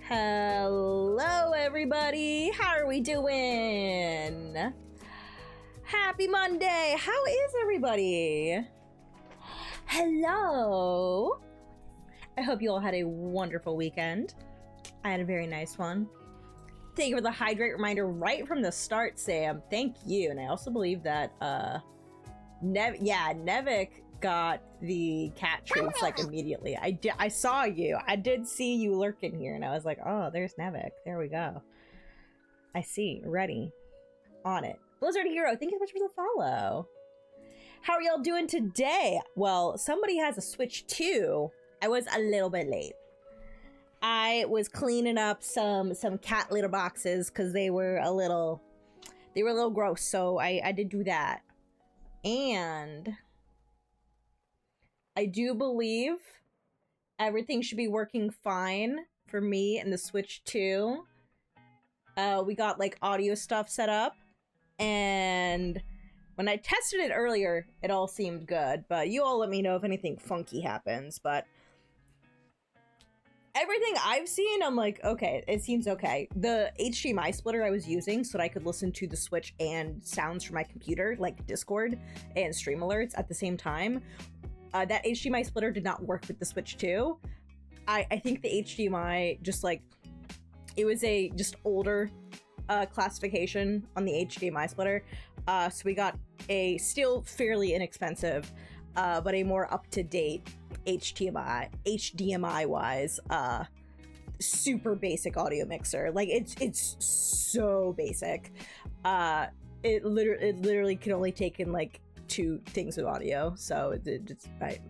Hello, everybody. How are we doing? Happy Monday. How is everybody? Hello. I hope you all had a wonderful weekend. I had a very nice one. Thank you for the hydrate reminder right from the start, Sam. Thank you. And I also believe that Nevik got the cat treats like immediately. I saw you. I did see you lurking here, and I was like, oh, there's Nevik. There we go. I see. Ready. On it. Blizzard Hero, thank you so much for the follow. How are y'all doing today? Well, somebody has a Switch 2. I was a little bit late. I was cleaning up some cat litter boxes because they were a little gross, so I did do that. And I do believe everything should be working fine for me and the Switch 2. We got like audio stuff set up, and when I tested it earlier, it all seemed good, but you all let me know if anything funky happens. But everything I've seen, I'm like, okay, it seems okay. The HDMI splitter I was using so that I could listen to the Switch and sounds from my computer, like Discord and stream alerts at the same time, that HDMI splitter did not work with the Switch 2. I think the HDMI just like, it was a just older classification on the HDMI splitter. So we got a still fairly inexpensive, but a more up-to-date HDMI wise, super basic audio mixer. Like it's so basic. It literally can only take in like 2 things of audio. So it's right.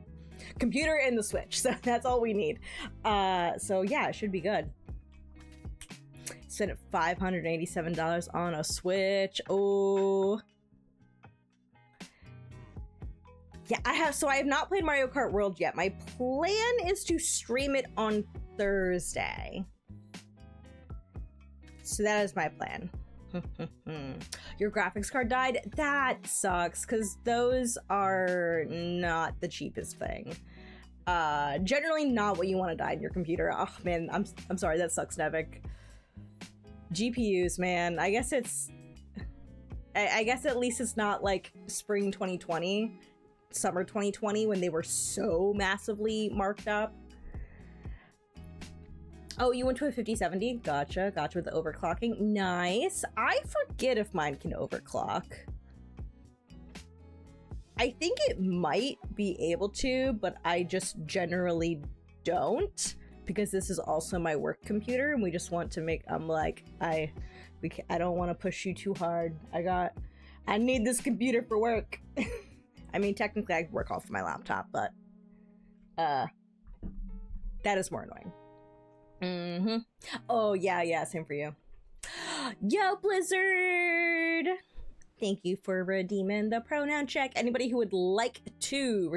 Computer and the Switch. So that's all we need. So yeah, it should be good. Spent $587 on a Switch. Oh. Yeah, I have not played Mario Kart World yet. My plan is to stream it on Thursday. So that is my plan. Your graphics card died? That sucks, because those are not the cheapest thing. Generally not what you want to die in your computer. Oh man, I'm sorry, that sucks, Nevik. GPUs, man. I guess at least it's not like spring 2020. Summer 2020 when they were so massively marked up. Oh, you went to a 5070? Gotcha with the overclocking. Nice. I forget if mine can overclock. I think it might be able to, but I just generally don't, because this is also my work computer and we just want to make, I'm like, I don't want to push you too hard. I need this computer for work. I mean, technically I work off of my laptop, but that is more annoying. Oh, yeah, same for you. Yo, Blizzard! Thank you for redeeming the pronoun check. Anybody who would like to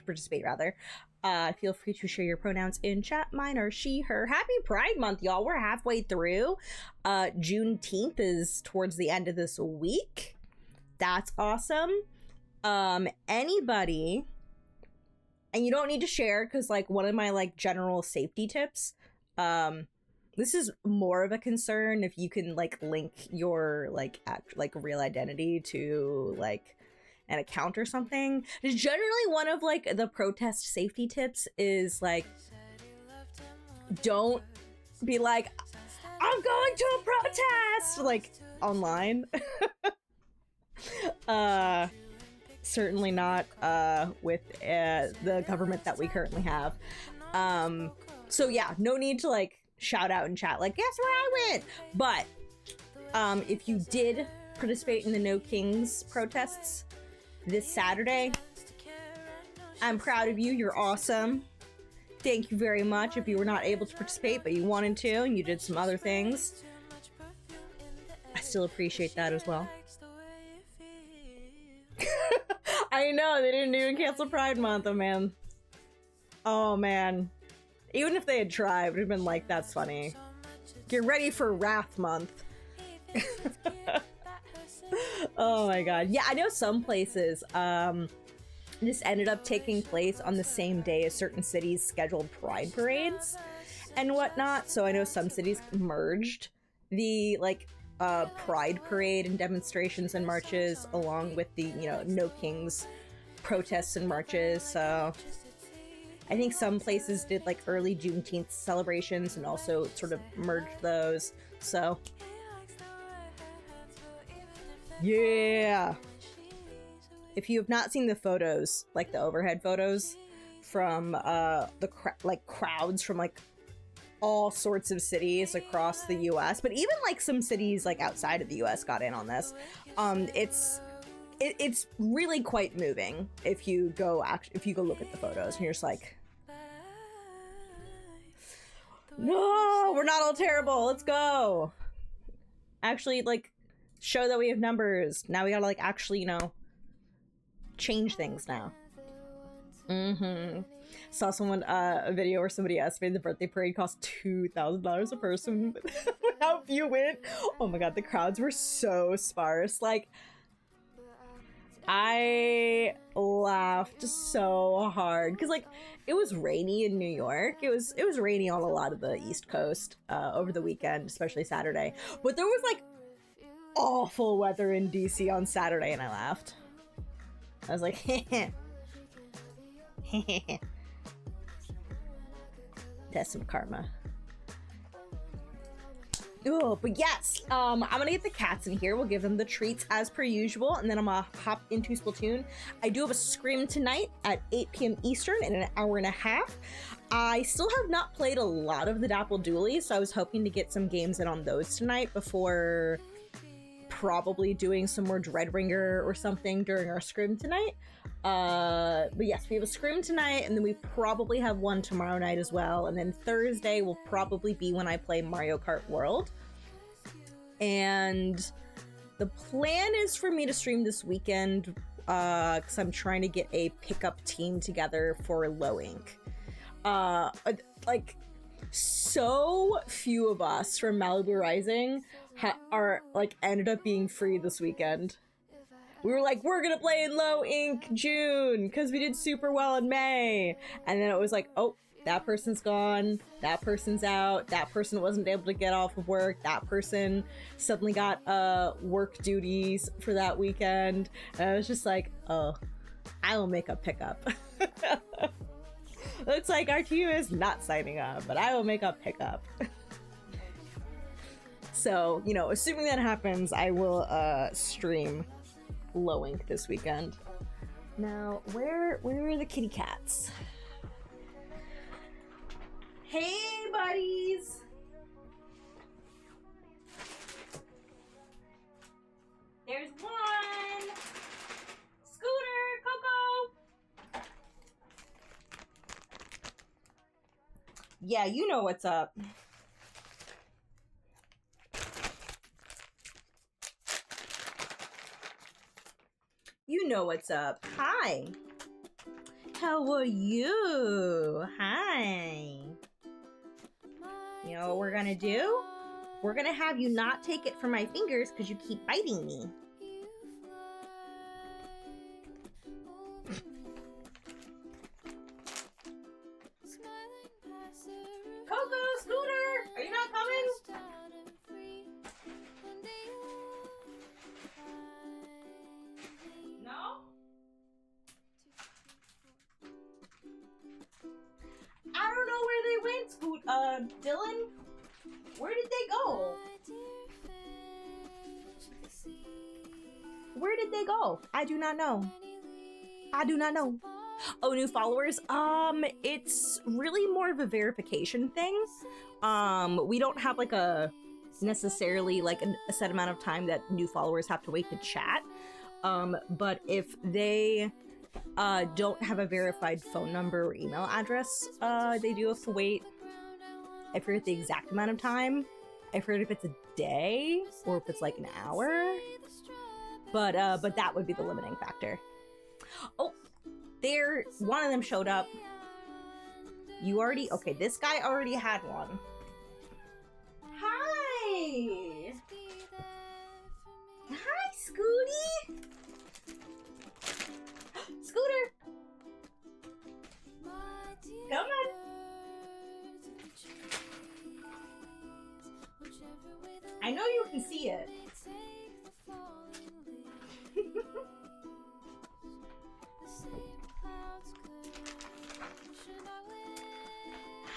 participate, rather, feel free to share your pronouns in chat. Mine are she, her. Happy Pride Month, y'all. We're halfway through. Juneteenth is towards the end of this week. That's awesome. Anybody, and you don't need to share, because like one of my like general safety tips, this is more of a concern if you can like link your like real identity to like an account or something. Generally one of like the protest safety tips is like, don't be like, I'm going to a protest, like online. Certainly not with the government that we currently have. So yeah, no need to like shout out in chat like, guess where I went. But if you did participate in the No Kings protests this Saturday, I'm proud of you. You're awesome. Thank you very much. If you were not able to participate but you wanted to and you did some other things, I still appreciate that as well. I know, they didn't even cancel Pride Month, oh man. Oh man. Even if they had tried, it would have been like, that's funny. Get ready for Wrath Month. Oh my god. Yeah, I know some places, this ended up taking place on the same day as certain cities' scheduled pride parades. and whatnot. So I know some cities merged the like pride parade and demonstrations and marches along with the, you know, No Kings protests and marches. So I think some places did like early Juneteenth celebrations and also sort of merged those. So yeah. If you have not seen the photos, like the overhead photos from the crowds from like all sorts of cities across the US, but even like some cities like outside of the US got in on this. It's really quite moving if you go look at the photos and you're just like, no, we're not all terrible. Let's go. Actually, like, show that we have numbers. Now we gotta like actually, you know, change things now. Saw someone a video where somebody estimated the birthday parade cost $2,000 a person. How few went? Oh my god, the crowds were so sparse. Like, I laughed so hard because like it was rainy in New York. It was rainy on a lot of the East Coast over the weekend, especially Saturday. But there was like awful weather in DC on Saturday, and I laughed. I was like, that's some karma. Oh, but yes, I'm gonna get the cats in here. We'll give them the treats as per usual, and then I'm gonna hop into Splatoon. I do have a Scrim tonight at 8 p.m. Eastern in an hour and a half. I still have not played a lot of the Dapple Dualies, so I was hoping to get some games in on those tonight before probably doing some more Dreadringer or something during our Scrim tonight. But yes, we have a Scrim tonight, and then we probably have one tomorrow night as well, and then Thursday will probably be when I play Mario Kart World. And the plan is for me to stream this weekend, because I'm trying to get a pickup team together for Low Ink. Like, so few of us from Malibu Rising are like ended up being free this weekend. We were like, we're gonna play in Low Ink June because we did super well in May, and then it was like, oh, that person's gone, that person's out, that person wasn't able to get off of work, that person suddenly got work duties for that weekend, and I was just like, oh, I will make a pickup. Looks like our team is not signing up, but I will make a pickup. So, you know, assuming that happens, I will stream Low Ink this weekend. Now, where are the kitty cats? Hey, buddies! There's one! Scooter! Coco! Yeah, you know what's up. You know what's up. Hi. How are you? Hi. You know what we're gonna do? We're gonna have you not take it from my fingers because you keep biting me. Coco, Scooter, are you not coming? No? I don't know where they went, Dylan. Where did they go? Where did they go? I do not know. I do not know. Oh, new followers? It's really more of a verification thing. We don't have like a necessarily like a set amount of time that new followers have to wait to chat. But if they don't have a verified phone number or email address, they do have to wait. I forget the exact amount of time. I forget if it's a day or if it's like an hour. But that would be the limiting factor. Oh, one of them showed up. You already, okay, this guy already had one. Hi! Hi, Scooty! Scooter! Come on! I know you can see it.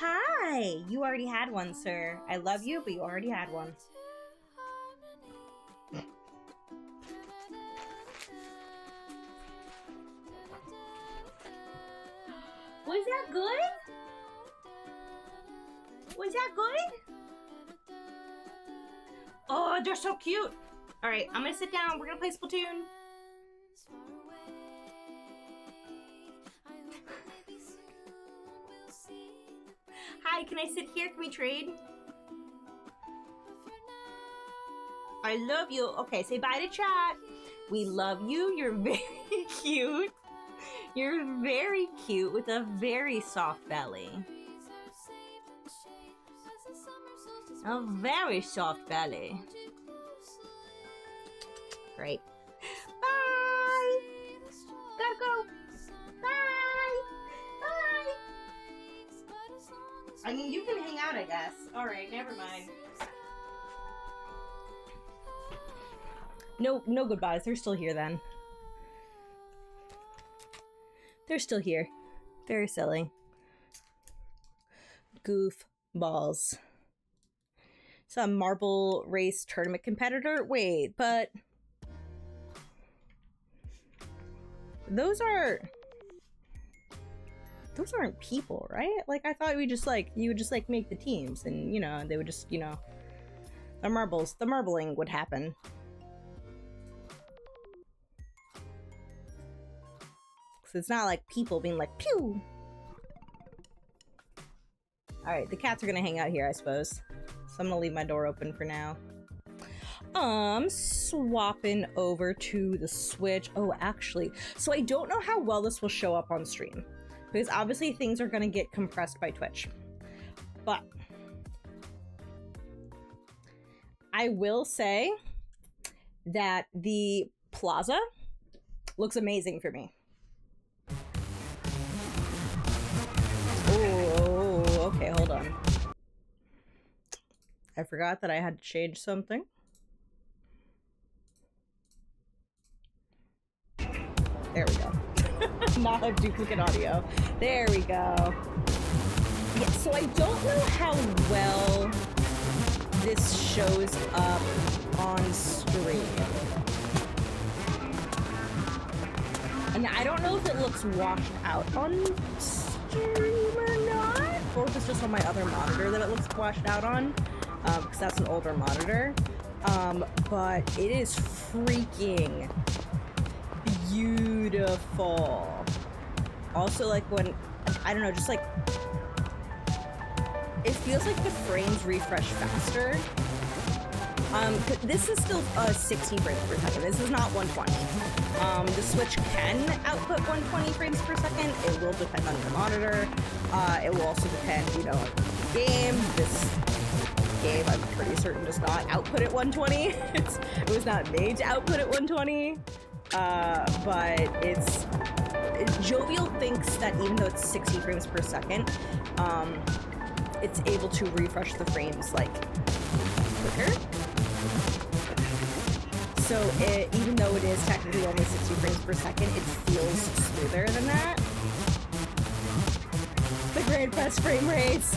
Hi! You already had one, sir. I love you, but you already had one. Was that good? Was that good? Oh, they're so cute. All right, I'm gonna sit down. We're gonna play Splatoon. Hi, can I sit here? Can we trade? I love you. Okay, say bye to chat. We love you. You're very cute. You're very cute with a very soft belly. A very soft belly. Great. Bye! Gotta go! Bye! Bye! I mean, you can hang out, I guess. Alright, never mind. No goodbyes. They're still here then. They're still here. Very silly. Goof balls. Some marble race tournament competitor? Wait, but those aren't people, right? Like, I thought you would just like make the teams and, you know, they would just, you know, the marbling would happen. So it's not like people being like, pew! Alright, the cats are gonna hang out here, I suppose. So I'm gonna leave my door open for now. Swapping over to the Switch. Oh, actually, so I don't know how well this will show up on stream, because obviously things are gonna get compressed by Twitch. But I will say that the plaza looks amazing for me. Oh, okay, hold on. I forgot that I had to change something. There we go. Not have duplicate audio. There we go. Yeah, so I don't know how well this shows up on stream. And I don't know if it looks washed out on stream or not, or if it's just on my other monitor that it looks washed out on, because that's an older monitor. But it is freaking beautiful. Also, like, when, I don't know, just like, it feels like the frames refresh faster. This is still 60 frames per second. This is not 120. The Switch can output 120 frames per second. It will depend on your monitor. It will also depend, you know, on the game. This game, I'm pretty certain, does not output at 120. It was not made to output at 120. But Jovial thinks that even though it's 60 frames per second, it's able to refresh the frames, like, quicker. So even though it is technically only 60 frames per second, it feels smoother than that. The Grand Fest frame rates.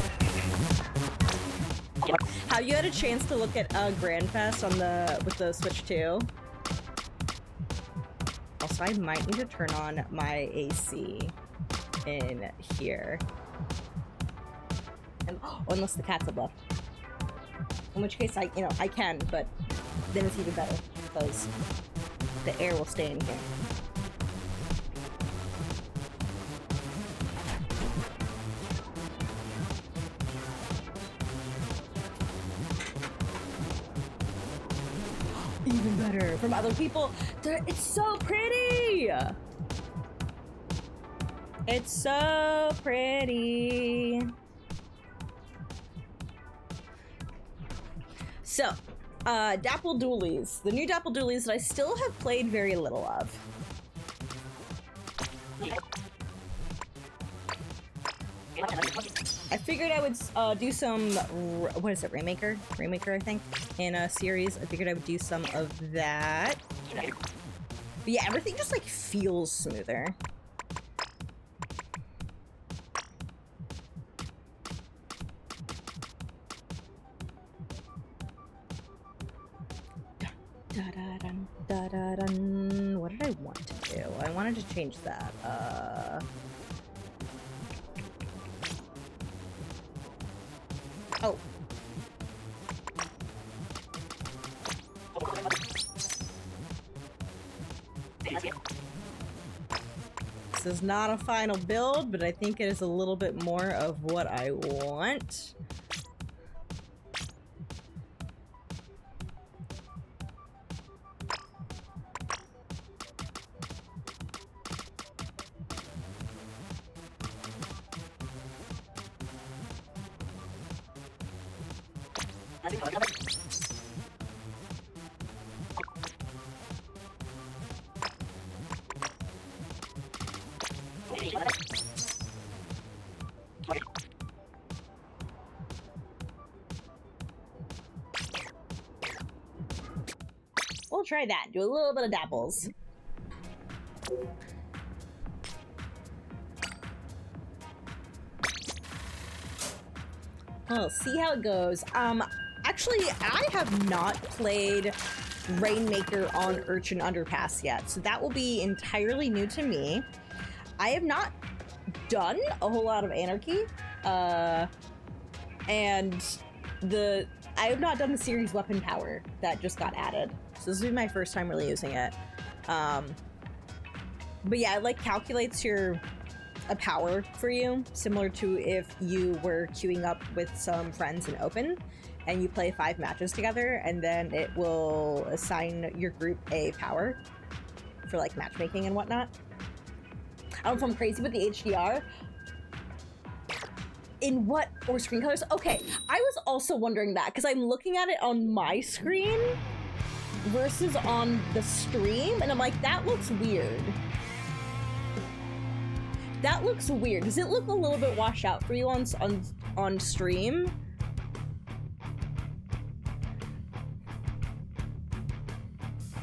Have you had a chance to look at Grand Fest on with the Switch 2? Also, I might need to turn on my AC in here. And, unless the cats have left. In which case, I can, but then it's even better, because the air will stay in here. Even better from other people. It's so pretty! It's so pretty. So, Dapple Dualies. The new Dapple Dualies that I still have played very little of. I figured I would do some, what is it, Rainmaker? Rainmaker, I think, in a series. I figured I would do some of that. But yeah, everything just, like, feels smoother. Da-da-dun, da-da-dun. What did I want to do? I wanted to change that. Oh. This is not a final build, but I think it is a little bit more of what I want. We'll try that. Do a little bit of dabbles. We'll see how it goes. Actually, I have not played Rainmaker on Urchin Underpass yet, so that will be entirely new to me. I have not done a whole lot of Anarchy, and I have not done the series Weapon Power that just got added. So this will be my first time really using it. But yeah, it like calculates a power for you, similar to if you were queuing up with some friends in open and you play 5 matches together, and then it will assign your group a power for like matchmaking and whatnot. I don't know if I'm crazy with the HDR. In what, or screen colors? Okay, I was also wondering that because I'm looking at it on my screen versus on the stream, and I'm like, that looks weird. That looks weird. Does it look a little bit washed out for you on stream?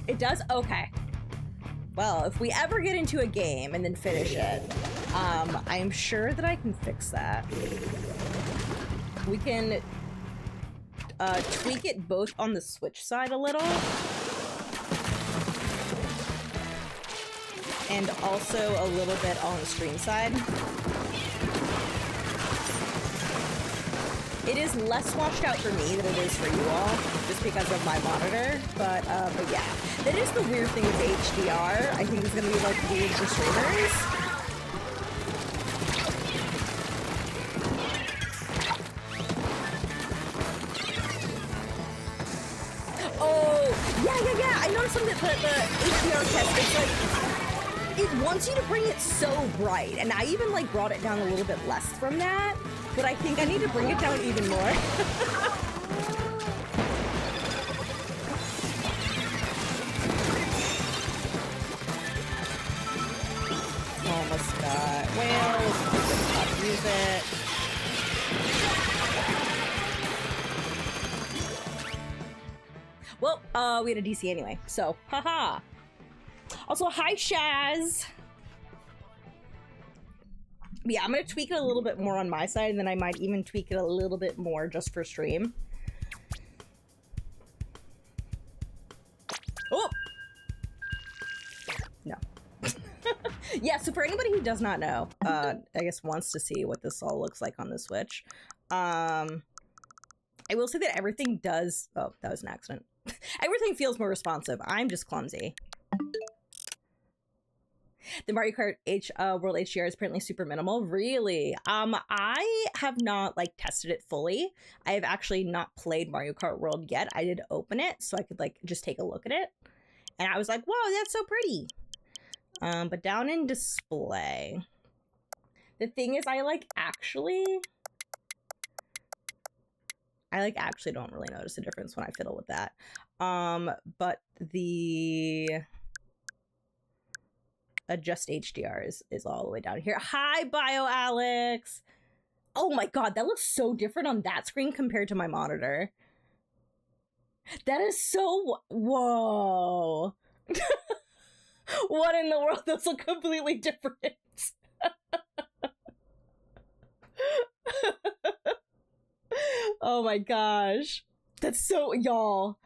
It does? Okay. Well, if we ever get into a game and then finish it, I'm sure that I can fix that. We can tweak it both on the Switch side a little, and also a little bit on the stream side. It is less washed out for me than it is for you all, just because of my monitor, but yeah. That is the weird thing with HDR. I think it's gonna be like weird for streamers. Oh, yeah. I noticed something that the HDR test, it's like, it wants you to bring it so bright, and I even like brought it down a little bit less from that, but I think I need to bring it down even more. Almost got whales. Let's use it. Well, we had a DC anyway, so haha. Also, hi Shaz. But yeah, I'm gonna tweak it a little bit more on my side, and then I might even tweak it a little bit more just for stream. Oh! No. Yeah, so for anybody who does not know, I guess wants to see what this all looks like on the Switch, I will say that everything does... Oh, that was an accident. Everything feels more responsive. I'm just clumsy. The Mario Kart World HDR is apparently super minimal. Really? I have not like tested it fully. I have actually not played Mario Kart World yet. I did open it so I could like just take a look at it, and I was like, "Whoa, that's so pretty." But down in display, the thing is, I actually don't really notice a difference when I fiddle with that. But the adjust HDR is all the way down here. Hi, Bio Alex. Oh my god, that looks so different on that screen compared to my monitor. That is so... Whoa. What in the world? Those look completely different. Oh my gosh. That's so... Y'all.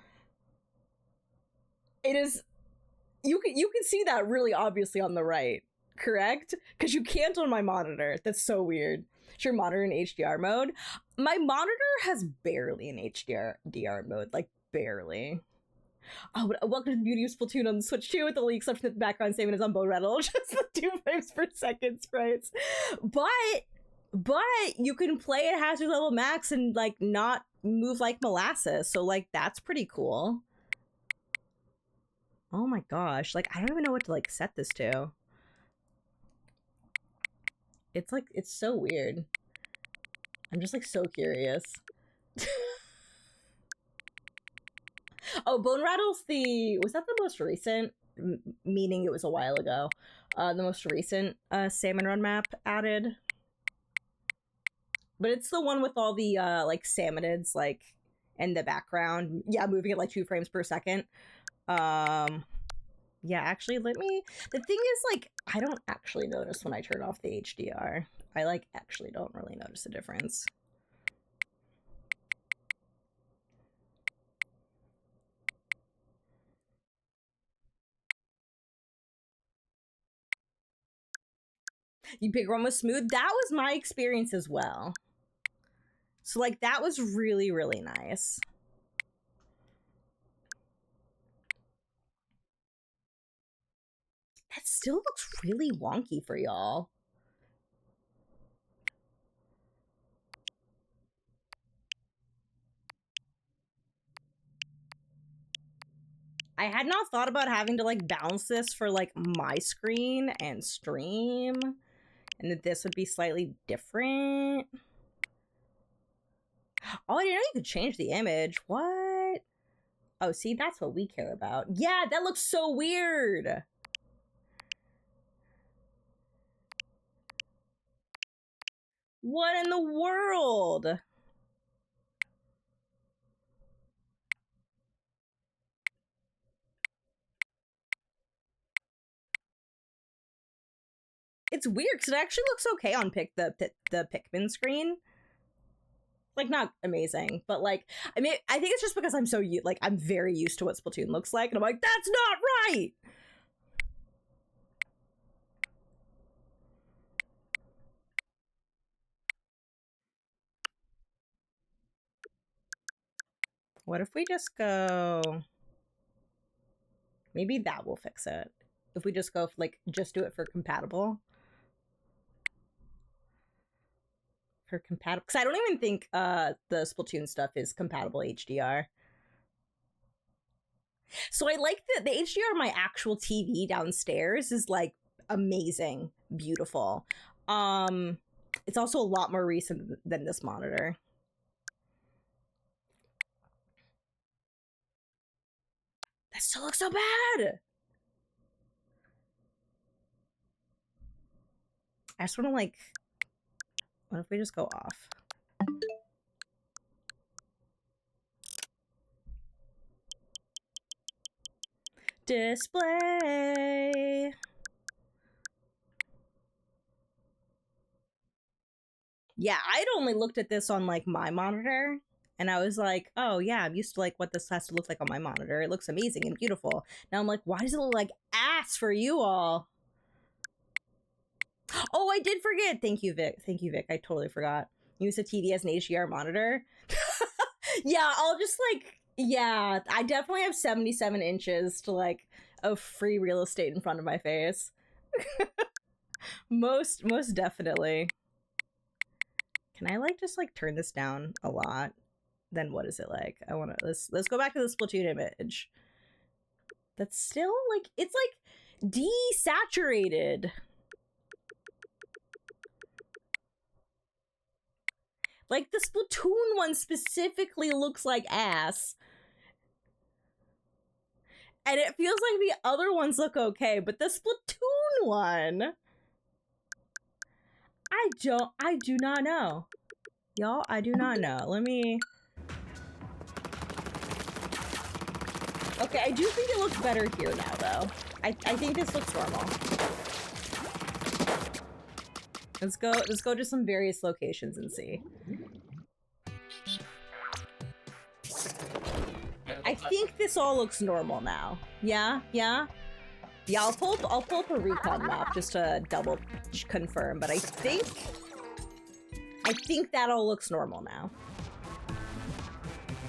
It is... You can see that really obviously on the right, correct? Because you can't on my monitor. That's so weird. Is your monitor in HDR mode? My monitor has barely an HDR mode, like barely. Oh, but welcome to the beauty of Splatoon on the Switch 2 with the only exception that the background statement is on Bo Rattle, just the 2 frames per second sprites. But you can play at hazard level max and like not move like molasses, so like that's pretty cool. Oh my gosh, like I don't even know what to like set this to. It's like, it's so weird. I'm just like so curious. Oh, Bone Rattle's was that the most recent? Meaning it was a while ago. The most recent Salmon Run map added. But it's the one with all the like salmonids like in the background. Yeah, moving at like 2 frames per second. Yeah, actually, the thing is, like, I don't actually notice when I turn off the HDR. I, like, actually don't really notice a difference. You pick one was smooth? That was my experience as well. So, like, that was really, really nice. That still looks really wonky for y'all. I had not thought about having to, like, balance this for, like, my screen and stream. And that this would be slightly different. Oh, I didn't know you could change the image. What? Oh, see, that's what we care about. Yeah, that looks so weird. What in the world? It's weird because it actually looks okay on the Pikmin screen. Like, not amazing, but like, I mean, I think it's just because I'm so like I'm very used to what Splatoon looks like, and I'm like, that's not right. What if we just go? Maybe that will fix it. If we just go like just do it for compatible. For compatible, because I don't even think the Splatoon stuff is compatible HDR. So I like that the HDR on my actual TV downstairs is like amazing, beautiful. It's also a lot more recent than this monitor. That still looks so bad. I just want to like, what if we just go off? Display. Yeah, I'd only looked at this on like my monitor and I was like, oh yeah, I'm used to like what this has to look like on my monitor. It looks amazing and beautiful. Now I'm like, why does it look like ass for you all? Oh, I did forget. Thank you, Vic. Thank you, Vic. I totally forgot. Use a TV as an HDR monitor. Yeah, I'll just like, yeah, I definitely have 77 inches to like of free real estate in front of my face. most definitely. Can I like just like turn this down a lot? Then what is it like? I want to let's go back to the Splatoon image. That's still like, it's like desaturated. Like the Splatoon one specifically looks like ass. And it feels like the other ones look okay, but the Splatoon one, I do not know. Y'all, I do not know. Let me... Okay, I do think it looks better here now, though. I think this looks normal. Let's go to some various locations and see. I think this all looks normal now. Yeah? Yeah? Yeah, I'll pull up a recon map just to double confirm, but I think that all looks normal now.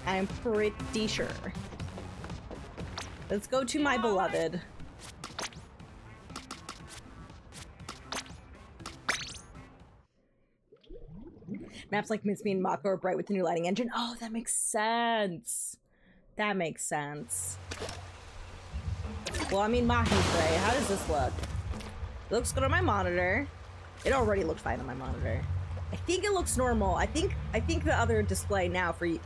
I'm pretty sure. Let's go to my beloved. Maps like Mince Me and Mako are bright with the new lighting engine. Oh, that makes sense. That makes sense. Well, I mean, Mahi-Frey, how does this look? It looks good on my monitor. It already looked fine on my monitor. I think it looks normal. I think the other display now for you.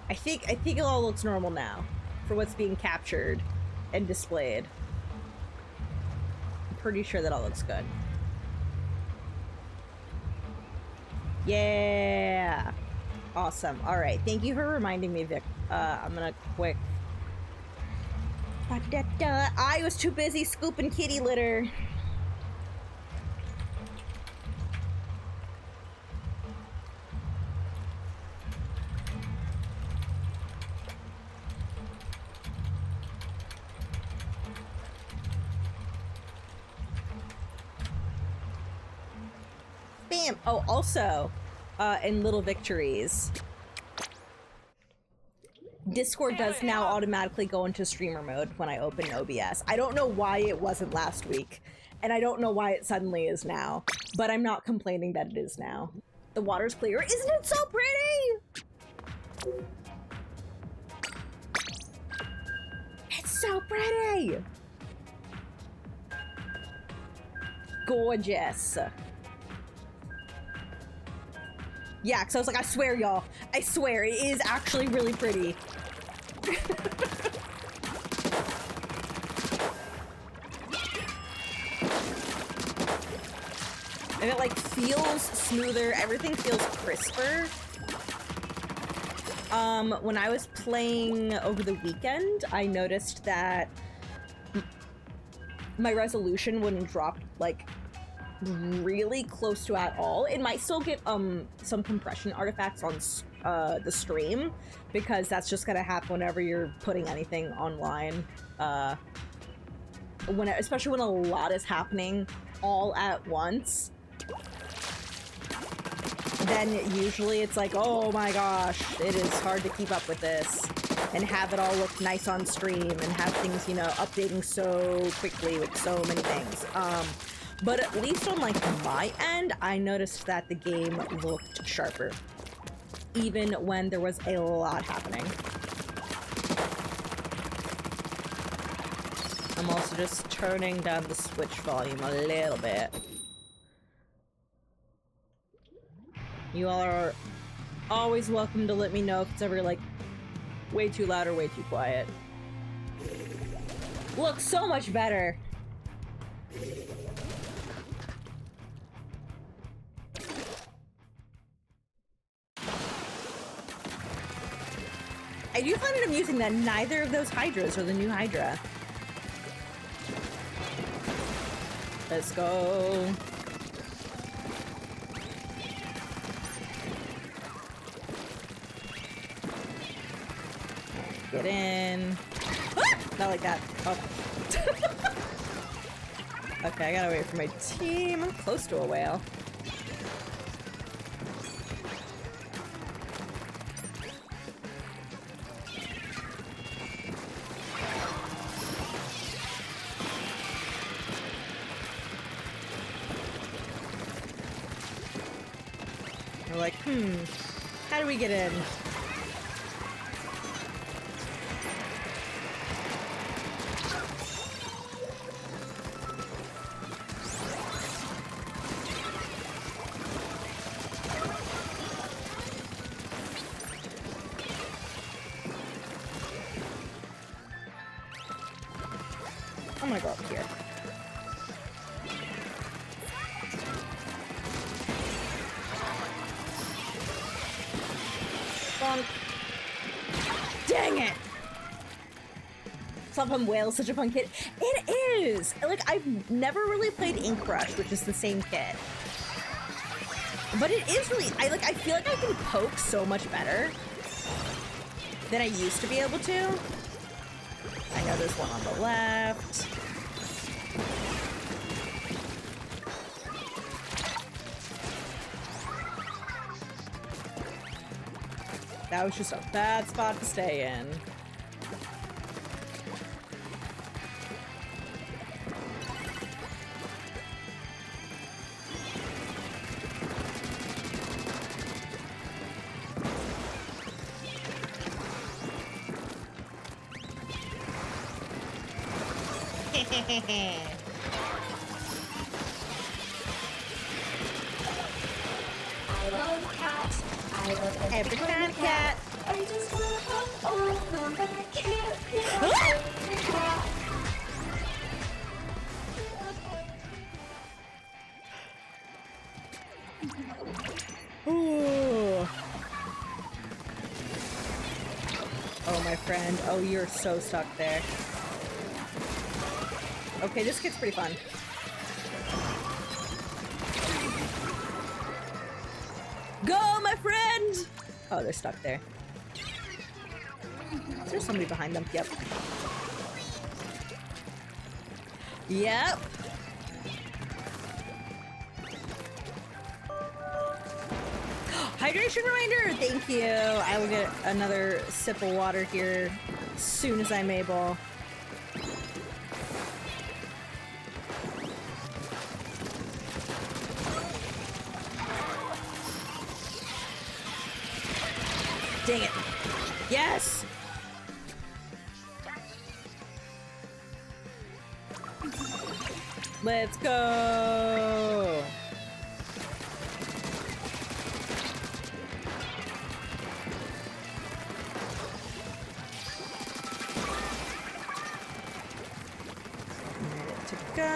I think it all looks normal now for what's being captured and displayed. I'm pretty sure that all looks good. Yeah. Awesome. All right. Thank you for reminding me, Vic. I'm gonna quick. I was too busy scooping kitty litter. Bam! Oh, also, in Little Victories, Discord does now automatically go into streamer mode when I open OBS. I don't know why it wasn't last week, and I don't know why it suddenly is now, but I'm not complaining that it is now. The water's clear. Isn't it so pretty? It's so pretty! Gorgeous. Yeah, because I was like, I swear, y'all. I swear, it is actually really pretty. And it, like, feels smoother. Everything feels crisper. When I was playing over the weekend, I noticed that my resolution wouldn't drop, like, really close to at all. It might still get some compression artifacts on the stream, because that's just gonna happen whenever you're putting anything online, especially when a lot is happening all at once. Then usually it's like, oh my gosh, it is hard to keep up with this and have it all look nice on stream and have things, you know, updating so quickly with so many things. But at least on, like, my end, I noticed that the game looked sharper, even when there was a lot happening. I'm also just turning down the Switch volume a little bit. You all are always welcome to let me know if it's ever, like, way too loud or way too quiet. Looks so much better! I do find it amusing that neither of those Hydras are the new Hydra. Let's go. Get in. Ah! Not like that. Oh. Okay, I gotta wait for my team. I'm close to a whale. We're like, how do we get in? I'm gonna go up here. Bonk. Dang it! Some Whale's such a fun kit. It is! Like, I've never really played Ink Brush, which is the same kit. But it is really, I feel like I can poke so much better than I used to be able to. I know there's one on the left. That was just a bad spot to stay in. I love cats. I love every kind of cat. I just want to hug all of them, but I can't get every cat. Ooh. Oh, my friend. Oh, you're so stuck there. Okay, this kit's pretty fun. Go, my friend! Oh, they're stuck there. Is there somebody behind them? Yep. Yep. Hydration reminder! Thank you! I will get another sip of water here as soon as I'm able. Dang it. Yes! Let's go! Ready to go.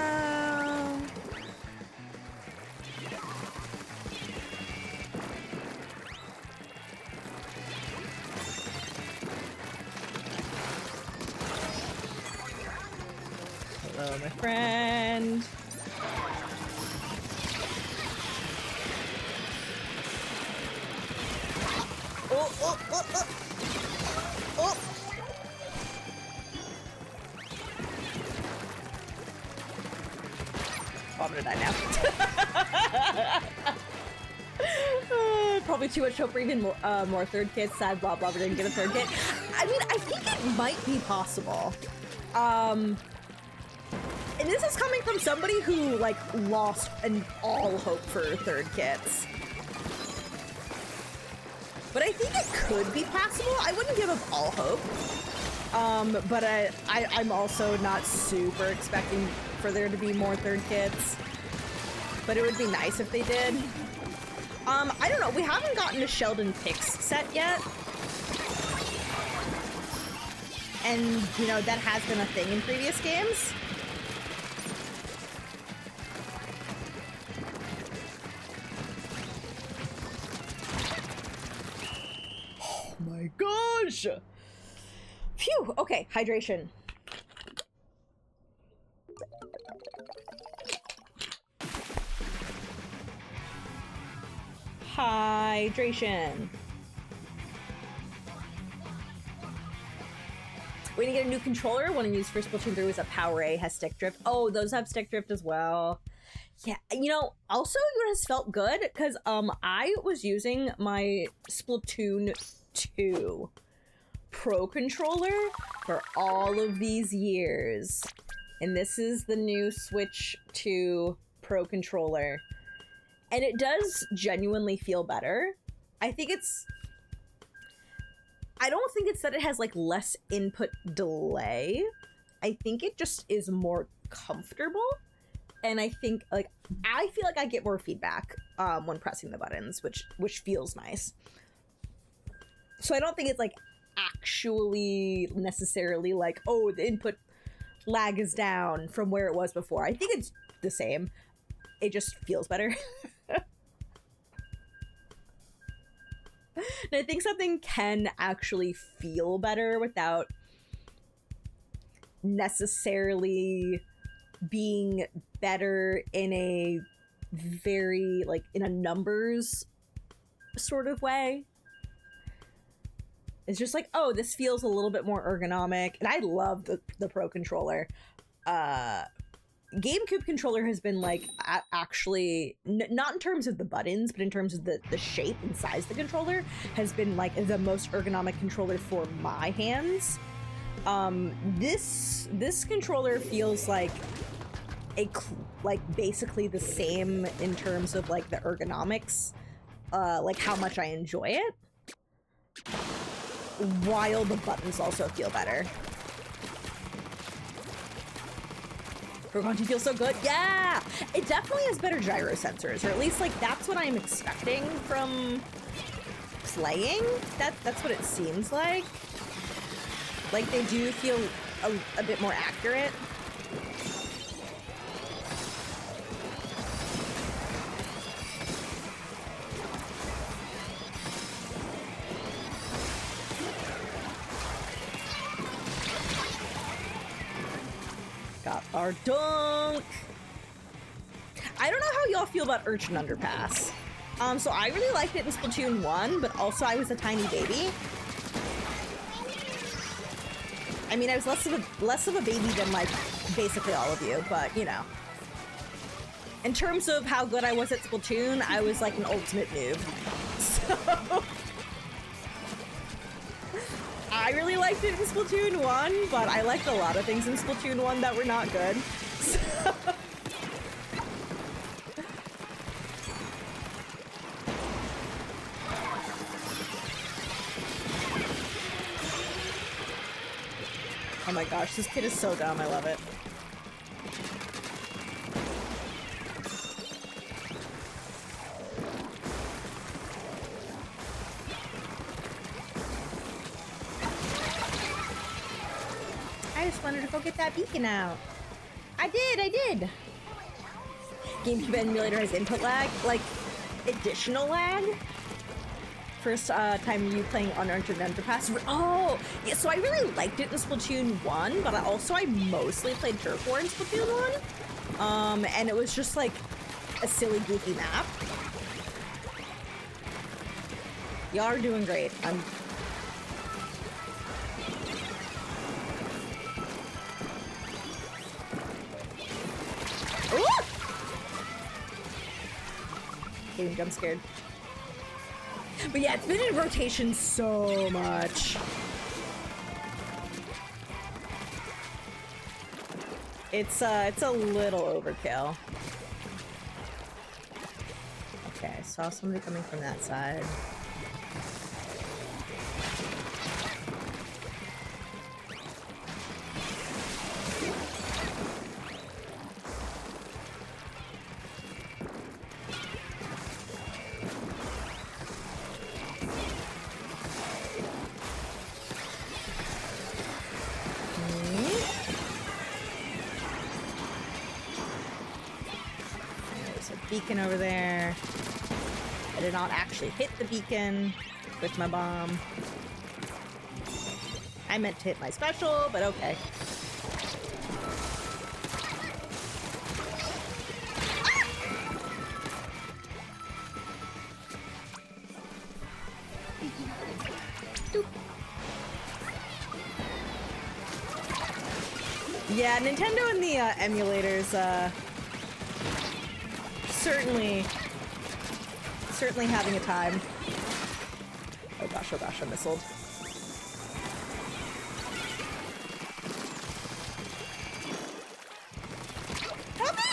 Hello, my friend. Oh, oh, oh, oh. Oh. Oh, I'm gonna die now. Probably too much hope for even more third kits. Sad blah blah, we didn't get a third kit. I mean, I think it might be possible. And this is coming from somebody who, like, lost all hope for third kits. But I think it could be possible. I wouldn't give up all hope. But I'm also not super expecting for there to be more third kits. But it would be nice if they did. I don't know. We haven't gotten a Sheldon Pix set yet. And, you know, that has been a thing in previous games. Oh my gosh! Phew! Okay, hydration. Hydration. We're gonna get a new controller. One I used for Splatoon 3 was a Power A, has stick drift. Oh, those have stick drift as well. Yeah, you know, also it has felt good because I was using my Splatoon 2 Pro controller for all of these years. And this is the new Switch 2 Pro controller. And it does genuinely feel better. I don't think it's that it has like less input delay. I think it just is more comfortable. And I think like, I feel like I get more feedback when pressing the buttons, which feels nice. So I don't think it's like actually necessarily like, oh, the input lag is down from where it was before. I think it's the same. It just feels better. And I think something can actually feel better without necessarily being better in a very, like, in a numbers sort of way. It's just like, oh, this feels a little bit more ergonomic. And I love the Pro controller. GameCube controller has been, like, actually, not in terms of the buttons, but in terms of the shape and size of the controller, has been, like, the most ergonomic controller for my hands. This controller feels like basically the same in terms of, like, the ergonomics, like how much I enjoy it, while the buttons also feel better. Rogonji feels so good. Yeah! It definitely has better gyro sensors, or at least, like, that's what I'm expecting from playing. That's what it seems like. Like, they do feel a bit more accurate. Got our dunk! I don't know how y'all feel about Urchin Underpass. So I really liked it in Splatoon 1, but also I was a tiny baby. I mean, I was less of a baby than, like, basically all of you, but, you know. In terms of how good I was at Splatoon, I was, like, an ultimate noob. So... I really liked it in Splatoon 1, but I liked a lot of things in Splatoon 1 that were not good. So... Oh my gosh, this kid is so dumb, I love it. I just wanted to go get that beacon out. I did! GameCube emulator has input lag, like, additional lag. First time you playing on Urchin Underpass. Oh, yeah, so I really liked it in Splatoon 1, but I mostly played Turf War in Splatoon 1. And it was just like a silly, goofy map. Y'all are doing great. Ooh! Getting jump scared. But yeah, it's been in rotation so much. It's a little overkill. Okay, I saw somebody coming from that side. Beacon over there. I did not actually hit the beacon with my bomb. I meant to hit my special, but okay. Yeah, Nintendo and the emulators, certainly having a time. Oh gosh, I'm missiled. Help me!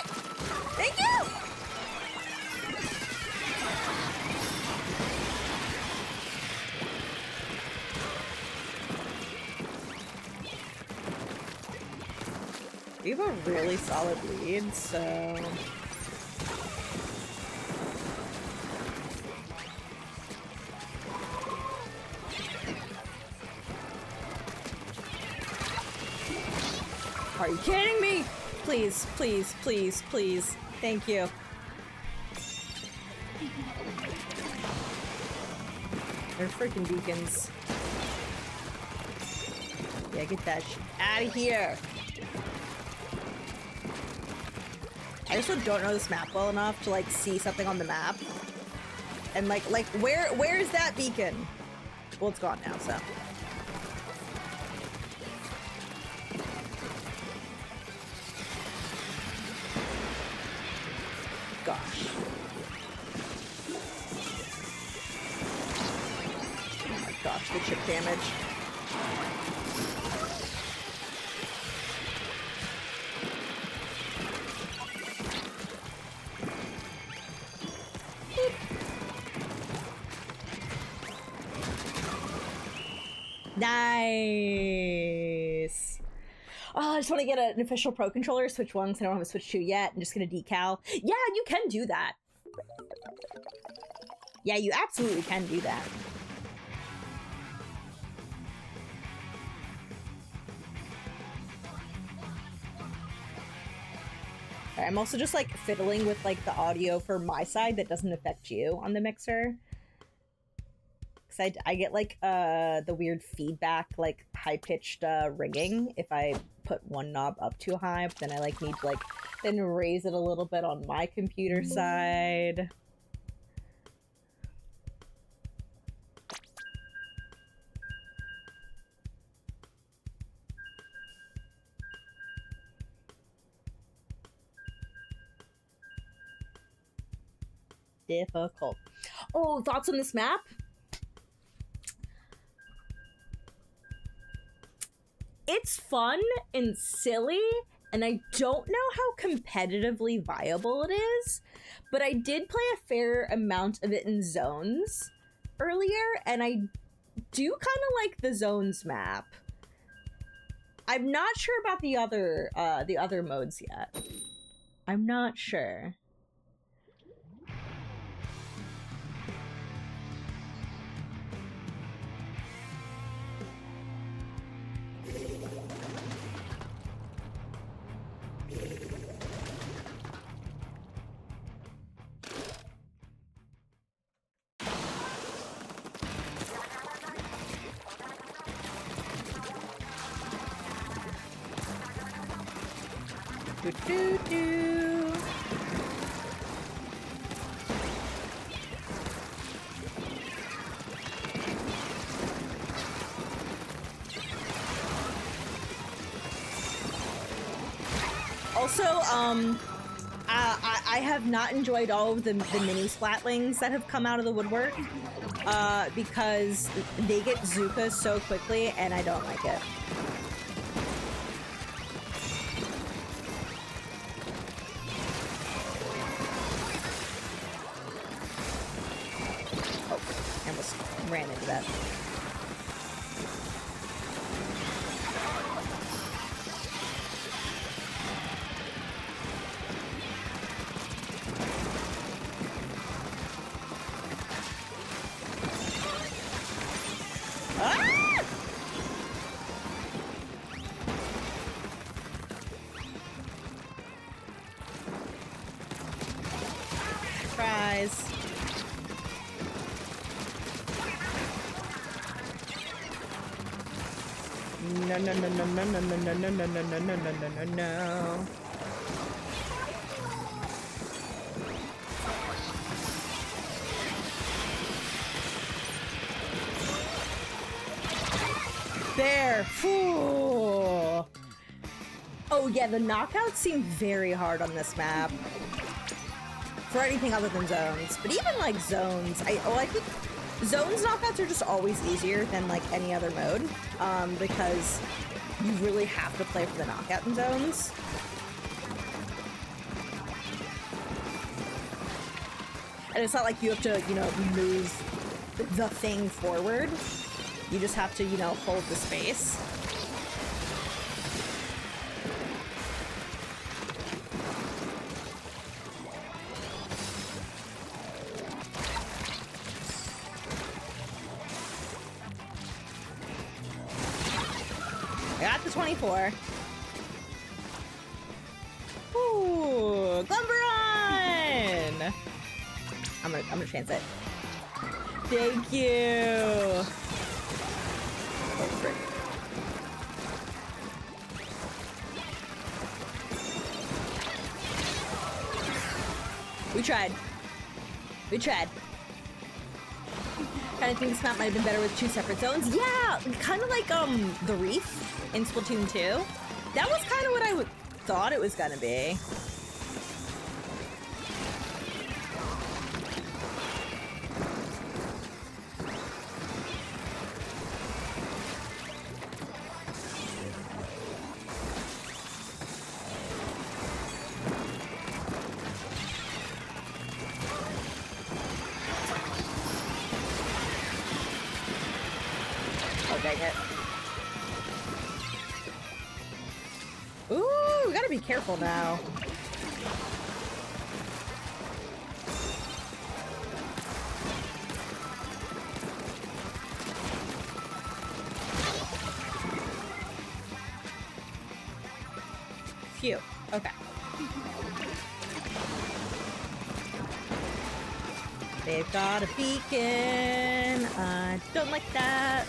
Thank you! We have a really solid lead, so... Are you kidding me? Please, please, please, please. Thank you. They're freaking beacons. Yeah, get that shit out of here. I also don't know this map well enough to like see something on the map. And like where is that beacon? Well, it's gone now, so. Gosh. Oh my gosh, the chip damage. Nice. Oh, I just want to get an official Pro controller, Switch 1, because I don't have a Switch 2 yet. I'm just going to decal. Yeah, you can do that. Yeah, you absolutely can do that. I'm also just like fiddling with like the audio for my side that doesn't affect you on the mixer. Cause I get like the weird feedback, like high-pitched ringing if I put one knob up too high, but then I like need to like then raise it a little bit on my computer side. Difficult. Oh, thoughts on this map? It's fun and silly, and I don't know how competitively viable it is, but I did play a fair amount of it in zones earlier, and I do kind of like the zones map. I'm not sure about the other modes yet. I'm not sure. Do, do, do. Also, I have not enjoyed all of the mini splatlings that have come out of the woodwork, because they get Zuka so quickly, and I don't like it. Ran into that. Ah! Surprise. No, no, no, no, no, no, no, no, no, no, no, no, no, no, no, no. There. Ooh. Oh yeah, the knockouts seem very hard on this map. For anything other than zones. But even like zones, I think zones knockouts are just always easier than like any other mode, because you really have to play for the knockout in zones. And it's not like you have to, you know, move the thing forward. You just have to, you know, hold the space. I got the 24. Ooh, Glumberon! I'm gonna chance it. Thank you. We tried. We tried. Kind of think this map might have been better with 2 separate zones. Yeah, kind of like the Reef in Splatoon 2. That was kind of what I thought it was gonna be. Ooh, we gotta be careful now. Phew. Okay. They've got a beacon. I don't like that.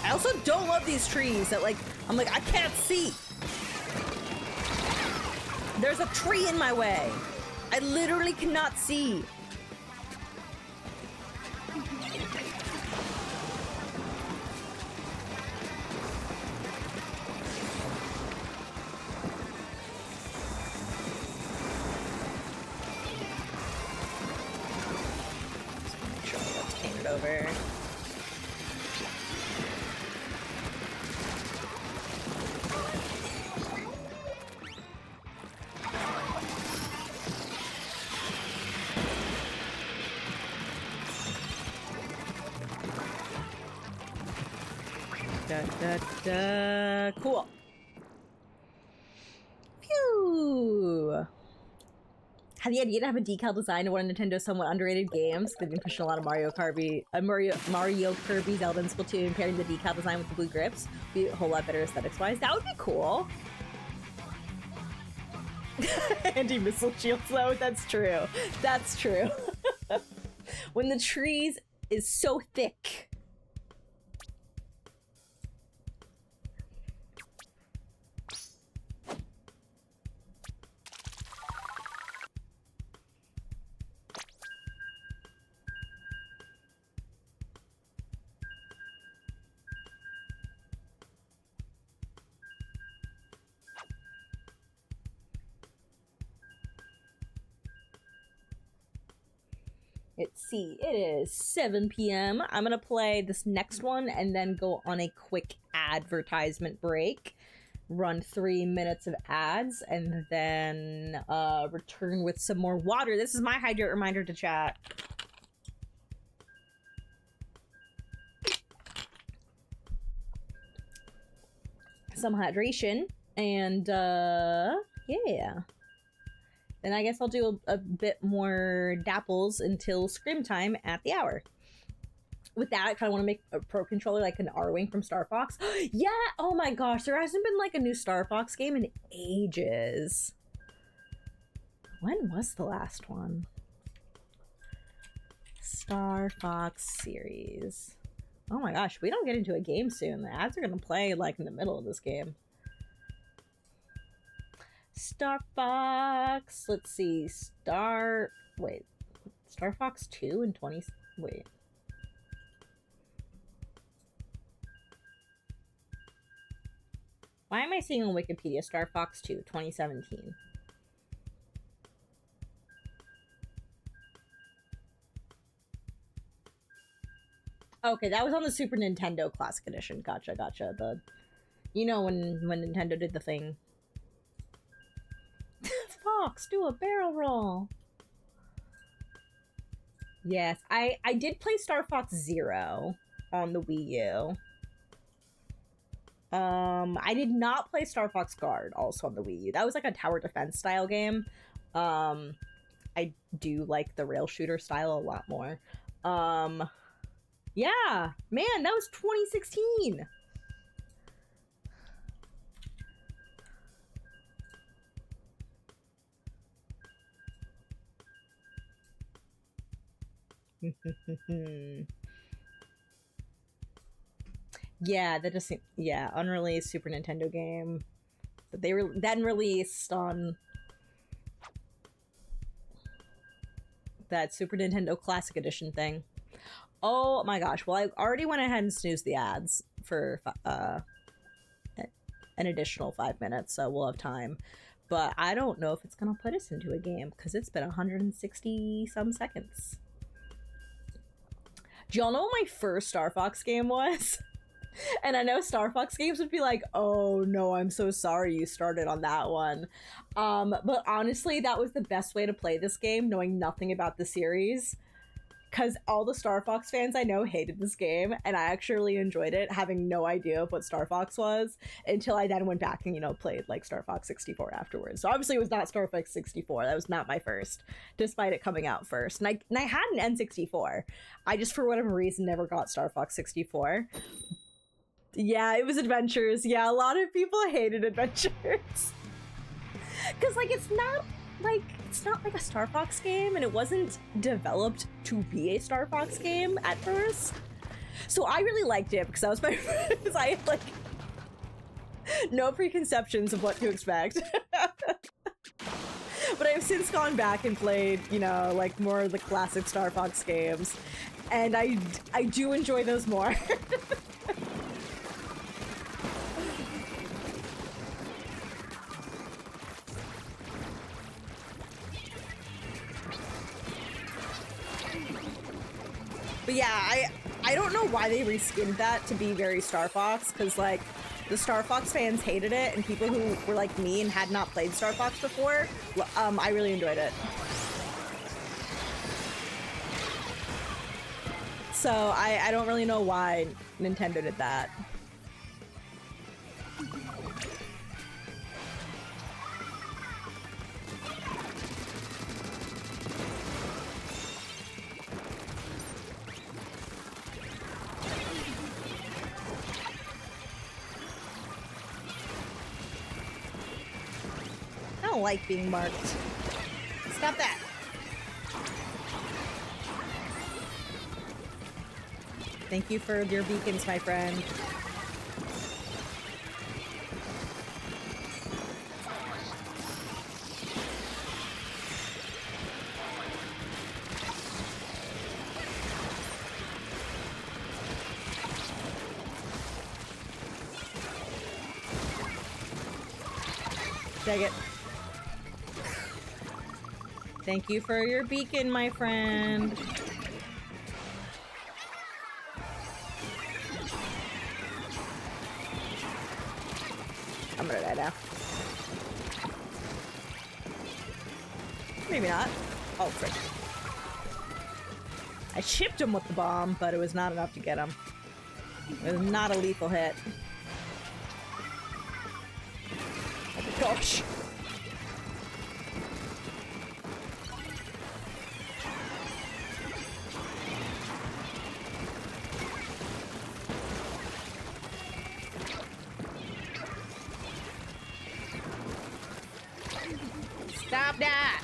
I also don't love these trees that, like, I'm like, I can't see. There's a tree in my way. I literally cannot see. Make sure that's painted over. Cool. Phew. Have the idea to have a decal design of one of Nintendo's somewhat underrated games. They've been pushing a lot of Mario Kirby, Zelda, and Splatoon, pairing the decal design with the blue grips. Be a whole lot better aesthetics-wise. That would be cool. Anti-missile shields, though. That's true. That's true. When the trees is so thick. Let's see, it is 7 p.m. I'm gonna play this next one and then go on a quick advertisement break. Run 3 minutes of ads and then return with some more water. This is my hydrate reminder to chat. Some hydration and yeah. Then I guess I'll do a bit more dapples until scrim time at the hour. With that, I kind of want to make a pro controller like an R-Wing from Star Fox. Yeah! Oh my gosh, there hasn't been like a new Star Fox game in ages. When was the last one? Star Fox series. Oh my gosh, we don't get into a game soon. The ads are gonna play like in the middle of this game. Star Fox. Let's see. Star Fox 2 in 20. Wait. Why am I seeing on Wikipedia Star Fox 2 2017? Okay, that was on the Super Nintendo Classic Edition. Gotcha. You know when Nintendo did the thing. Fox, do a barrel roll. Yes, I did play Star Fox Zero on the Wii U. I did not play Star Fox Guard also on the Wii U. That was like a tower defense style game. I do like the rail shooter style a lot more. Yeah, man, that was 2016. Yeah, that just yeah, unreleased Super Nintendo game that they were then released on that Super Nintendo Classic Edition thing. Oh my gosh! Well, I already went ahead and snoozed the ads for an additional 5 minutes, so we'll have time. But I don't know if it's gonna put us into a game because it's been 160 some seconds. Do y'all know what my first Star Fox game was? And I know Star Fox games would be like, oh no, I'm so sorry you started on that one. But honestly, that was the best way to play this game, knowing nothing about the series. Because all the Star Fox fans I know hated this game, and I actually enjoyed it, having no idea of what Star Fox was, until I then went back and, you know, played, like, Star Fox 64 afterwards. So obviously it was not Star Fox 64. That was not my first, despite it coming out first. And I had an N64. I just, for whatever reason, never got Star Fox 64. Yeah, it was Adventures. Yeah, a lot of people hated Adventures. Because, like, it's not like a Star Fox game, and it wasn't developed to be a Star Fox game at first. So I really liked it because that was my first. I had, like, no preconceptions of what to expect. But I've since gone back and played, you know, like, more of the classic Star Fox games, and I do enjoy those more. But yeah, I don't know why they reskinned that to be very Star Fox, because, like, the Star Fox fans hated it, and people who were like me and had not played Star Fox before, I really enjoyed it. So I don't really know why Nintendo did that. I don't like being marked. Stop that. Thank you for your beacons, my friend. Dang it. Thank you for your beacon, my friend. I'm gonna die now. Maybe not. Oh, frick. I chipped him with the bomb, but it was not enough to get him. It was not a lethal hit. Oh my gosh. Stop that!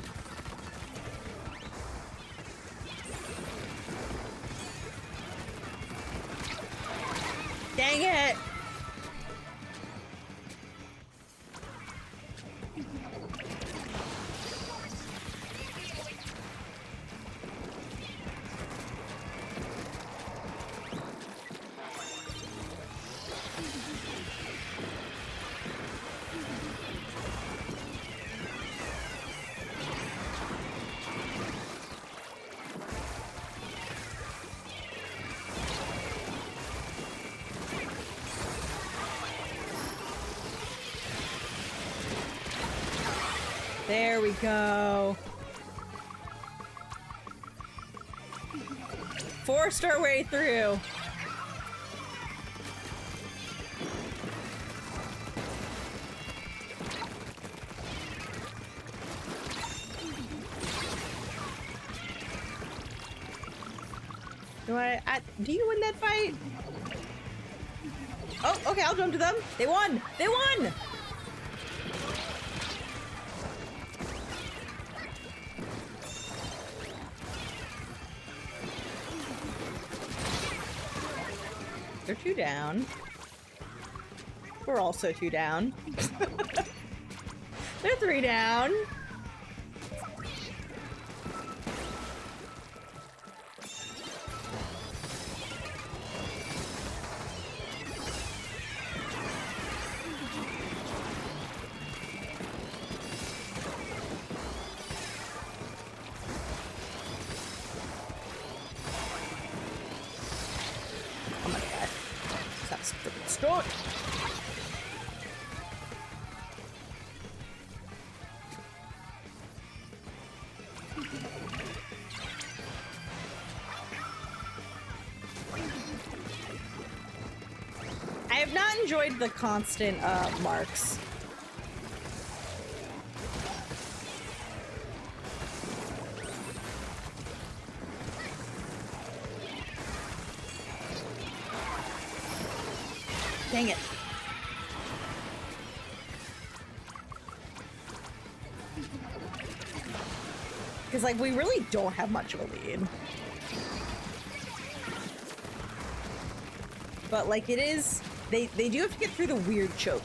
Dang it! There we go. Forced our way through. do you win that fight? Oh, okay, I'll jump to them. They won! They won! They're 2 down. We're also 2 down. They're 3 down. Oh my god. That's freaking strong. I have not enjoyed the constant marks. Dang it. Because, like, we really don't have much of a lead. But, like, it is... They do have to get through the weird choke.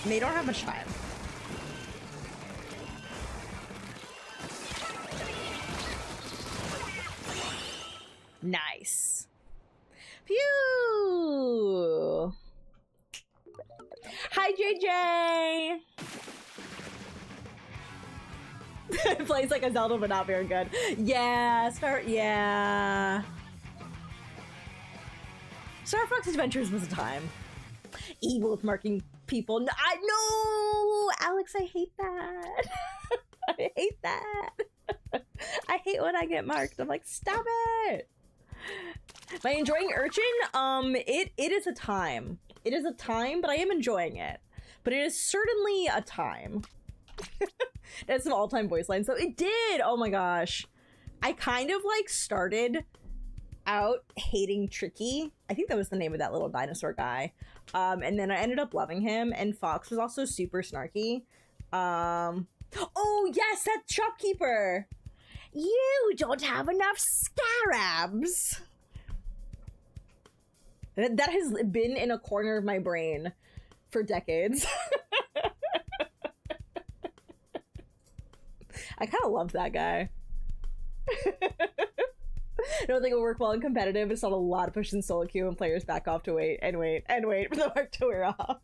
And they don't have much time. Nice. Phew. Hi, JJ. It plays like a Zelda, but not very good. Yeah, yeah. Star Fox Adventures was a time. Evil with marking people. No, Alex, I hate that. I hate that. I hate when I get marked. I'm like, stop it. Am I enjoying Urchin? It is a time. It is a time, but I am enjoying it. But it is certainly a time. That's some all-time voice lines. So it did. Oh my gosh. I kind of like started out hating Tricky. I think that was the name of that little dinosaur guy. And then I ended up loving him. And Fox was also super snarky. Oh yes, that shopkeeper. You don't have enough scarabs. That has been in a corner of my brain for decades. I kind of love that guy. I don't think it will work well in competitive. It's not a lot of pushing solo queue and players back off to wait for the mark to wear off.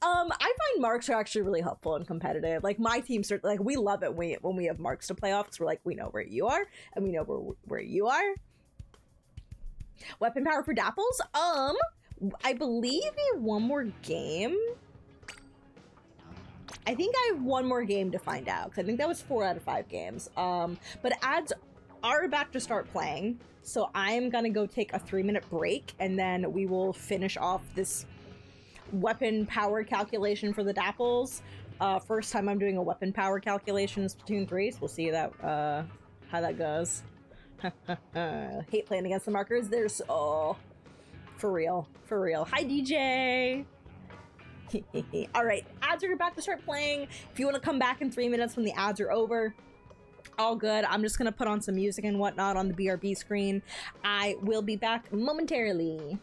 I find marks are actually really helpful in competitive. Like my team, like we love it when we have marks to play off because we're like, we know where you are and we know where you are. Weapon power for Dapples. I believe we have one more game. I think I have one more game to find out because I think that was 4 out of 5 games. But ads are about to start playing, so I'm gonna go take a 3-minute break and then we will finish off this weapon power calculation for the Dapples. First time I'm doing a weapon power calculation in Splatoon 3, so we'll see that how that goes. Hate playing against the markers. They're so for real. Hi DJ. All right, ads are about to start playing. If you want to come back in 3 minutes when the ads are over, all good. I'm just gonna put on some music and whatnot on the BRB screen. I will be back momentarily.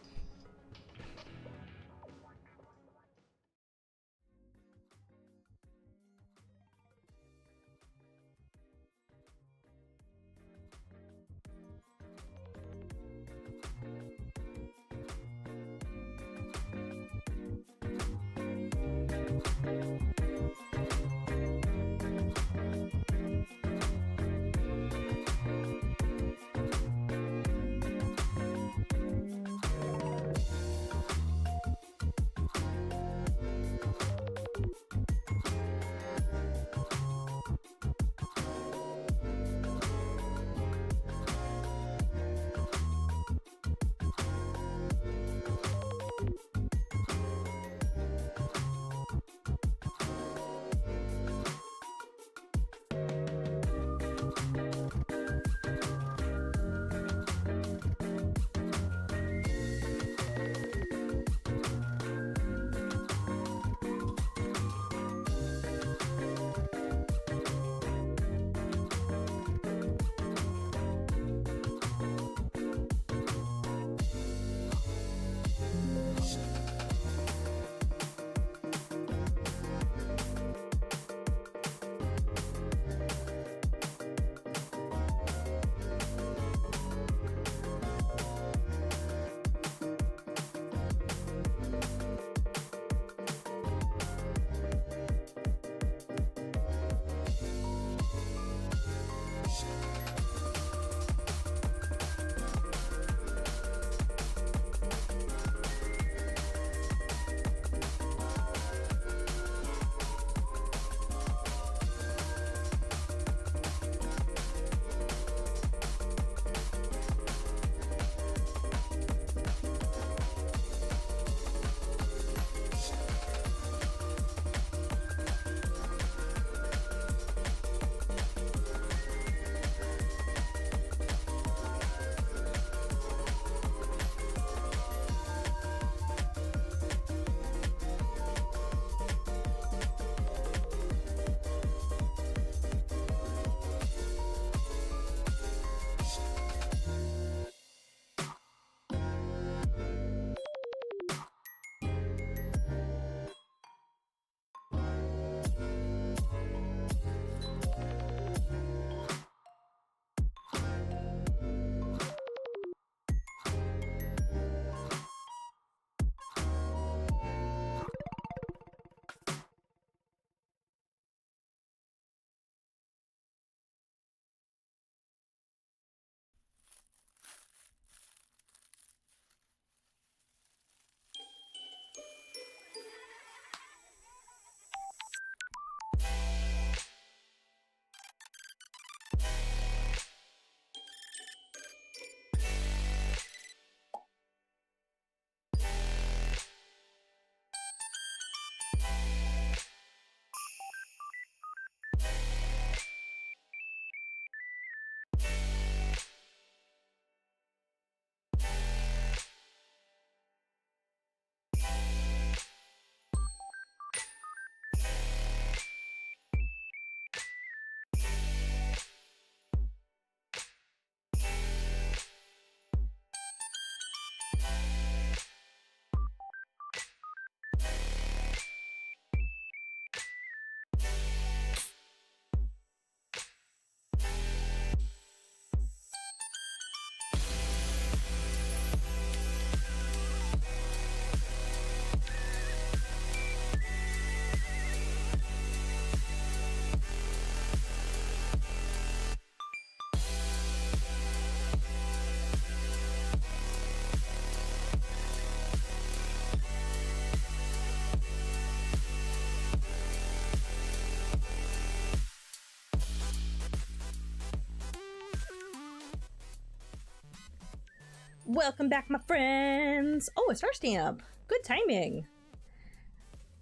Welcome back, my friends. Oh, a star stamp. Good timing.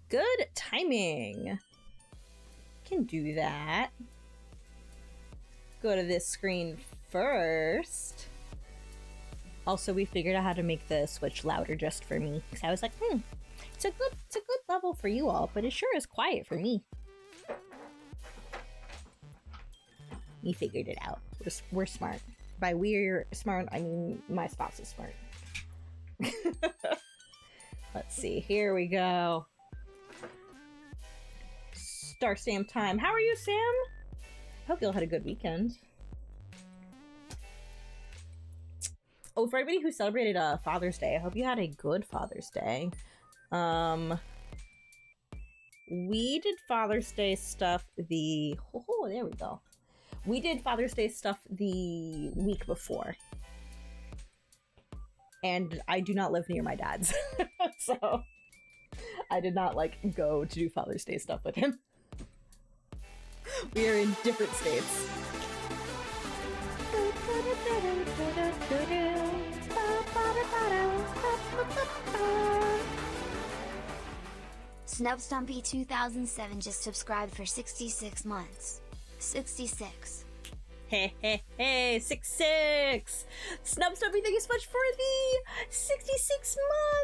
Good timing. Can do that. Go to this screen first. Also, we figured out how to make the Switch louder just for me. Because I was like, it's a good level for you all, but it sure is quiet for me. We figured it out. We're smart. By we're smart, I mean my spouse is smart. Let's see. Here we go. Star Stamp time. How are you, Sam? Hope you all had a good weekend. Oh, for everybody who celebrated Father's Day, I hope you had a good Father's Day. We did Father's Day stuff the... Oh, there we go. We did Father's Day stuff the week before. And I do not live near my dad's. So I did not, like, go to do Father's Day stuff with him. We are in different states. Snubstumpy 2007 just subscribed for 66 months. 66. Hey, 66! Snubstumpy, thank you so much for the 66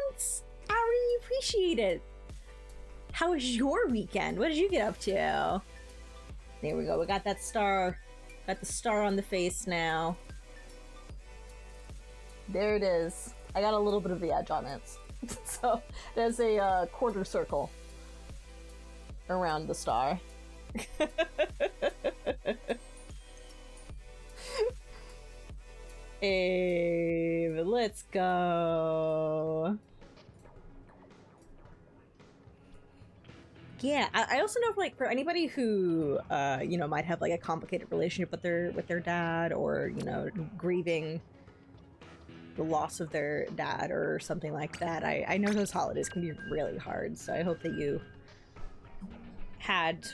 months! I really appreciate it. How was your weekend? What did you get up to? There we go, we got that star. Got the star on the face now. There it is. I got a little bit of the edge on it. So there's a quarter circle around the star. Hey, let's go. Yeah, I also know, like, for anybody who you know, might have like a complicated relationship with their dad, or, you know, grieving the loss of their dad or something like that. I know those holidays can be really hard, so I hope that you had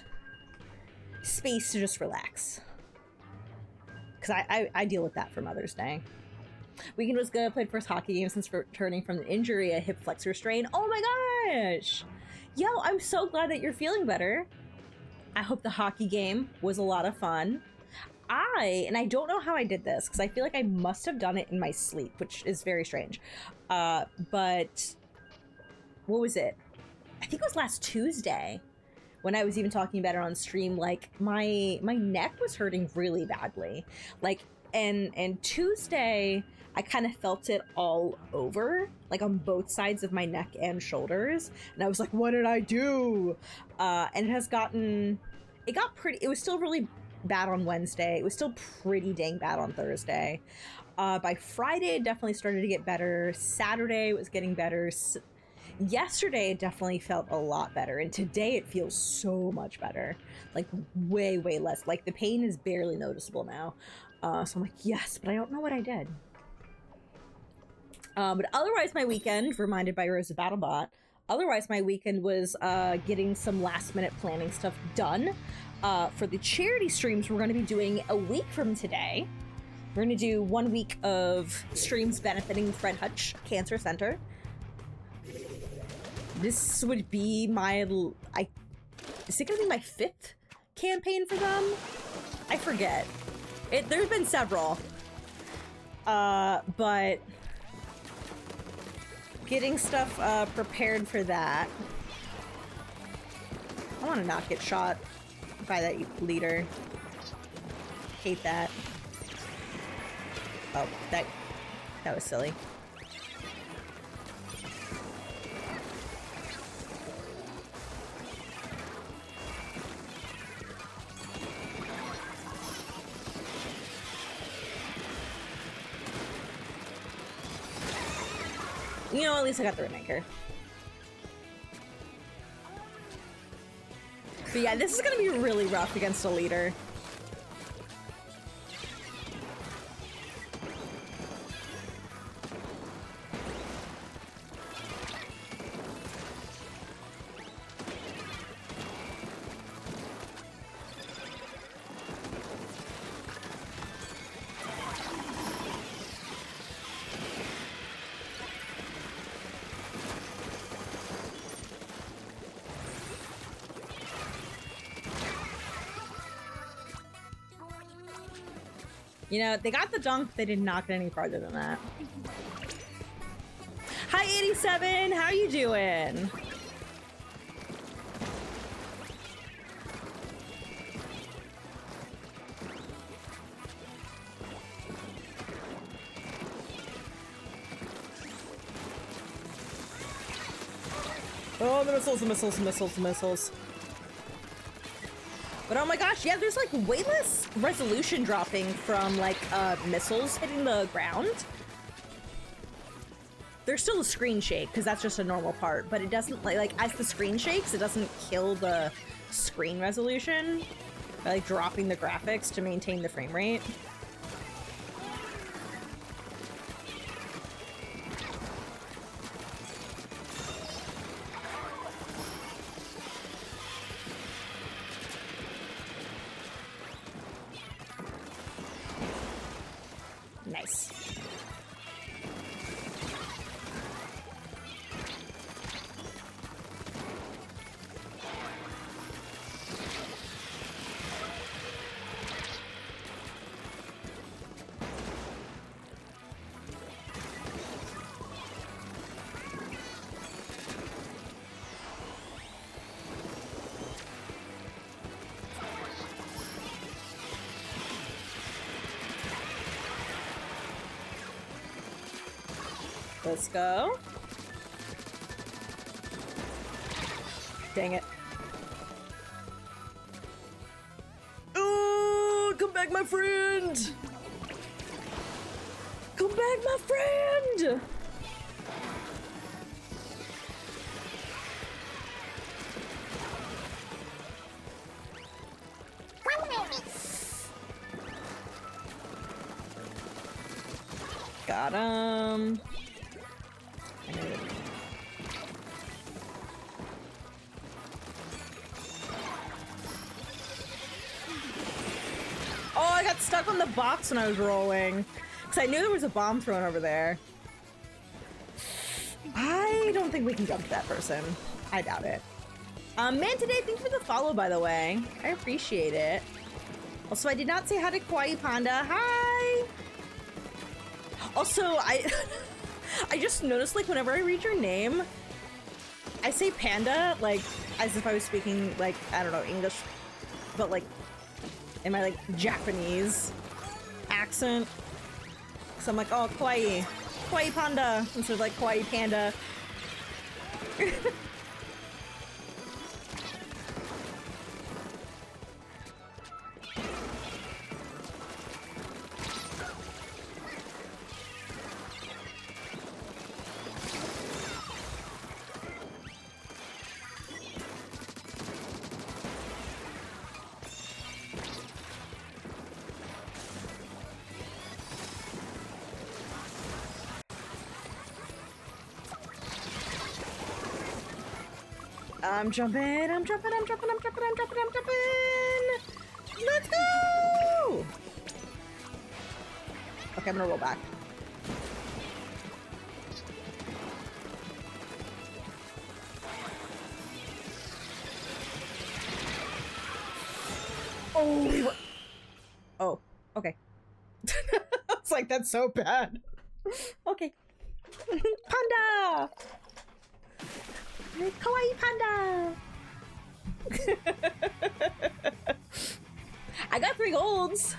space to just relax. Because I deal with that for Mother's Day. Weekend was good. Played first hockey game since returning from the injury, a hip flexor strain. Oh my gosh! Yo, I'm so glad that you're feeling better. I hope the hockey game was a lot of fun. And I don't know how I did this, because I feel like I must have done it in my sleep, which is very strange. But what was it? I think it was last Tuesday when I was even talking about it on stream. Like, my neck was hurting really badly. Like, and Tuesday I kind of felt it all over, like on both sides of my neck and shoulders. And I was like, what did I do? And it was still really bad on Wednesday. It was still pretty dang bad on Thursday. By Friday, it definitely started to get better. Saturday, it was getting better. Yesterday, it definitely felt a lot better. And today, it feels so much better. Like, way, way less. Like, the pain is barely noticeable now. So I'm like, yes, but I don't know what I did. But otherwise, my weekend, reminded by Rosa Battlebot, otherwise, my weekend was getting some last-minute planning stuff done. For the charity streams we're going to be doing a week from today. We're going to do 1 week of streams benefiting Fred Hutch Cancer Center. This would be my... is it going to be my 5th campaign for them? I forget. There's been several. But... getting stuff prepared for that. I want to not get shot by that leader. Hate that. Oh, that was silly. You know, at least I got the Rainmaker. But yeah, this is gonna be really rough against a leader. You know, they got the dunk, they did not get any farther than that. Hi, 87, how you doing? Oh, the missiles, the missiles, the missiles, the missiles. But oh my gosh, yeah, there's like way less resolution dropping from like missiles hitting the ground. There's still a screen shake because that's just a normal part, but it doesn't like as the screen shakes, it doesn't kill the screen resolution by like dropping the graphics to maintain the frame rate. Nice. Let's go. Dang it. Oh, come back, my friend! Come back, my friend! Got him. Oh, I got stuck on the box when I was rolling. Because I knew there was a bomb thrown over there. I don't think we can jump to that person. I doubt it. Man, today, thanks for the follow, by the way. I appreciate it. Also, I did not say hi to Kawaii Panda. Hi! Also, I just noticed, like, whenever I read your name, I say panda, like, as if I was speaking, like, I don't know, English, but, like, in my, like, Japanese accent. So I'm like, oh, kawaii. Kawaii panda, instead of, like, kawaii panda. I'm jumping, I'm jumping, I'm jumping, I'm jumping, I'm jumping, I'm jumping! Let's go! Okay, I'm gonna roll back. Oh, we were... Oh, okay. I was like, that's so bad. Okay. Panda! Kawaii panda! I got 3 golds.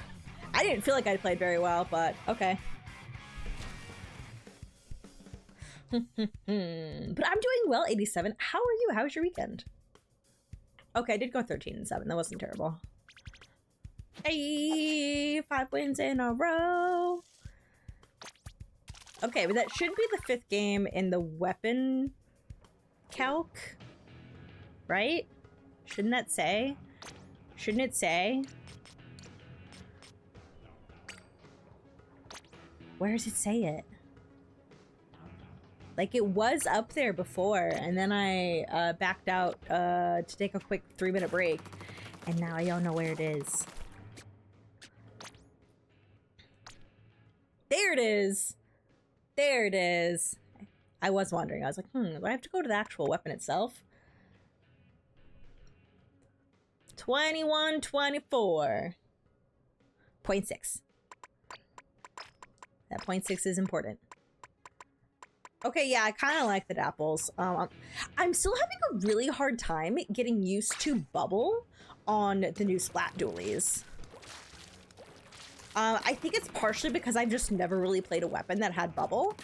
I didn't feel like I played very well, but okay. But I'm doing well, 87. How are you? How was your weekend? Okay, I did go 13-7. That wasn't terrible. Hey, 5 wins in a row. Okay, but that should be the 5th game in the weapon calc, right? Shouldn't that say? Shouldn't it say? Where does it say it? Like, it was up there before, and then I backed out to take a quick 3-minute break, and now I don't know where it is. There it is! There it is! I was wondering. I was like, do I have to go to the actual weapon itself? 2124.6. That 0.6 is important. Okay, yeah, I kind of like the dapples. I'm still having a really hard time getting used to bubble on the new Splat dualies. I think it's partially because I've just never really played a weapon that had bubble.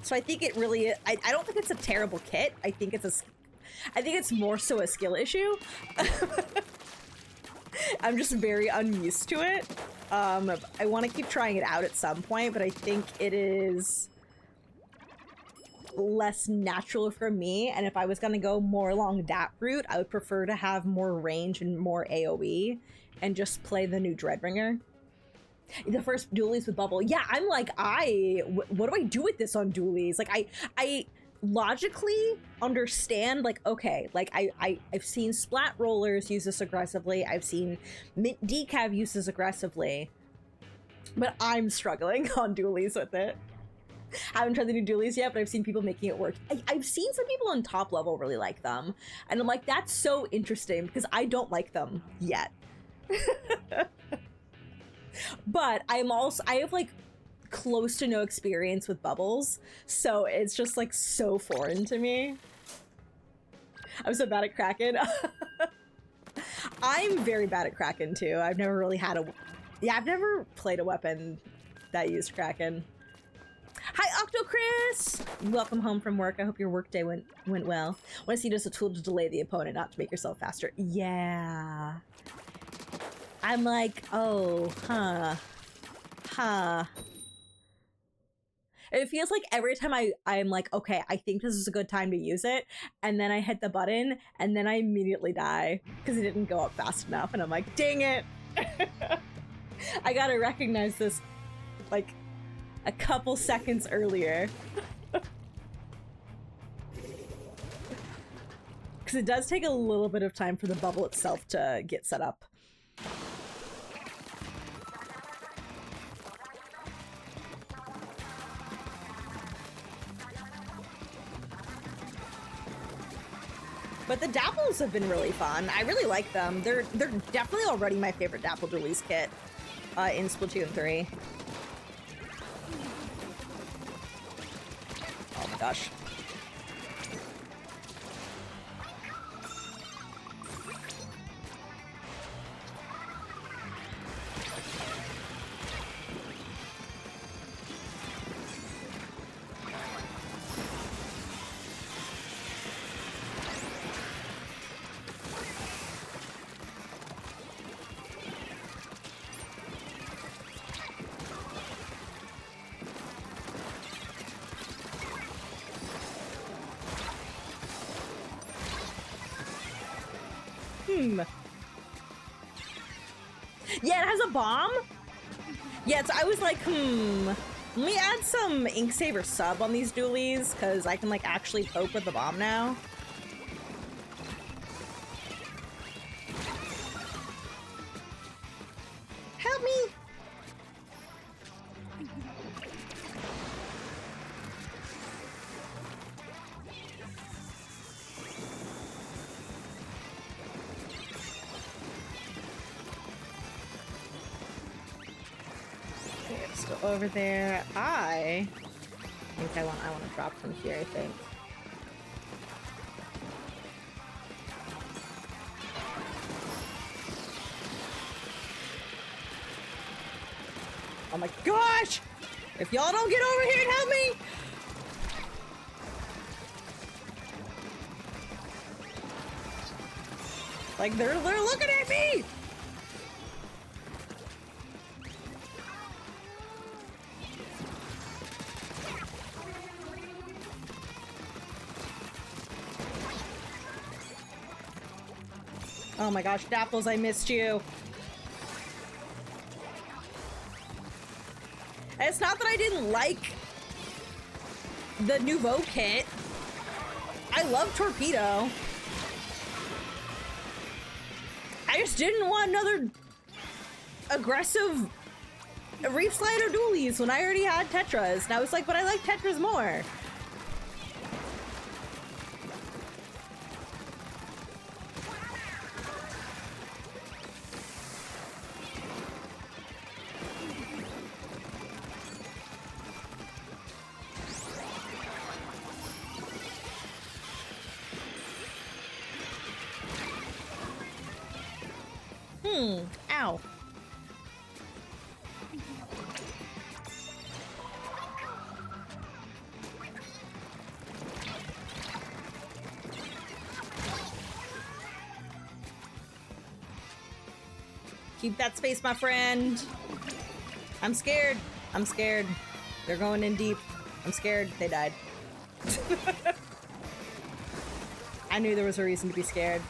So I think it really, I don't think it's a terrible kit. I think it's more so a skill issue. I'm just very unused to it. I want to keep trying it out at some point, but I think it is less natural for me. And if I was going to go more along that route, I would prefer to have more range and more AoE and just play the new Dreadbringer. The first dualies with bubble. Yeah, I'm like, what do I do with this on dualies? Like, I logically understand, like, okay, like, I've seen Splat rollers use this aggressively. I've seen Mint Decav use this aggressively. But I'm struggling on dualies with it. I haven't tried the new dualies yet, but I've seen people making it work. I've seen some people on top level really like them. And I'm like, that's so interesting because I don't like them yet. But I have like close to no experience with bubbles, so it's just like so foreign to me. I'm so bad at Kraken. I'm very bad at Kraken too. I've never really had I've never played a weapon that used Kraken. Hi, Octocris! Welcome home from work. I hope your workday went well. Want to see it as a tool to delay the opponent, not to make yourself faster. Yeah. I'm like, oh, huh. It feels like every time I'm like, okay, I think this is a good time to use it, and then I hit the button, and then I immediately die because it didn't go up fast enough, and I'm like, dang it! I gotta recognize this, like, a couple seconds earlier. Because it does take a little bit of time for the bubble itself to get set up. But the dapples have been really fun. I really like them. They're definitely already my favorite dapple dualies kit in Splatoon 3. Oh my gosh. Yeah, it has a bomb? Yeah, so I was like, let me add some Inksaver sub on these dualies, because I can, like, actually poke with the bomb now. Help me! Over there. I think I want to drop from here, I think. Oh my gosh! If y'all don't get over here and help me! Like they're looking at me! Oh my gosh, Dapples, I missed you. And it's not that I didn't like the Nouveau kit. I love Torpedo. I just didn't want another aggressive Reef Slider dualies when I already had Tetras. And I was like, but I like Tetras more. Ow. Keep that space, my friend. I'm scared. I'm scared. They're going in deep. I'm scared. They died. I knew there was a reason to be scared.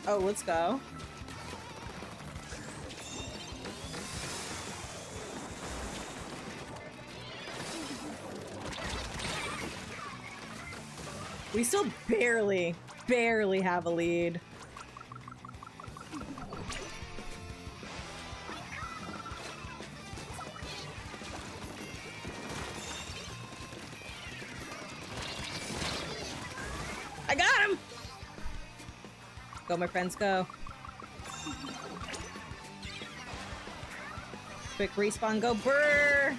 Oh, let's go. We still barely have a lead. I got him! Go, my friends, go. Quick respawn, go, brr!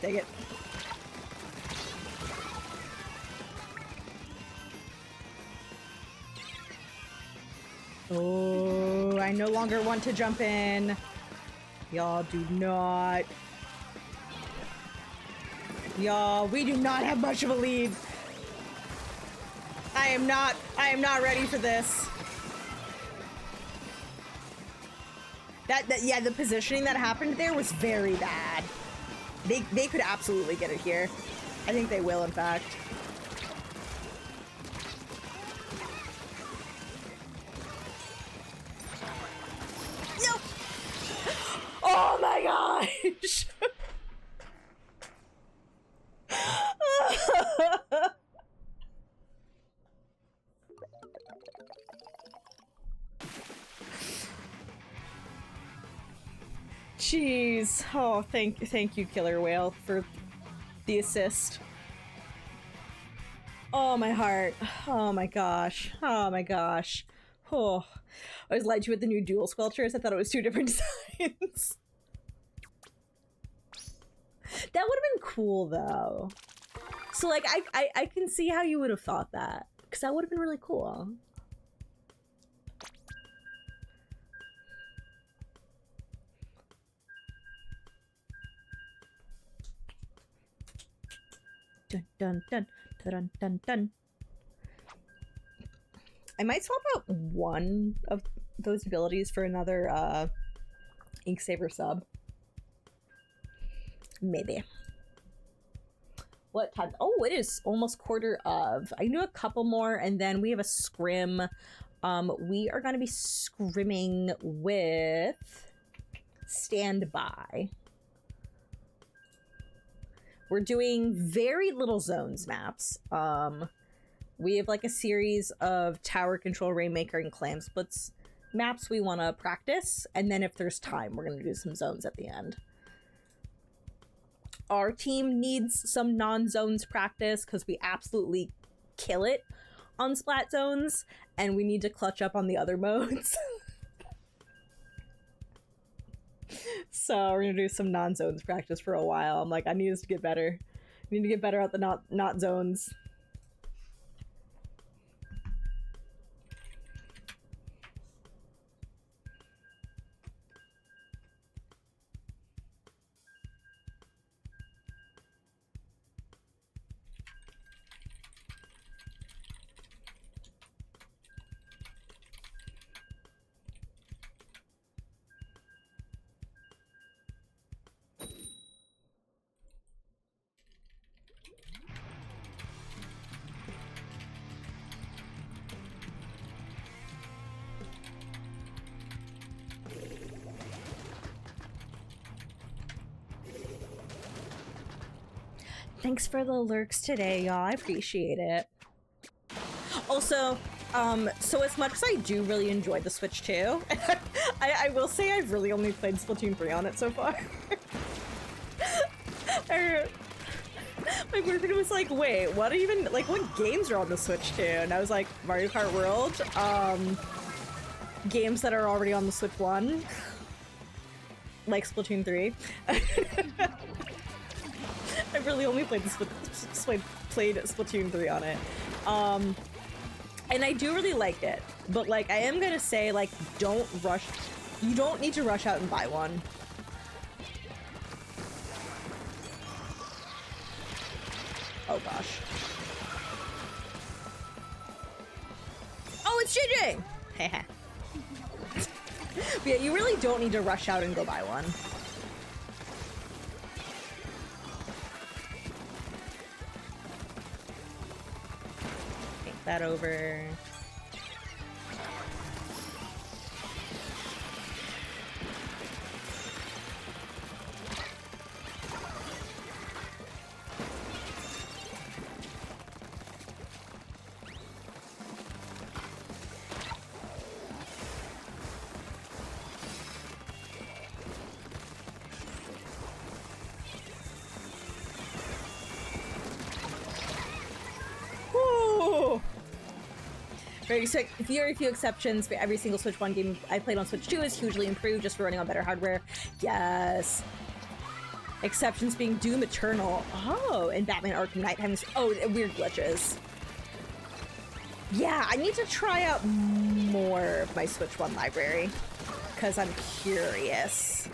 Take it. Oh, I no longer want to jump in. Y'all do not. Y'all, we do not have much of a lead. I am not ready for this. Yeah, the positioning that happened there was very bad. They could absolutely get it here. I think they will, in fact. No! Oh my gosh! Jeez. Oh, thank you, Killer Whale, for the assist. Oh, my heart. Oh my gosh. Oh my gosh. Oh. I was lied to with the new dual squelchers. I thought it was two different designs. That would have been cool, though. So, like, I can see how you would have thought that. Because that would have been really cool. Dun dun dun dun dun dun. I might swap out one of those abilities for another Inksaber sub. Maybe. What time? Oh, it is almost quarter of. I can do a couple more, and then we have a scrim. We are going to be scrimming with Standby. We're doing very little zones maps. We have like a series of Tower Control, Rainmaker, and Clam Splits maps we want to practice, and then if there's time, we're going to do some zones at the end. Our team needs some non-zones practice because we absolutely kill it on Splat zones, and we need to clutch up on the other modes. So we're gonna do some non-zones practice for a while. I'm like, I need us to get better. I need to get better at the not zones. Thanks for the lurks today, y'all. I appreciate it. Also, so as much as I do really enjoy the Switch 2, I will say I've really only played Splatoon 3 on it so far. My boyfriend was like, wait, what games are on the Switch 2? And I was like, Mario Kart World, games that are already on the Switch 1, like Splatoon 3. I've really only played Splatoon 3 on it. And I do really like it, but like I am gonna say, like, don't rush. You don't need to rush out and buy one. Oh gosh. Oh, it's JJ! Haha. But yeah, you really don't need to rush out and go buy one. Take that over. Very few exceptions. For every single Switch 1 game I played on Switch 2 is hugely improved just for running on better hardware. Yes. Exceptions being Doom Eternal. Oh, and Batman Arkham Knight having weird glitches. Yeah, I need to try out more of my Switch 1 library because I'm curious.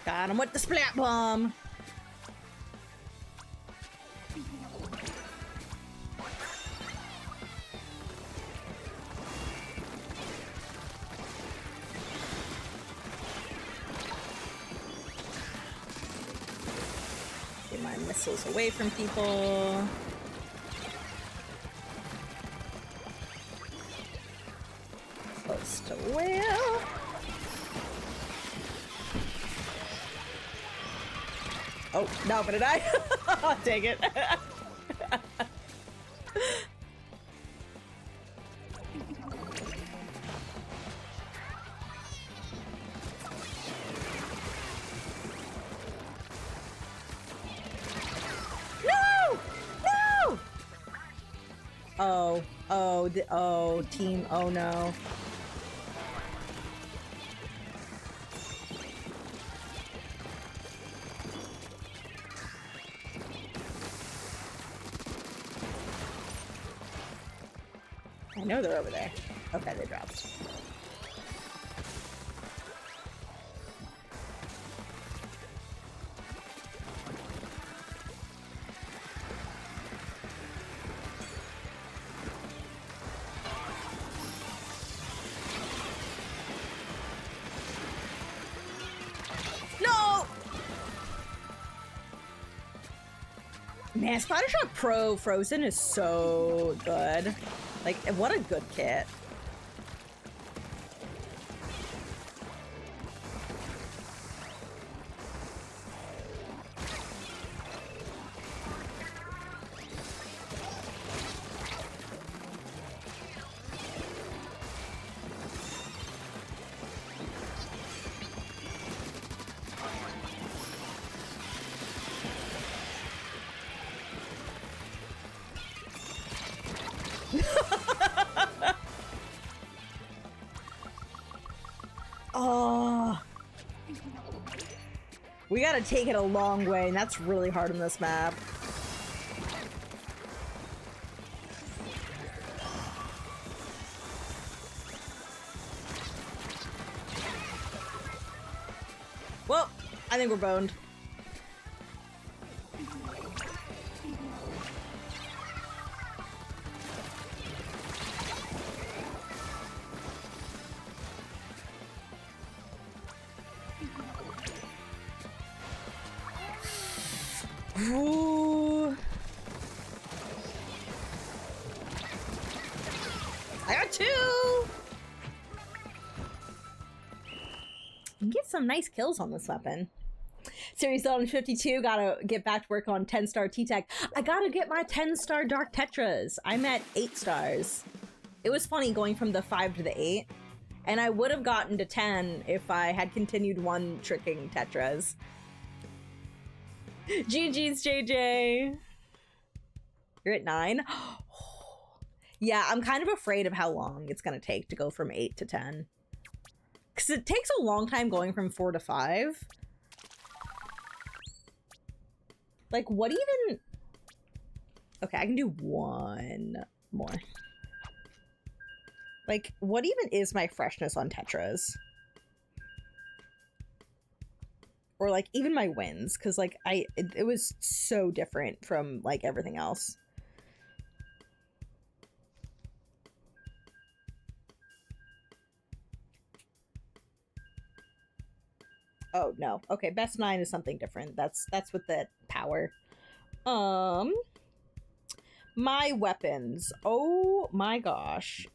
Got him with the splat bomb. Get my missiles away from people. Close to whale. Oh, now I'm gonna die. Dang it. No! No! Oh, team, oh no. I know they're over there. Okay, they dropped. No! Man, Splattershot Pro Frozen is so good. Like, what a good kit. Oh, we gotta take it a long way, and that's really hard on this map. Well, I think we're boned. Ooh. 2! You get some nice kills on this weapon. Series 52, gotta get back to work on 10-star T-Tech. I gotta get my 10-star Dark Tetras. I'm at 8 stars. It was funny going from the 5 to the 8. And I would have gotten to 10 if I had continued one-tricking Tetras. GG's, JJ. You're at 9? Yeah, I'm kind of afraid of how long it's gonna take to go from 8 to 10. Because it takes a long time going from 4 to 5. Like, what even... Okay, I can do one more. Like, what even is my freshness on Tetras? Or, like, even my wins, because, like, it was so different from, like, everything else. Oh, no. Okay, best 9 is something different. That's with the power. My weapons. Oh my gosh.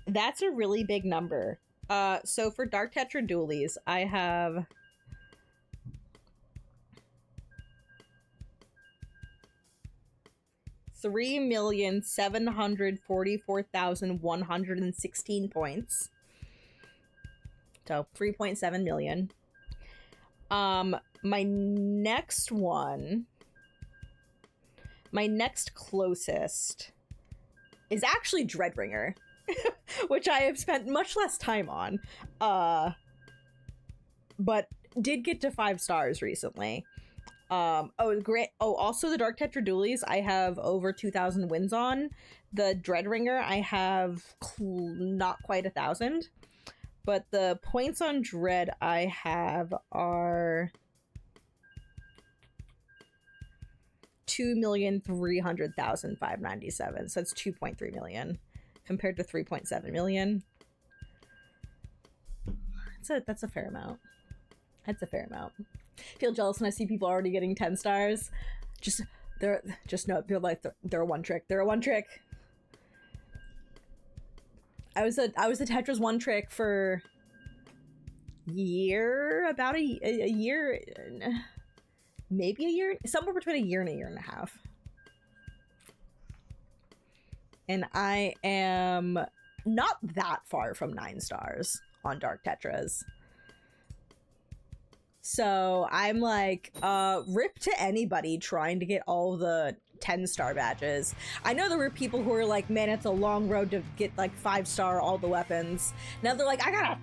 That's a really big number. So for Dark Tetra Dualies, I have... $3,744,116 points. So 3.7 million. My next one, my next closest is actually Dreadringer, which I have spent much less time on, but did get to 5 stars recently. Oh, great. Oh, also the Dark Tetra Dualies, I have over 2,000 wins on. The Dreadringer, I have not quite 1,000. But the points on Dread I have are 2,300,597. So it's 2.3 million compared to 3.7 million. That's a fair amount. That's a fair amount. Feel jealous when I see people already getting 10 stars. They're a one trick. They're a one trick. I was the Tetris one trick for about a year, maybe a year, somewhere between a year and a half. And I am not that far from 9 stars on Dark Tetras. So I'm like, rip to anybody trying to get all the 10-star badges. I know there were people who were like, man, it's a long road to get like 5-star all the weapons. Now they're like, I don't have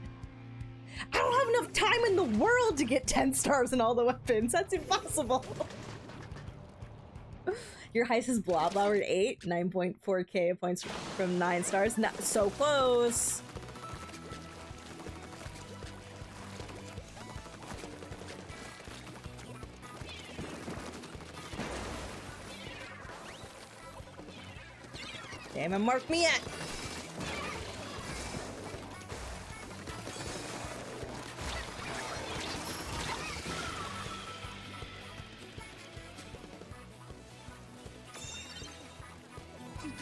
enough time in the world to get 10 stars in all the weapons. That's impossible. Your heist is blah blah at 8, 9.4k points from 9 stars. Not so close. Damn it, mark me at.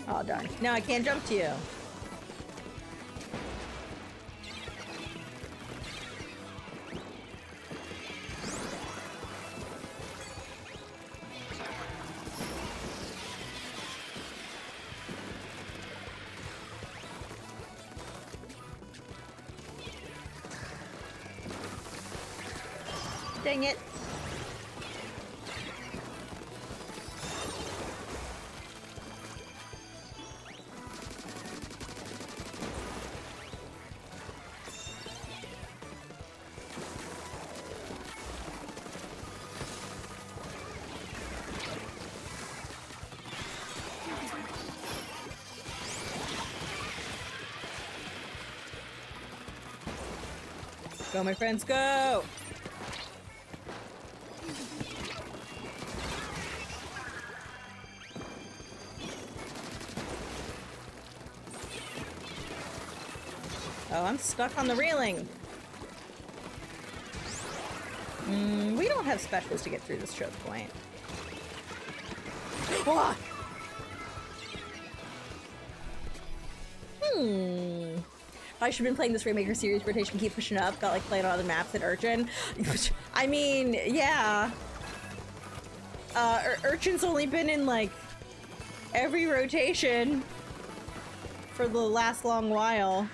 Oh darn. Now I can't jump to you. Dang it. Go, my friends, go! Oh, I'm stuck on the railing. We don't have specials to get through this choke point. Whoa! I should have been playing this Remaker series rotation, keep pushing up, got like playing on other maps at Urchin. I mean, yeah. Urchin's only been in like every rotation for the last long while.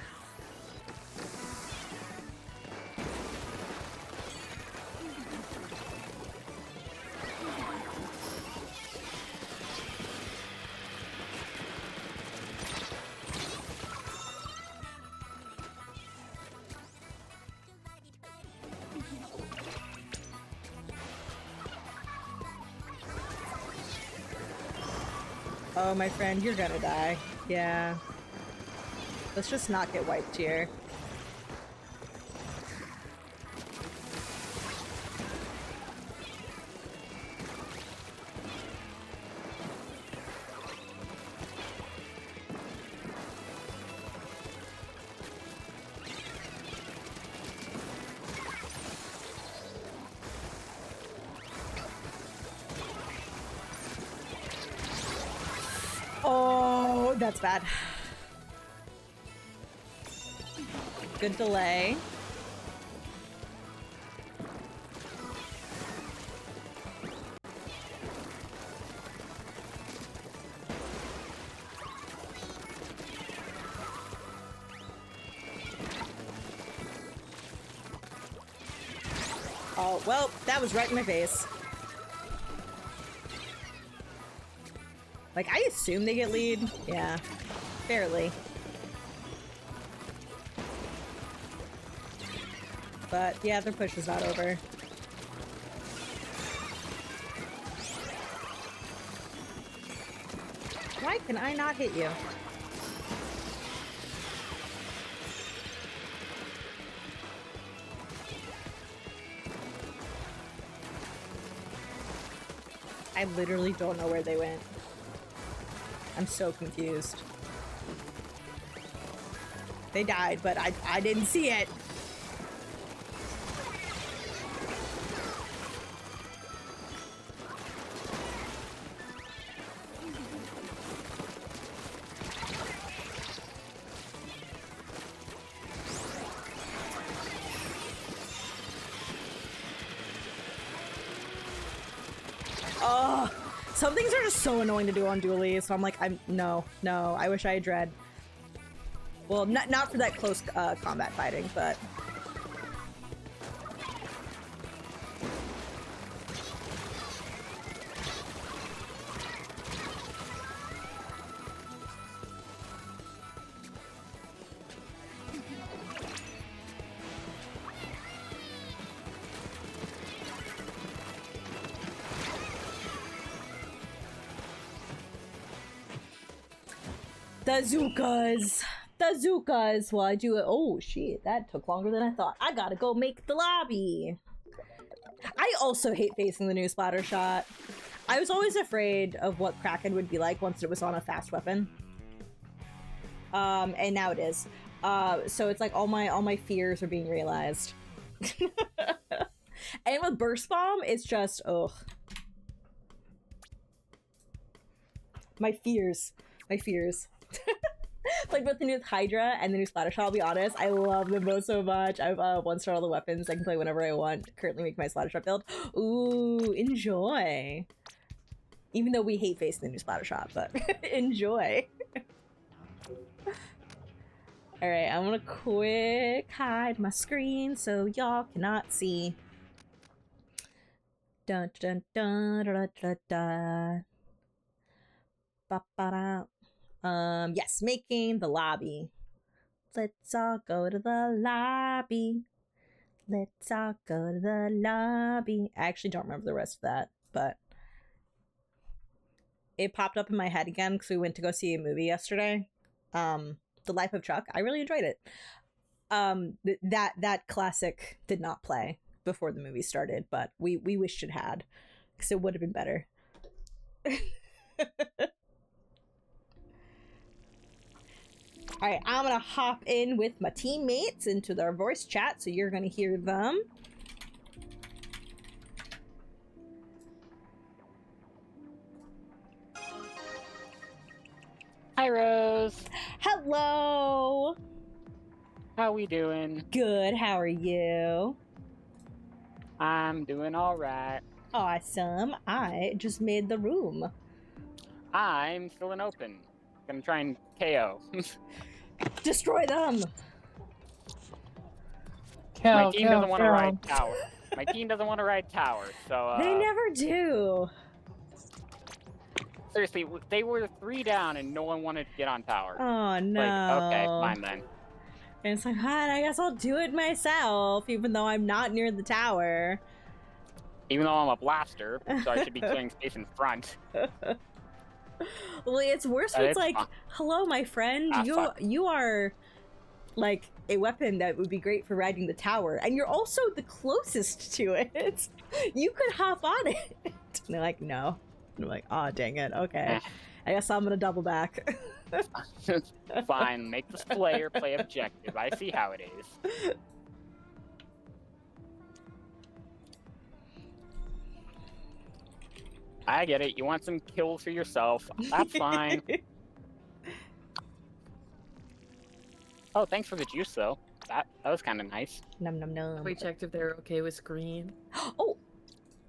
Oh, my friend, you're gonna die. Yeah. Let's just not get wiped here. Oh, that's bad. Good delay. Oh, well, that was right in my face. Like, I assume they get lead. Yeah, barely. But yeah, their push is not over. Why can I not hit you? I literally don't know where they went. I'm so confused. They died, but I didn't see it. Oh, some things are just so annoying to do on dualies, so I'm like, no, I wish I had dread. Well, not for that close combat fighting, but... The Zookas! Well, I do it. Oh, shit. That took longer than I thought. I gotta go make the lobby. I also hate facing the new splatter shot. I was always afraid of what Kraken would be like once it was on a fast weapon. And now it is. So it's like all my fears are being realized. And with Burst Bomb, it's just, ugh. My fears. Like both the new Hydra and the new Splatter Shot, I'll be honest, I love them both so much. I've one star all the weapons. I can play whenever I want. Currently making my Splatter Shot build. Ooh, enjoy. Even though we hate facing the new Splatter Shot, but enjoy. Alright, I'm gonna quick hide my screen so y'all cannot see. Dun dun dun dun dun dun. Ba ba da. Yes, making the lobby. Let's all go to the lobby. Let's all go to the lobby. I actually don't remember the rest of that, but it popped up in my head again because we went to go see a movie yesterday. The Life of Chuck. I really enjoyed it. That classic did not play before the movie started, but we wished it had because it would have been better. Alright, I'm gonna hop in with my teammates into their voice chat, so you're gonna hear them. Rose. Hello. How we doing? Good. How are you? I'm doing alright. Awesome. I just made the room. I'm still in open. Gonna try and KO. Destroy them. My team doesn't want to ride tower. My team doesn't want to ride tower, so They never do. seriously, they were 3 down and no one wanted to get on tower. Oh no. Like, okay, fine then. And it's like, fine, I guess I'll do it myself, even though I'm not near the tower. Even though I'm a blaster, so I should be clearing space in front. Well, it's worse when it's like, hello, my friend, you are like a weapon that would be great for riding the tower, and you're also the closest to it. You could hop on it. And they're like, no. And I'm like, oh, dang it. Okay. I guess I'm gonna double back. Fine, make this player play objective. I see how it is. I get it. You want some kills for yourself. That's fine. Oh, thanks for the juice, though. That was kind of nice. Num num num. We checked if they're okay with Scream. Oh,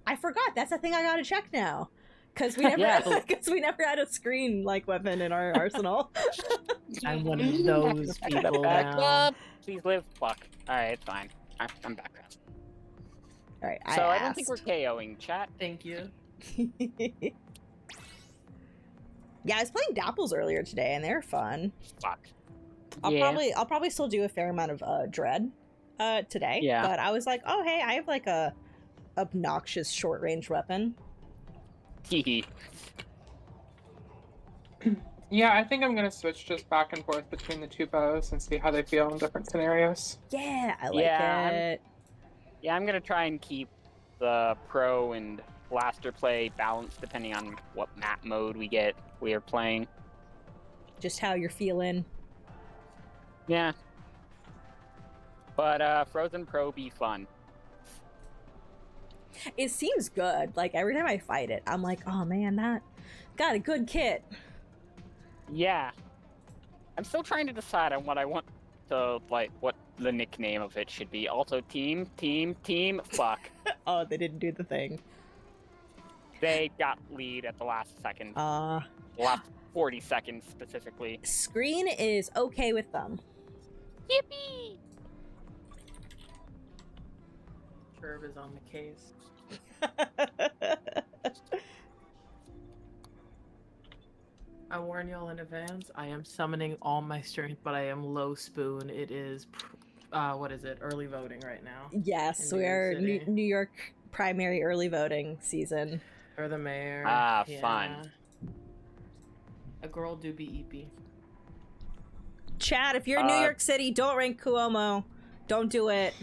I forgot. That's a thing I gotta check now. Because we never, we never had a screen like weapon in our arsenal. I'm one of those people now. Please live. Fuck. Alright, it's fine. I'm back. Alright, So I don't think we're KOing, chat. Thank you. Yeah, I was playing Dapples earlier today, and they're fun. Fuck. I'll probably still do a fair amount of Dread today. Yeah. But I was like, oh hey, I have like a obnoxious short range weapon. Yeah, I think I'm gonna switch just back and forth between the 2 bows and see how they feel in different scenarios. Yeah, I like it. I'm gonna try and keep the pro and blaster play balanced depending on what map mode we are playing. Just how you're feeling. Yeah. But Frozen Pro be fun. It seems good. Like every time I fight it, I'm like, oh man, that got a good kit. Yeah. I'm still trying to decide on what I want to, like, what the nickname of it should be. Also, team, fuck. Oh, they didn't do the thing. They got lead at the last second. The last 40 seconds, specifically. Screen is okay with them. Yippee! Curve is on the case. I warn y'all in advance, I am summoning all my strength, but I am low spoon. It is, what is it, early voting right now. Yes, we're New York primary early voting season. For the mayor. Fun. A girl do be EP. Chad, if you're in New York City, don't rank Cuomo. Don't do it.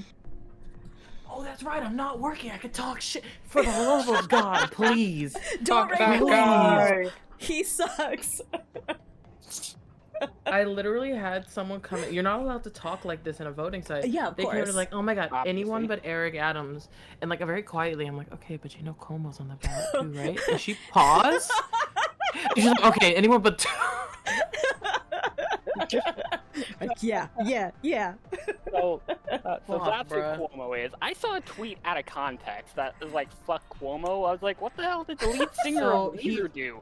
Oh, that's right, I'm not working. I could talk shit. For the love of God, please. Don't Fuck rank that guy. He sucks. I literally had someone come in. You're not allowed to talk like this in a voting site. Yeah, of they course. came in like, oh my god, Obviously. anyone but Eric Adams. And like very quietly, I'm like, okay, but you know Cuomo's on the ballot too, right? And she paused. She's like, okay, anyone but Like, yeah. So Fuck, that's bruh. what Cuomo is. I saw a tweet out of context that was like, fuck Cuomo. I was like, what the hell did the lead singer So of Weezer do?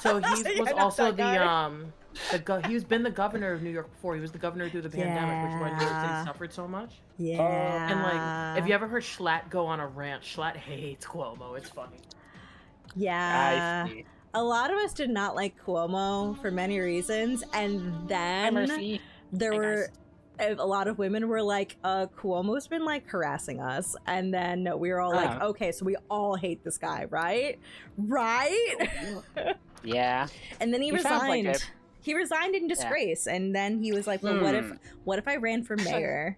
So he was Yeah, also that guy. he's been the governor of New York before. He was the governor through the pandemic, which is why New York City suffered so much. Yeah. And like, if you ever heard Schlatt go on a rant, Schlatt hates Cuomo. It's funny. Yeah. I see. A lot of us did not like Cuomo for many reasons, and then Mercy. there Hey, were guys. a lot of women were like, Cuomo's been like harassing us, and then we were all like, okay, so we all hate this guy, right? Yeah. And then he He sounds like resigned. it. He resigned in disgrace, and then he was like, well, what if I ran for mayor?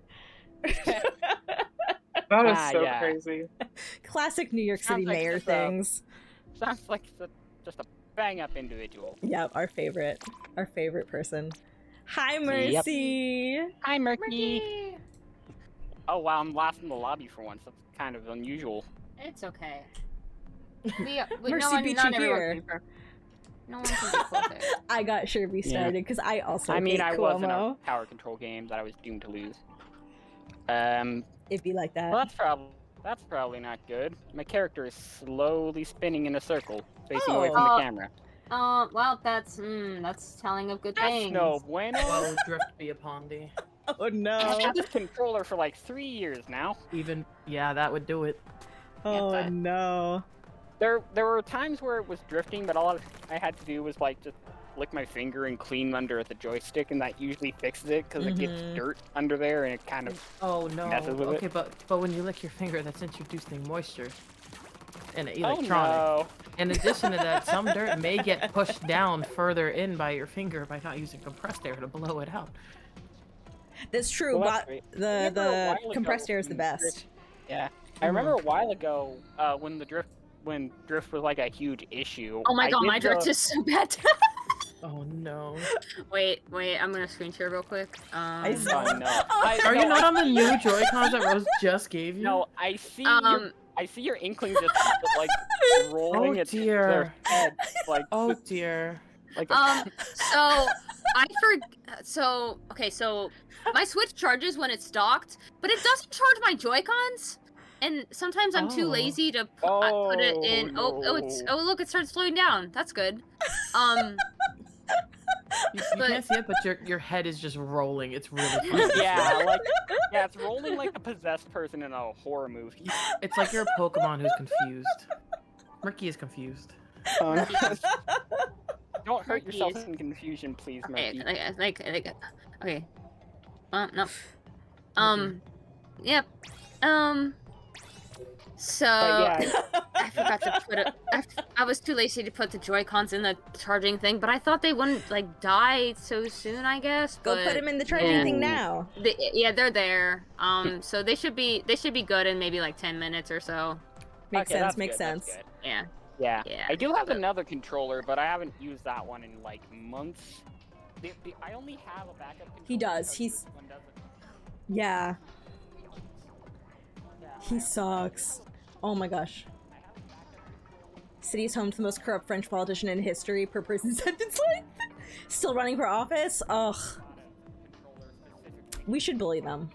That is so yeah. crazy. Classic New York City Sounds like mayor just a- things. Sounds like just a bang-up individual. Yep, our favorite person. Hi, Mercy. Hi, Murky. Oh, wow, I'm last in the lobby for once. That's kind of unusual. It's okay. Mercy beat you here. No one can be closer. I got Sherby Yeah. started because I also I mean, hate I was in a Cuomo. power control game that I was doomed to lose. It'd be like that. Well, that's probably not good. My character is slowly spinning in a circle, facing away from the Oh. camera. Well, that's telling of good That's things. no bueno. Whoa, drift be upon thee. Oh no. I've had this controller for like 3 years now. Yeah, that would do it. Oh but- no. There were times where it was drifting, but all I had to do was like just lick my finger and clean under the joystick, and that usually fixes it because it gets dirt under there and it kind of. Oh no. Messes with Okay, it. but when you lick your finger, that's introducing moisture and Oh electronic. no! In addition to that, some dirt may get pushed down further in by your finger by not using compressed air to blow it out. That's true, Well, that's but great. the Remember a while ago compressed air is the when best. Yeah, I remember a while ago when drift was like a huge issue. Oh my I god, did my drift the- is so bad. Oh no. wait, I'm gonna screen share real quick. I saw- Oh no! Are you not on the new Joy-Cons that Rose just gave you? No, I see. I see your inkling just like rolling Oh, its dear. their head, like Oh dear. like a So my Switch charges when it's docked, but it doesn't charge my Joy-Cons. And sometimes I'm too Oh. lazy to put it in. no. Look, it started slowing down. That's good. You But- can't see it, but your head is just rolling. It's really funny. yeah, it's rolling like a possessed person in a horror movie. It's like you're a Pokemon who's confused. Murky is confused. Don't hurt Murky yourself is- in confusion, please, Okay, Murky. okay. No. Yep. So But yeah, I forgot to put it. I was too lazy to put the Joy-Cons in the charging thing, but I thought they wouldn't like die so soon. I guess. Go but put him in the charging yeah. thing now. They're there. So they should be good in maybe like 10 minutes or so. Makes okay, sense, that's makes good, that's sense. good. Yeah. Yeah. Yeah, I do have but- another controller, but I haven't used that one in like months. I only have a backup controller. He does, because he's- this one doesn't. Yeah, he sucks. Oh my gosh. City is home to the most corrupt French politician in history per prison sentence length. Still running for office? Ugh. We should bully them.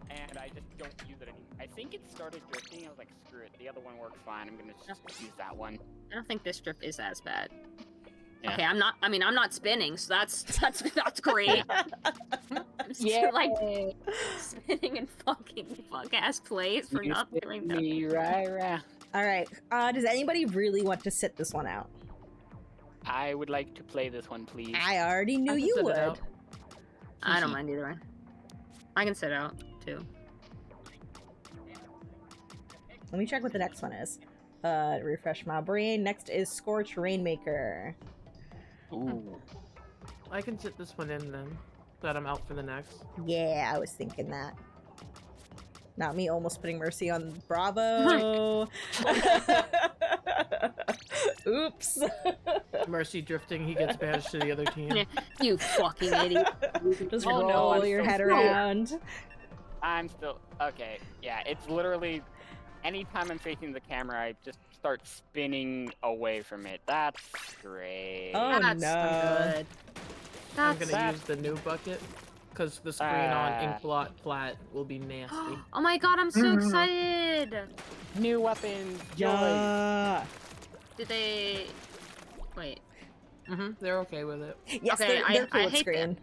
And I just don't use it anymore. I think it started drifting. I was like, screw it. The other one works fine. I'm gonna just use that one. I don't think this drift is as bad. Yeah. Okay, I'm not spinning, so that's great. I'm still like spinning in fuck ass plays for You nothing. spit Like me right. All right. Does anybody really want to sit this one out? I would like to play this one, please. I already knew I can you sit it would. out. I don't mind either way. I can sit out too. Let me check what the next one is. Refresh my brain. Next is Scorch Rainmaker. Ooh. I can sit this one in then. That I'm out for the next. Yeah, I was thinking that. Not me almost putting Mercy on Bravo. Oops. Mercy drifting, he gets banished to the other team. Yeah. You fucking idiot. Just Oh, roll no, I'm your so head sorry. around. I'm still okay. Yeah, it's literally anytime I'm facing the camera, I just start spinning away from it. That's great. Oh, That's no. good. I'm That's gonna use the new bucket because the screen on Inkblot flat will be nasty. Oh my god, I'm so excited. New weapons. Joy. Yeah. Did they wait? They're okay with it. Yes, Okay, they're cool I with hate screen.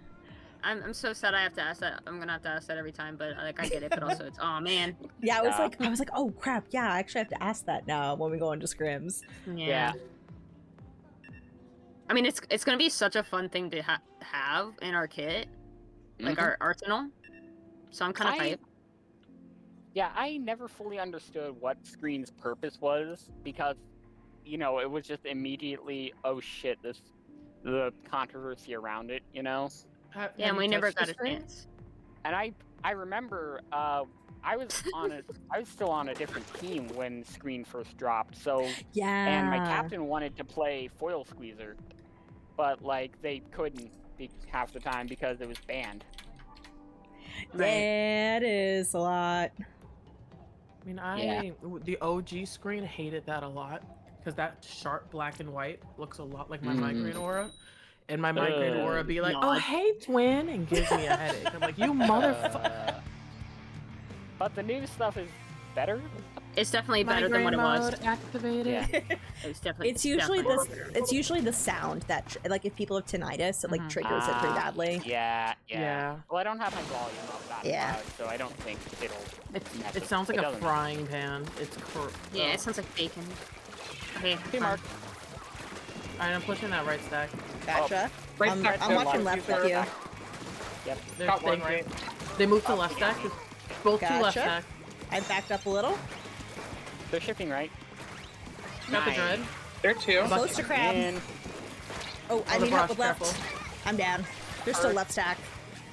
I'm so sad I have to ask that. I'm gonna have to ask that every time, but like I get it, but also it's oh man. Yeah, I was like, oh crap, yeah, I actually have to ask that now when we go into scrims. Yeah. I mean, it's gonna be such a fun thing to have in our kit, like our arsenal. So I'm kind of hyped. Yeah, I never fully understood what Screen's purpose was because, you know, it was just immediately, oh shit, the controversy around it, you know. Yeah, and we never got a chance. And I remember I was still on a different team when Screen first dropped, so Yeah. and my captain wanted to play Foil Squeezer, but like they couldn't half the time because it was banned. Yeah, it is a lot. mean, Yeah. the OG screen hated that a lot because that sharp black and white looks a lot like my migraine aura, and my migraine aura be like, "Oh, God. hey, twin," and gives me a headache. I'm like, "You motherfucker!" But the new stuff is better. It's definitely better than what it was. Activated. Yeah. It's definitely. It's usually definitely this. better. It's usually the sound that, like, if people have tinnitus, it like triggers it pretty badly. Yeah, yeah. Yeah. Well, I don't have my volume up that Yeah. loud, so I don't think it'll. It sounds like It a doesn't. frying pan. It's Yeah, it sounds like bacon. Okay, Hey, Mark. Alright, I'm pushing that right stack. Gotcha. Right I'm stack, watching left with you. Yep. They're Got one thank you. right. They moved to left stack. Both to left Gotcha. stack. I backed up a little. They're shifting right. Got the Nice. dread. There too. Close to crab. In. Oh, I the need help brush, with left. careful. I'm down. They're still left stack.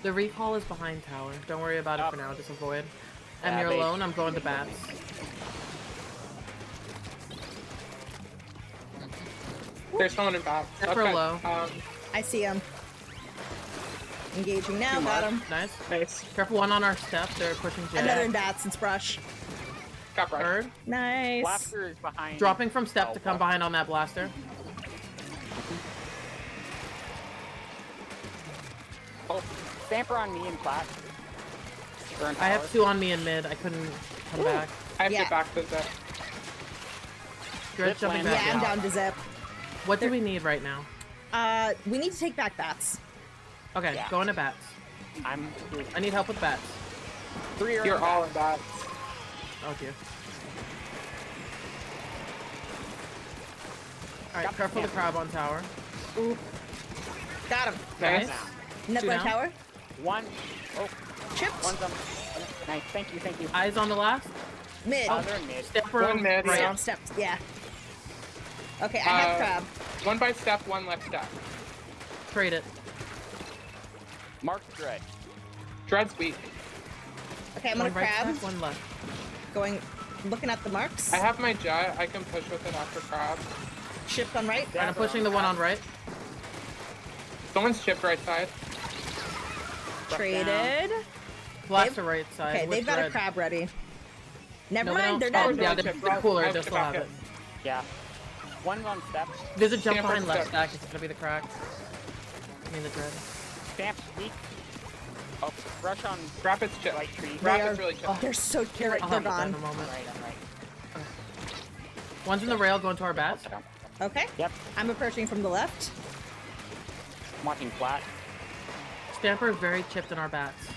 The recall is behind tower. Don't worry about it for now. Just avoid. And Yeah, you're they- alone. I'm going to bats. There's someone in back. Step or low. I see him. Engaging now. Two Got mark. him. Nice. Nice. Careful, one on our step. They're pushing Jet. Another in bats. It's brush. Got right. Third. Nice. Blaster is behind. Dropping from step Oh, to come fuck. behind on that blaster. Oh, Stamper on me and Plat. Burn I have power. 2 on me in mid. I couldn't come back. I have Yeah. to back visit. Good Zip jumping land. back. Yeah, I'm in. down to zip. What do we need right now? We need to take back bats. Okay, Yeah. go into bats. I'm. I need help with bats. 3 are You're in all back. in bats. Oh dear. Alright, Got careful the the crab on tower. Got him. Nice. Nice. Net Two by down. tower. One. Oh, Chipped. one's on. Nice. Thank you. Thank you. Eyes on the last. Mid. Oh, they're in mid. Stepper One mid, right. yeah. Stepped. Yeah. Okay, I have crab. One by step, one left step. Trade it. Mark Dread. Dread's weak. Okay, I'm gonna One right crab. stack, one left. Going, looking at the marks. I have my jet. I can push with it after crab. Shift on right. And I'm pushing the one on right. Someone's chipped right side. Traded. Blaster right side. Okay, with they've got a dread. crab ready. Never No, they mind, don't. they're Oh, dead. yeah, Chip, they're right. cooler. I have They'll to still back have it. it. Yeah. One's on step. There's a jump Stanford behind left step. stack. It's gonna be the crack. I mean the dread. Stamp's weak. Oh, rush on Rapid's chip. right tree. Rapid's are- really chipped. They're so they're I'll help with that gone. in a moment. Right, I'm right. One's in the rail going to our bats. Okay. Yep. I'm approaching from the left. I'm watching Plat. Stamper is very chipped in our bats.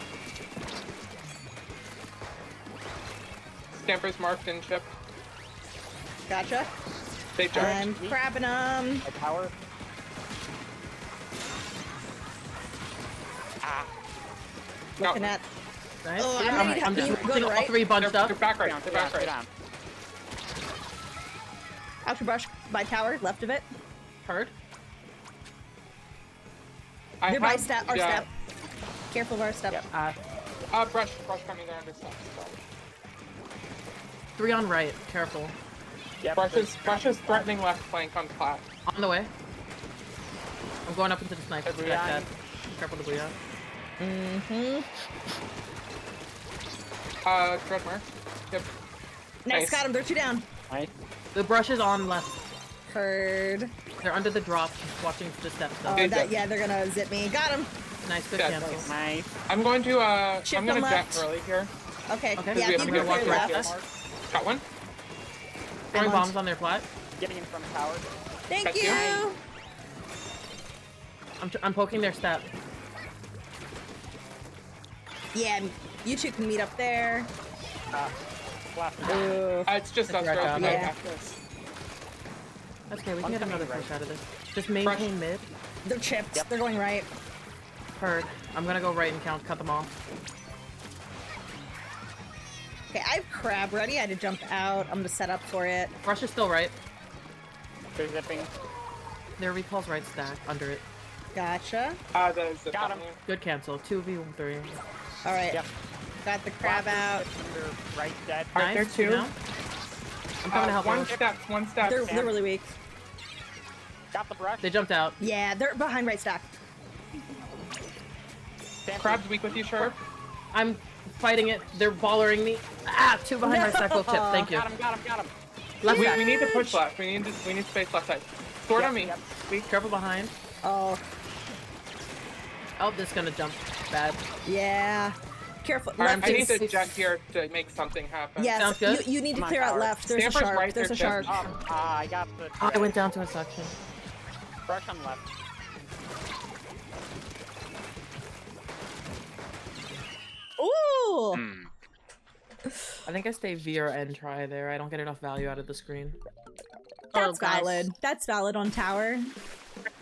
Stamper's marked and chipped. Gotcha. They jumped. I'm crabbing them. My power. Ah. Looking at. Nice. Oh, Yeah, I'm gonna need I'm just help. You go watching to all right. 3 bunched They're up. back right. Down, They're down, back right. down. Outer brush by tower, left of it. Heard. I They're by have step. Our jet. step. Careful of our step. Yep. Brush coming there under step. 3 on right. Careful. Yep. Brush is threatening left flank on plat. On the way. I'm going up into the sniper. Every Back eye. that. Careful the booyah. Mm-hmm. Dread mark. Yep. Nice, Nice. got him. They're 2 down. Nice. The brush is on left. Heard. They're under the drop, watching the steps. Oh, Good that, job. yeah, they're gonna zip me. Got him. Nice, good Yeah, cancel. nice. Nice. I'm going to Chip I'm gonna them jet left. early here. Okay. Okay. Yeah, We if have you to go walk clear right left. there. Got one. Throwing And bombs on their flat. Getting in from tower. Thank That's you. good. I'm poking their step. Yeah, you two can meet up there. Plat. Ooh. It's just us, Right Dread. down. I Yeah. got this. That's okay, we can One's get coming another right. push out of this. Just maintain mid. They're chipped. Yep. They're going right. Heard. I'm gonna go right and cut them off. Okay, I have crab ready. I had to jump out. I'm gonna set up for it. Rush is still right. They're zipping. Their recall's right stack, under it. Gotcha. That is the Got him. Good cancel. 2v3. All right. Yep. Got the crab out. They're right dead. Alright, Nice, there too. now. I'm coming to help One them. step. One step. They're really weak. Got the brush. They jumped out. Yeah, they're behind right stack. Stamper. Crab's weak with you, Sharp. I'm fighting it. They're ballering me. Ah, 2 behind my cycle chip. Thank you. Got him. Left We side. need to push left. We need space left side. Sword on me. Yep. Be careful behind. Oh, Oh, this is gonna jump bad. yeah. Careful. Alright, Left I need is- to jet here to make something happen. Yes, Sounds good. you need to Come on, clear out Howard. left. There's a Stamper's shark. right There's a there, shark. Tim. I got the. I went down to a section. Brush on left. Ooh! Hmm. I think I stay V or N try there. I don't get enough value out of the screen. That's guys. valid. That's valid on tower.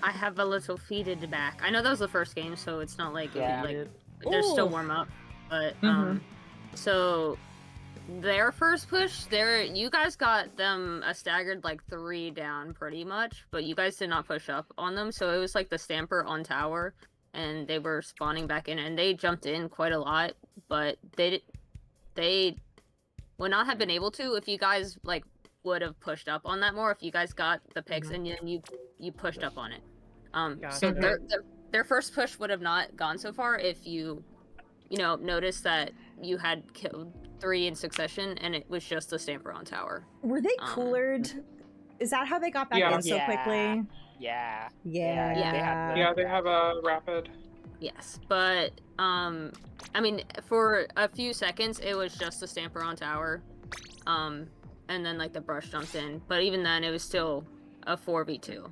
I have a little feed in the back. I know that was the first game, so it's not like Yeah. like there's still Ooh. warm up, but Mhm. so their first push, you guys got them a staggered like 3 down pretty much, but you guys did not push up on them, so it was like the stamper on tower, and they were spawning back in, and they jumped in quite a lot, but they would not have been able to if you guys like would have pushed up on that more. If you guys got the picks and then you pushed up on it, so Gotcha. their first push would have not gone so far if you noticed that you had killed 3 in succession and it was just the stamper on tower. Were they coolered? Is that how they got back Yeah. in so Yeah. quickly? Yeah. Yeah. They had the- Yeah, they have a rapid. Yes, but I mean, for a few seconds it was just the stamper on tower, and then like the brush jumped in. But even then, it was still a 4v2.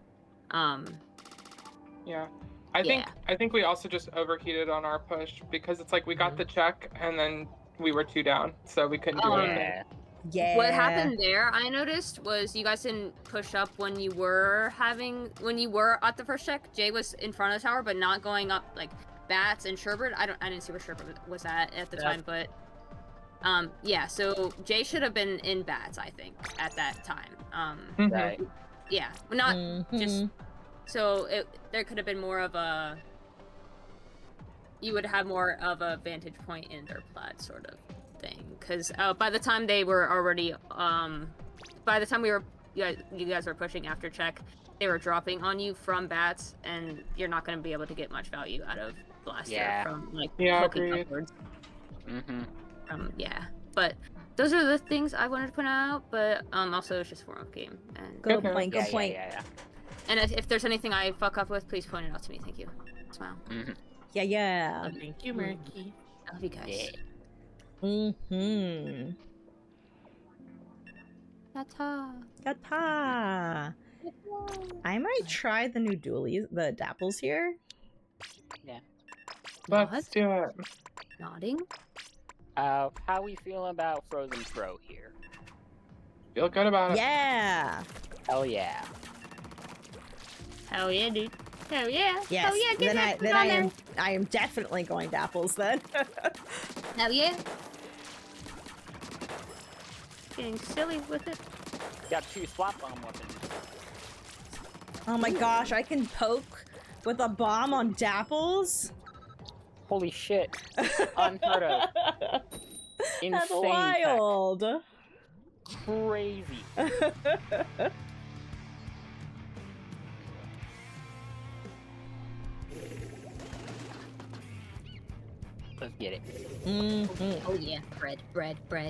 Yeah. I think we also just overheated on our push because it's like we got the check and then we were 2 down, so we couldn't do anything. Yeah. Yeah. What happened there, I noticed, was you guys didn't push up when you were at the first check. Jay was in front of the tower, but not going up like Bats and Sherbert. I didn't see where Sherbert was at the time, but yeah. So Jay should have been in Bats, I think, at that time. Mhm. Right. Yeah, not Mhm. just so there could have been more of a. You would have more of a vantage point in their plat sort of thing, because by the time they were already by the time you guys were pushing after check, they were dropping on you from Bats, and you're not going to be able to get much value out of Blaster from like poking agreed. upwards. Mm-hmm. Yeah, but those are the things I wanted to point out. But also it's just form of game, and Good Okay. point. Good point. Yeah. and if there's anything I fuck up with, please point it out to me. Thank you. Smile. Mm-hmm. Yeah. Yeah. Thank you, Murky. I love you guys. Mm-hmm. Ta-ta. Yata. I might try the new dualies, the dapples here. Let's do it. Nodding. How we feel about Frozen Pro here? Feel good about it. Yeah. Hell yeah. Hell yeah, dude. Hell yeah. Yes. Hell yeah. Get that then on there. I am definitely going dapples then. Hell yeah. Getting silly with it. Got 2 slot bomb weapons. Oh my gosh, I can poke with a bomb on dapples. Holy shit. Unheard of. Insane That's tech. wild. Crazy. Let's get it. Mhm. Oh yeah. Bread.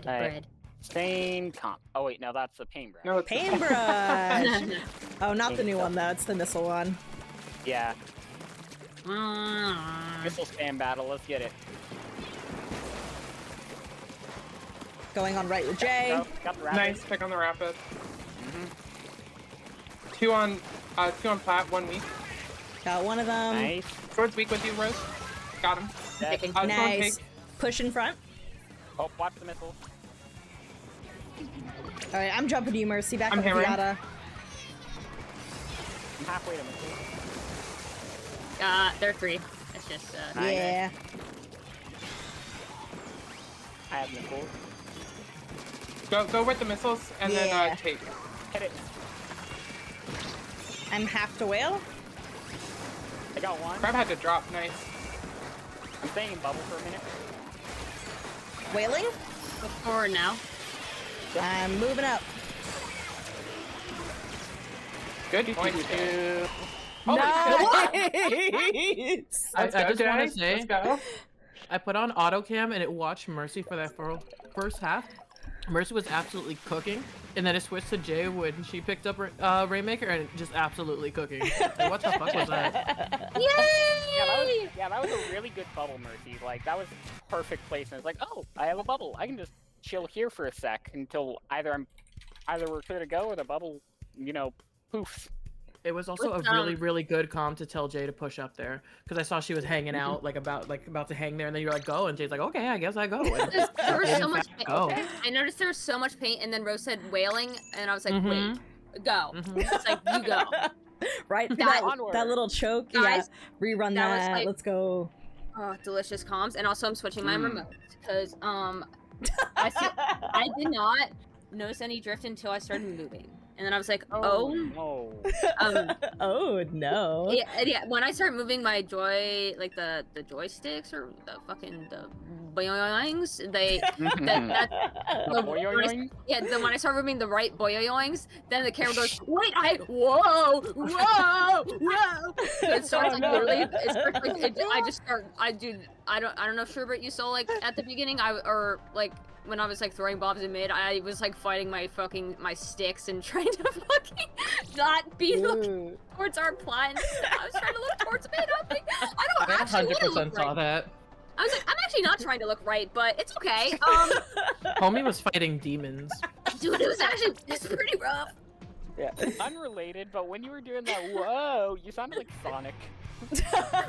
Alright. Same comp. Oh wait, no, that's the paintbrush. No, it's Paintbrush. Oh, not the new one though. It's the missile one. Yeah. Missile spam battle. Let's get it. Going on right with Jay. Go. Got the rapid. nice. Pick on the rapid. Mhm. 2 on plat, 1 weak. Got one of them. Nice. Sword's weak with you, Rose. Got him. Dead. Sword Nice. take. Push in front. Oh, watch the missiles. All right, I'm jumping to you, Mercy. Back I'm up hammering. Fiata. I'm halfway to missiles. They're 3. It's just Nice. Yeah. I have missiles. Go with the missiles and Yeah. then take. Hit it. I'm half to whale. I got one. Crab had to drop. Nice. I'm staying in bubble for a minute. Whaling. go forward now. I'm moving up. Good point. Two. Holy shit. Nice. I Let's go, just want Jay. to say, Let's go. I put on auto cam and it watched Mercy for that first half. Mercy was absolutely cooking, and then it switched to Jay when she picked up Rainmaker and just absolutely cooking. Like, what the fuck was that? Yay! Yeah, that was a really good bubble, Mercy. Like, that was perfect placement. It's like, oh, I have a bubble. I can just chill here for a sec until either we're clear to go or the bubble, poofs. It was also a really, really good calm to tell Jay to push up there, because I saw she was hanging out, about to hang there, and then you're like, go, and Jay's like, okay, I guess I go. And There was so in much fact, paint. go. I noticed there was so much paint, and then Rose said wailing, and I was like, wait, go. Mhm. It's like, you go. Right? Onward. That little choke. Guys, yeah. Rerun that was that. like- Let's go. Oh, delicious comms, and also I'm switching my remote, because, I did not notice any drift until I started moving. And then I was like, oh. No. Oh no. Yeah, when I start moving my the joysticks or the boyoings, when I start moving the right boyoings, then the camera goes, wait, whoa. So it starts like literally, I don't know if Sherbert you saw like at the beginning, when I was like throwing bobs in mid, I was like fighting my sticks and trying to fucking not be looking towards our plants. I was trying to look towards mid. I don't I actually want to 100% look saw right. that. I was like, I'm actually not trying to look right, but it's okay. Homie was fighting demons. Dude, it's pretty rough. Yeah. Unrelated, but when you were doing that, whoa, you sounded like Sonic. I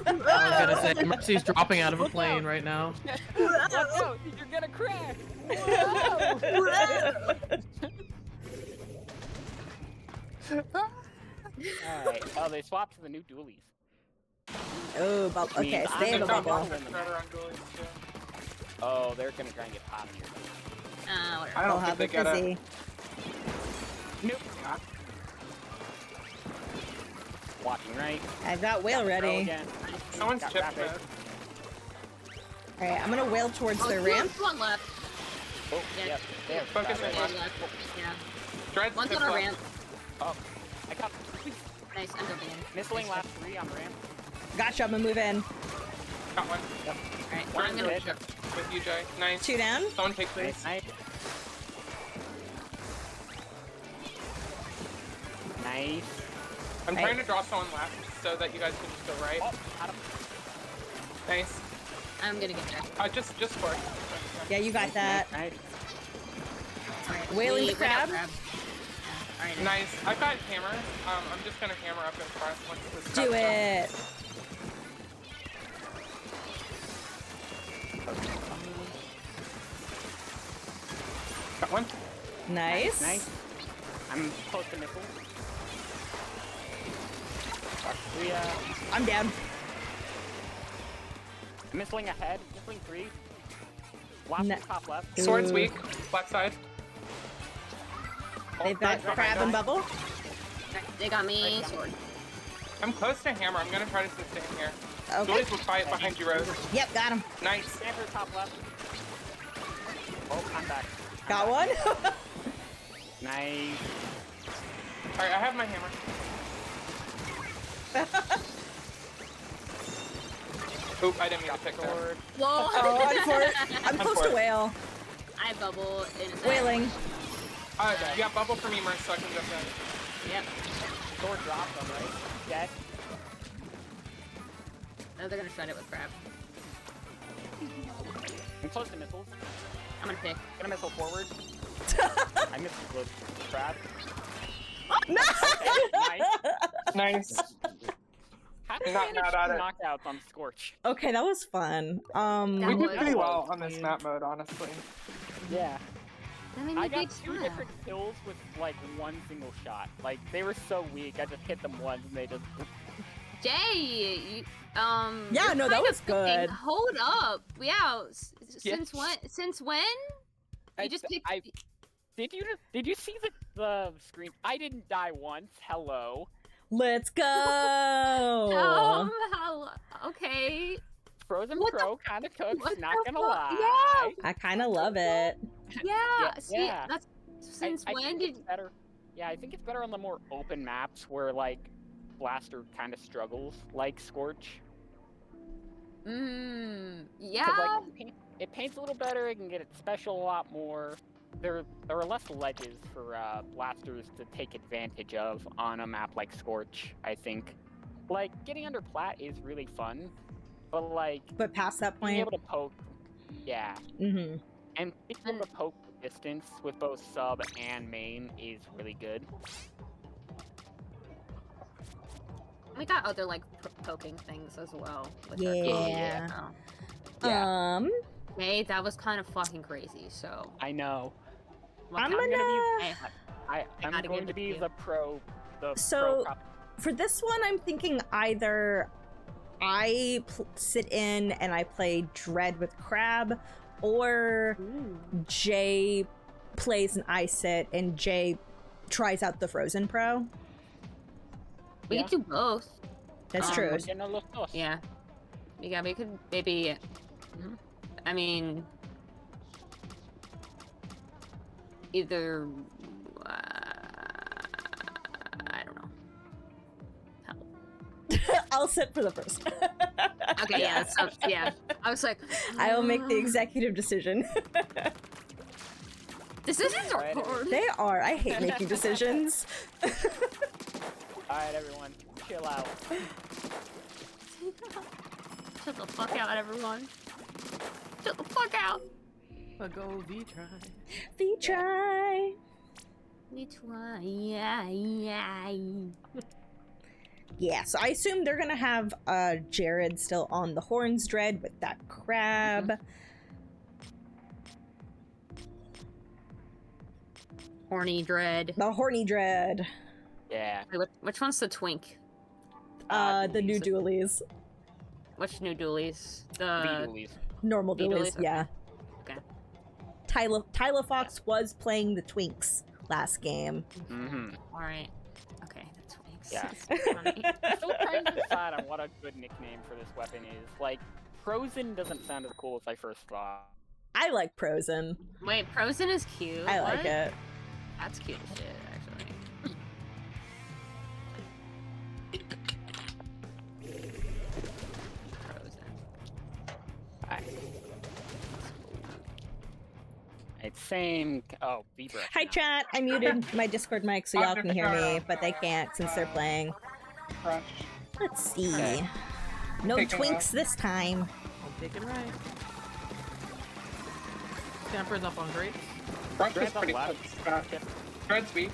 was gonna say, Mercy's dropping out of a plane right now. Watch out, you're gonna crash. Alright. Oh, they swapped to the new dualies. Oh, okay, stay in the bubble. Oh, they're gonna try and get pop here. Whatever. I don't Have think they it get busy. it. Nope. Watching right. I've got whale Throw ready. again. Someone's Got chipped rapid. mid. Alright, I'm gonna whale towards the ramp. One left. Oh, Yeah. yep. There. Focus Got in it. One left. Yeah. Dread's One's chipped on our left. ramp. Oh, I got Nice, I'm jumping in. missling last 3 on the ramp. Gotcha, I'm gonna move in. Got one. Alright, One I'm gonna dead. With you, Jay. Nice. 2 down. Someone take please. Nice. Nice. I'm Right. trying to draw someone left so that you guys can just go right. Oh, got him. Nice. I'm gonna get there. Just score. Yeah, you got that. Nice. Alright, Wailing we got crab. Yeah. Alright, Nice. I've got hammer. I'm just gonna hammer up in front once this Do cuts it. done. Got one. Nice. Nice. I'm close to missile. I'm down. Missling ahead. Missling 3. Last No. top left. Sword's Ooh. weak. Left side. They've got Behind crab us. and bubble. they got me. Sword. I'm close to hammer. I'm gonna try to sustain here. Okay. Julius will fight behind you, Rose. Yep, got him. Nice. Stanford top left. Oh, I'm back. Got one. Nice. Alright, I have my hammer. Oop, I didn't mean to pick that. Sword. Whoa! Oh, I'm close to whale. I bubble in a sec. Whaling. You got bubble for me, Merce, so I can jump in. Yep. Sword dropped them, right? Dead. No, they're gonna shred it with crab. I'm close to missiles. I'm gonna pick. Gonna missile forward. I missed the crab. No! Okay, nice. Nice. How did you Not manage bad two at it. knockouts on Scorch? Okay, that was fun. That We was- did pretty well on this map mode, honestly. Yeah. That made me I got big 2 smile. different kills with like 1 single shot. Like they were so weak. I just hit them once and they just. Jay, Yeah, you're no, that kind was of cooking. good. Hold up. Yeah. Yeah. Since when? Since when? You just picked. Did you see the screen? I didn't die once. Hello. Let's go. Hello. Okay. Frozen What the Pro kind of cooks. what Not the gonna fuck? lie. I kind of love it. Yeah. See, yeah. that's since I when think did? it's better? Yeah, I think it's better on the more open maps where like Blaster kind of struggles, like Scorch. Yeah. 'Cause, like, it paints a little better. It can get its special a lot more. There are less ledges for blasters to take advantage of on a map like Scorch. I think, like, getting under plat is really fun, but like But past that being point, able to poke, yeah, mm-hmm. and being able to poke the distance with both sub and main is really good. We got other like poking things as well. With our Yeah. combo, Yeah. Hey, that was kind of fucking crazy. So I know. what I'm kind- gonna- I'm gotta going give to it be to you. the pro. So- For this one, I'm thinking either I sit in and I play Dread with Crab, or Jay plays and I sit and Jay tries out the Frozen Pro. we Yeah. could do both. That's true. Yeah. Yeah, we could maybe. I mean, either. I don't know. I'll sit for the first. Okay, yeah, yeah. I was like, I will make the executive decision. decisions are Right. hard. They are. I hate making decisions. Alright, everyone, chill out. Shut the fuck out, everyone. Shut the fuck out. But go V-try. We try. We try, yeah. Yeah, so I assume they're gonna have Jared still on the Horns Dread with that crab. Horny Dread. The Horny Dread. Yeah. Wait, which one's the twink? The new dualies. Which new dualies? The The dualies. Normal The dualies, dualies? yeah. Okay. Tyler Fox was playing the Twinks last game. Mm-hmm. Alright. Okay, the twinks. Yeah. Funny. I'm still trying to decide on what a good nickname for this weapon is. Like, Frozen doesn't sound as cool as I first thought. I like Prozen. Wait, Frozen is cute. I What? like it. That's cute as shit, actually. Frozen. It's same. Oh, Vibra. Hi chat, I muted my Discord mic so y'all can hear me, but they can't since they're playing. Crush. Let's see. Okay. No Take 'em out. Twinks this time. I'll take it right. Stamper's up on grapes. Crush is Dread's on pretty left. fast. Dread's weak.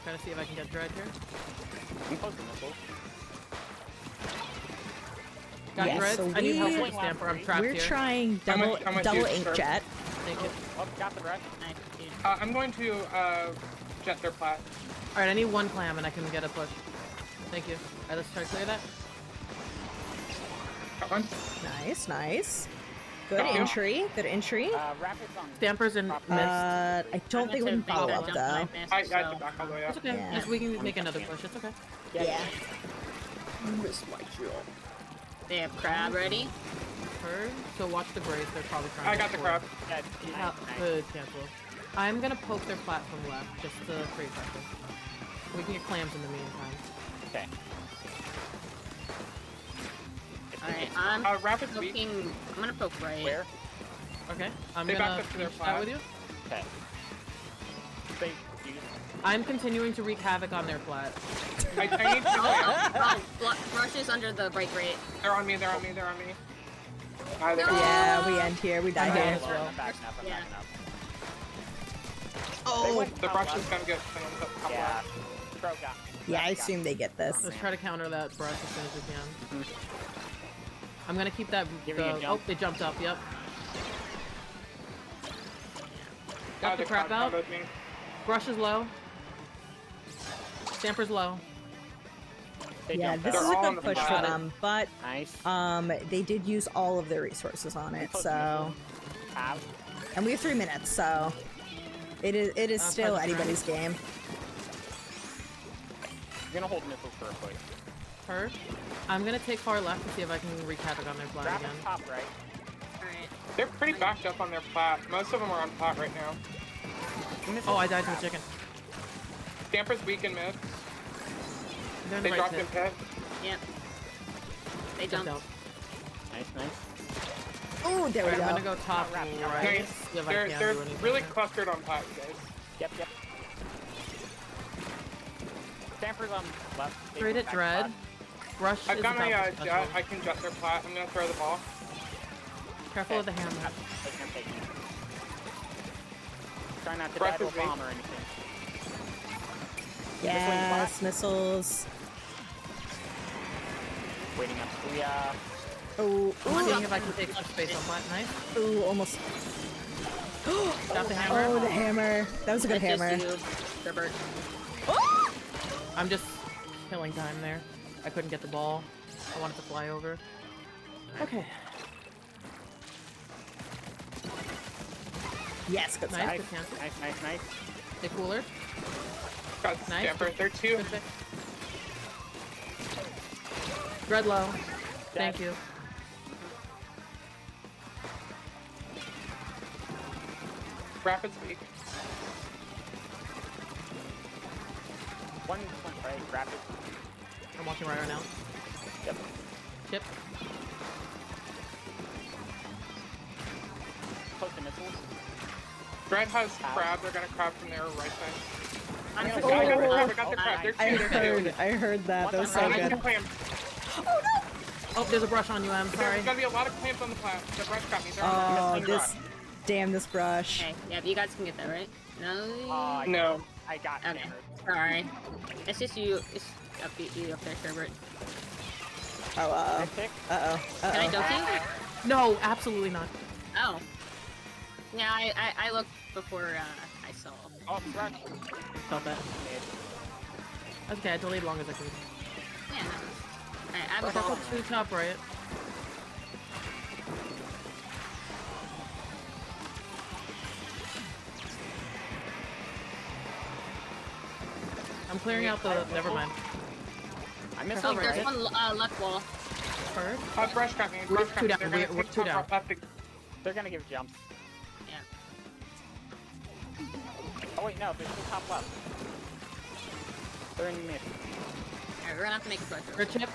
Trying to see if I can get Dread here. I'm close to missiles. Got Yeah, Dreads. so I need help we- with the Stamper. I'm trapped We're here. trying How double much double use ink for- jet. Thank you. Oh, got the wreck. Nice, dude. I'm going to jet their plat. Alright, I need one clam and I can get a push. Thank you. Alright, let's try to clear that. Got one. Nice, nice. Good Thank you. entry. Good entry. Rapids on. Stamper's in missed. I don't think we can Make follow that up jump though. and I missed, I so- had to back all the way up. It's okay. Yeah. Yes, we can make another push. It's okay. Yeah. They have crab ready. Her. So watch the grace. They're probably trying I to got the get crab. Good cancel. I'm gonna poke their platform left just to create pressure. We can get clams in the meantime. Okay. Alright, I'm Rapid's weak. poking. I'm gonna poke right. Where? Okay. I'm They gonna backed up to their finish that plat. with you. Okay. They. You, I'm continuing to wreak havoc on their plat. I need to. Rush is under the break rate. They're on me. They're on me. They're on me. Ah, they're No. Yeah, we end here. We die Okay. here. as well. I'm backing up. I'm Yeah. backing up. Oh, The brush is gonna get someone's up top Yeah. left. Pro got. yeah. I assume they get this. Let's try to counter that brush as soon as we can. I'm gonna keep that. Giving you a Oh, jump. they jumped up. Yep. Ah, Got the crap out. comboed me. Brush is low. Stamper's low. They Yeah, jumped this out. is They're a all on good the push for bottom. them, but Nice. they did use all of their resources on it, so Have. and we have 3 minutes, so it is I'll still try to anybody's game. I'm gonna hold missiles for a quick. Her. I'm gonna take far left to see if I can wreak havoc on their flag Rapid again. top right. Alright. They're pretty backed up on their plat. Most of them are on plat right now. Oh, I died to a chicken. Stamper's weak in mid. They're in They the right dropped in pit. pit. Yep. They Jump jumped. Nice, nice. Oh, there we I'm go. gonna go top Not wrapped, not right. Nice. See if I They're can they're do anything really there. clustered on pot, you guys. Yep, yep. Stamper's on left. they Straight move at back Dread. left. Rush I've is got the my top jet. special. I can jet their plat. I'm gonna throw the ball. Careful with the hammer. Taking, taking. Try not to Breath die to a is me. bomb or anything. Yes, missiles. Waiting up. Oh, I'm seeing if I can take some space on plat. Nice. ooh, almost. Got the hammer. Oh, the hammer. That was a good That's hammer. just you, Gerbert. I'm just killing time there. I couldn't get the ball. I wanted to fly over. Okay. Yes, good Nice. stuff. Nice, Good cancel. nice, nice, nice. Stay cooler. Got the Nice. stamper. They're two. Good fit. Dread low. Thank you. Rapid's weak. One right, grab it. I'm walking right now. Yep. Chip. Close to missiles. Dread has Ow. crab. They're gonna crab from their right side. I'm Oh, gonna I got the go. crab. I got the crab. They're I two. They're two. heard that. That was so One I good. can clamp. Oh, there's a brush on you, I'm sorry. There's gonna be a lot of clamps on the plat. The brush got me. They're Oh, on the this. Damn, this brush. Okay, yeah, you guys can get that, right? No. No. I got Okay. hammered. Sorry. It's just you. It's up you up there, Gerbert. Oh, uh-oh. Pick. Uh-oh. Can I Uh-oh. dunk you? No, absolutely not. Oh. Yeah, I looked before I saw. Oh, rush. Felt that. Mid. That's okay, I delayed long as I could. Yeah. Alright, I have a Careful ball. to top right. I'm clearing out the. Never mind. I missed Oh, over, there's right? one left wall. First. Brush got me. We're Brush got two me. down, They're gonna we're take two top down. left. They're gonna give jumps. Yeah. Oh wait, no, there's two top left. They're in mid. Alright, we're gonna have to make a push. Her chip.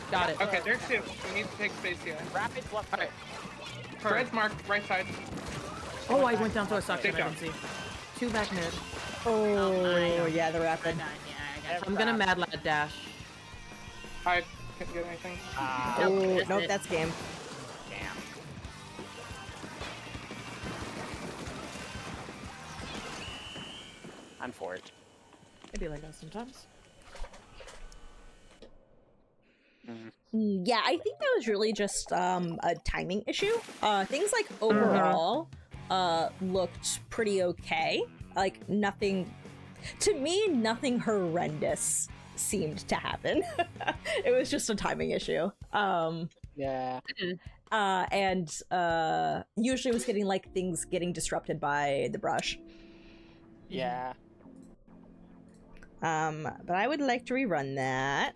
Got it. Okay, they're two. We need to take space here. Rapids left Alright. side. Dread's marked. Right side. Oh, I went down to a suction. Take I didn't see. Two back mid. Oh, yeah, the I rapid. died. Yeah, I got you. I'm gonna mad lad dash. I couldn't get anything. Oh, that's nope, it. that's game. Damn. I'm for it. It'd be like that sometimes. Yeah, I think that was really just a timing issue. Things like overall looked pretty okay. Like nothing, to me, nothing horrendous seemed to happen. It was just a timing issue. Yeah. And usually was getting like things getting disrupted by the brush. Yeah. But I would like to rerun that.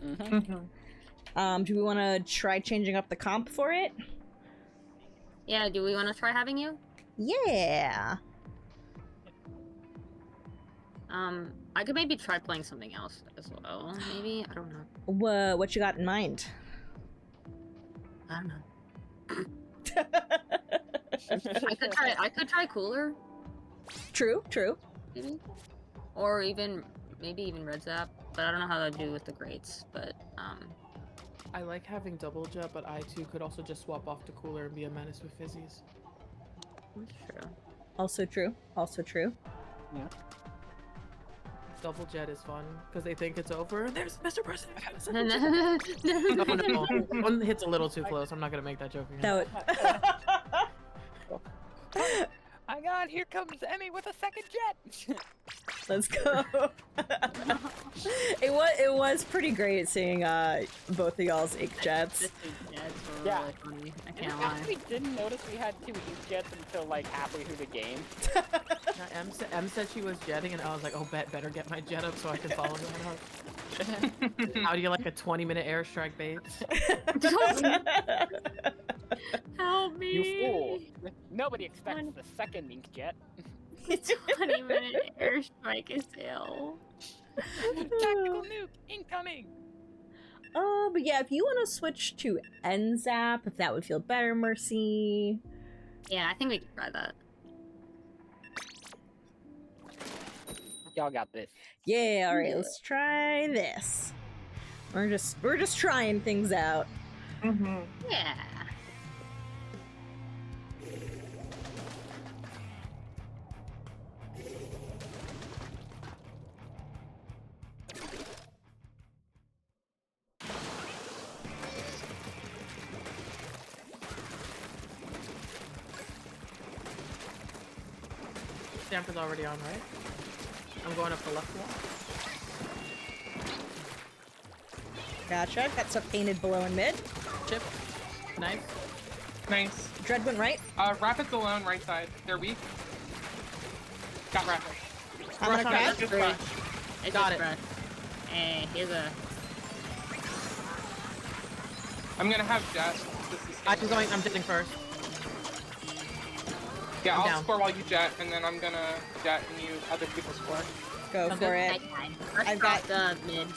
Mm-hmm. Do we want to try changing up the comp for it? Yeah, do we want to try having you? Yeah. I could maybe try playing something else as well. Maybe, I don't know. What you got in mind? I don't know. I could try cooler, True, true. maybe, or even maybe even red zap. But I don't know how to do with the grates. But I like having double jet, but I too could also just swap off to cooler and be a menace with fizzies. that's true. Also true. Also true. Yeah. Double jet is fun because they think it's over. There's Mr. President. No, Oh no, one hits a little too close. I'm not gonna make that joke again. No. My God, here comes Emmy with a second jet. Let's go. It was pretty great seeing both of y'all's ink jets. This is jets were Yeah. really funny. I And can't we lie. actually didn't notice we had two ink jets until like halfway through the game. Em said she was jetting, and I was like, "Oh, better get my jet up so I can follow that up." How do you like a 20-minute airstrike bait? Help me! You fool! Nobody expects the second ink jet. 20-minute airstrike is ill. Tactical nuke incoming. But yeah, if you want to switch to NZAP, if that would feel better, Mercy. Yeah, I think we can try that. Y'all got this. Yeah, all right, let's try this. We're just trying things out. Mm-hmm. Yeah. Stamper's already on, right? I'm going up the left wall. Gotcha. Got stuff painted below and mid. Chip. Nice. Nice. Dread went right. Rapids alone, right side. They're weak. Got Rapid. I'm gonna Rush on grab. it. Just Great. rush. It's Got just it. fresh. Hey, here's a. I'm gonna have Jet. I'm jetting first. Yeah, I'm I'll down. score while you jet, and then I'm gonna jet and you other people score. Go I'm for good. it. Rush I've got- the mid.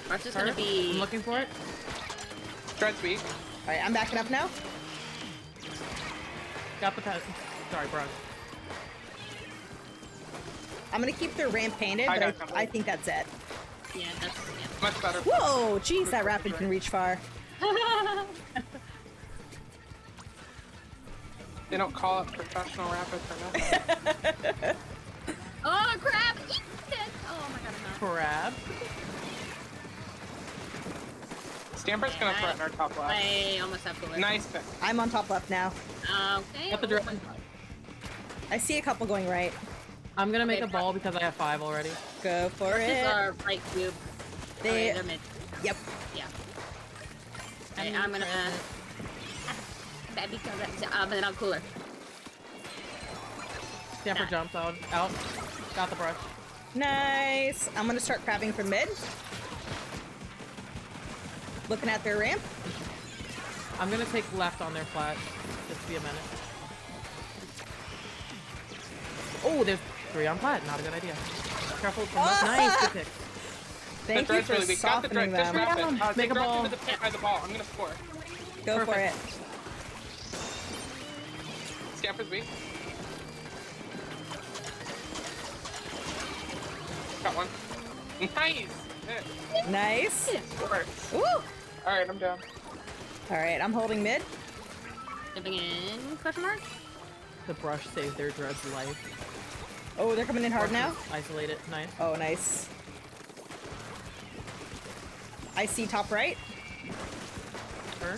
Rush is gonna First. be. I'm looking for it. Dread's weak. All right, I'm backing up now. Got the pet. Sorry, bro. I'm gonna keep their ramp painted, I but got something. I think that's it. Yeah, that's. Yeah. Much better. Whoa, jeez, that rapid can reach far. They don't call it professional rapid for nothing. Oh crap! Eat it! Oh my god, no. Crab. Stamper's gonna threaten our top left. I almost have to live. Nice pick. I'm on top left now. Okay. Got the oh drone. my God. I see a couple going right. I'm gonna make Okay, a ball because I have 5 already. Go for This is it. our right cube. They- Okay, they're mid. Yep. Yeah. Okay, I'm gonna. That because and then I'm cooler. Stamper Nah. jumps out. Got the brush. Nice. I'm gonna start crabbing from mid. Looking at their ramp. I'm gonna take left on their flat. Just be a minute. Oh, there's 3 on flat. Not a good idea. Careful from left. Nice. Good pick. Thank you Dread's for really weak. Got the softening Dread. Just them. rapid. Make They a dropped ball. into the pit by the ball. I'm gonna score. Go for it. Perfect. Stamper's weak. Got one. Nice! Hit. Nice. Works. Woo! Alright, I'm down. All right, I'm holding mid. Dipping in? Question mark? The brush saved their dread's life. Oh, they're coming in hard now. Isolate it. Nice. Oh, nice. I see top right. Sure.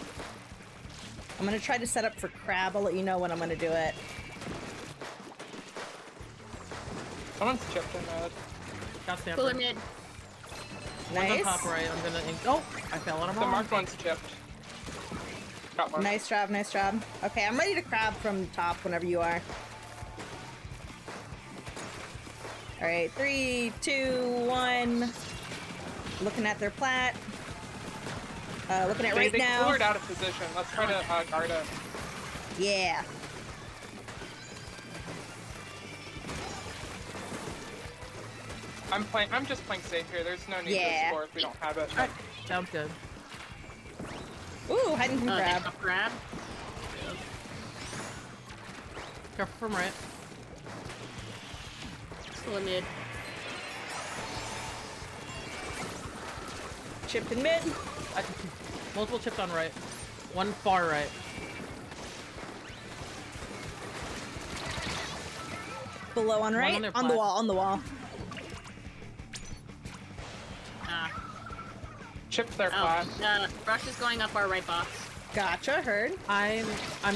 I'm gonna try to set up for crab. I'll let you know when I'm gonna do it. Someone's chipped in mid. Got Stamper. Cooler mid. One's on Nice. top right. I'm gonna. Oh, I fell on him. The marked one's chipped. Got one. Nice job, nice job. Okay, I'm ready to crab from top whenever you are. All right, 3, 2, 1. Looking at their plat. Looking at right They now. cleared out of position. Let's try to guard it. Yeah. I'm just playing safe here. There's no need Yeah. to score if we don't have it. Alright, sounds good. Ooh, hiding from Oh, crab. that's a crab. Careful from right. Cooler mid. Chipped in mid. Multiple chips on right. One far right. Below on right. on their On the plat. wall, on the wall. Ah. Chipped their Oh, flat. Rush is going up our right box. Gotcha, heard. I'm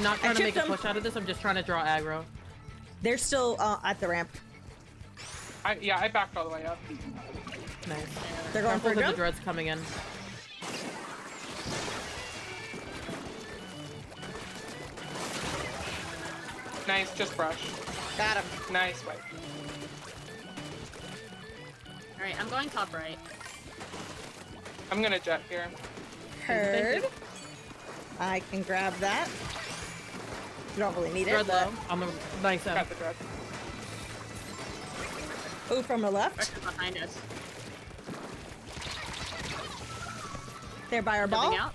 not trying to make a chipped them. push out of this. I'm just trying to draw aggro. They're still at the ramp. I backed all the way up. Nice. They're going for Careful a that the jump. dread's coming in. Nice, just brush. Got him. Nice, wipe. Alright, I'm going top right. I'm gonna jet here. Heard. I can grab that. You don't really need it, Dread but... low. I'm a nice Got the dread. Ooh, from the left. Rush is behind us. There by our ball. Jumping out.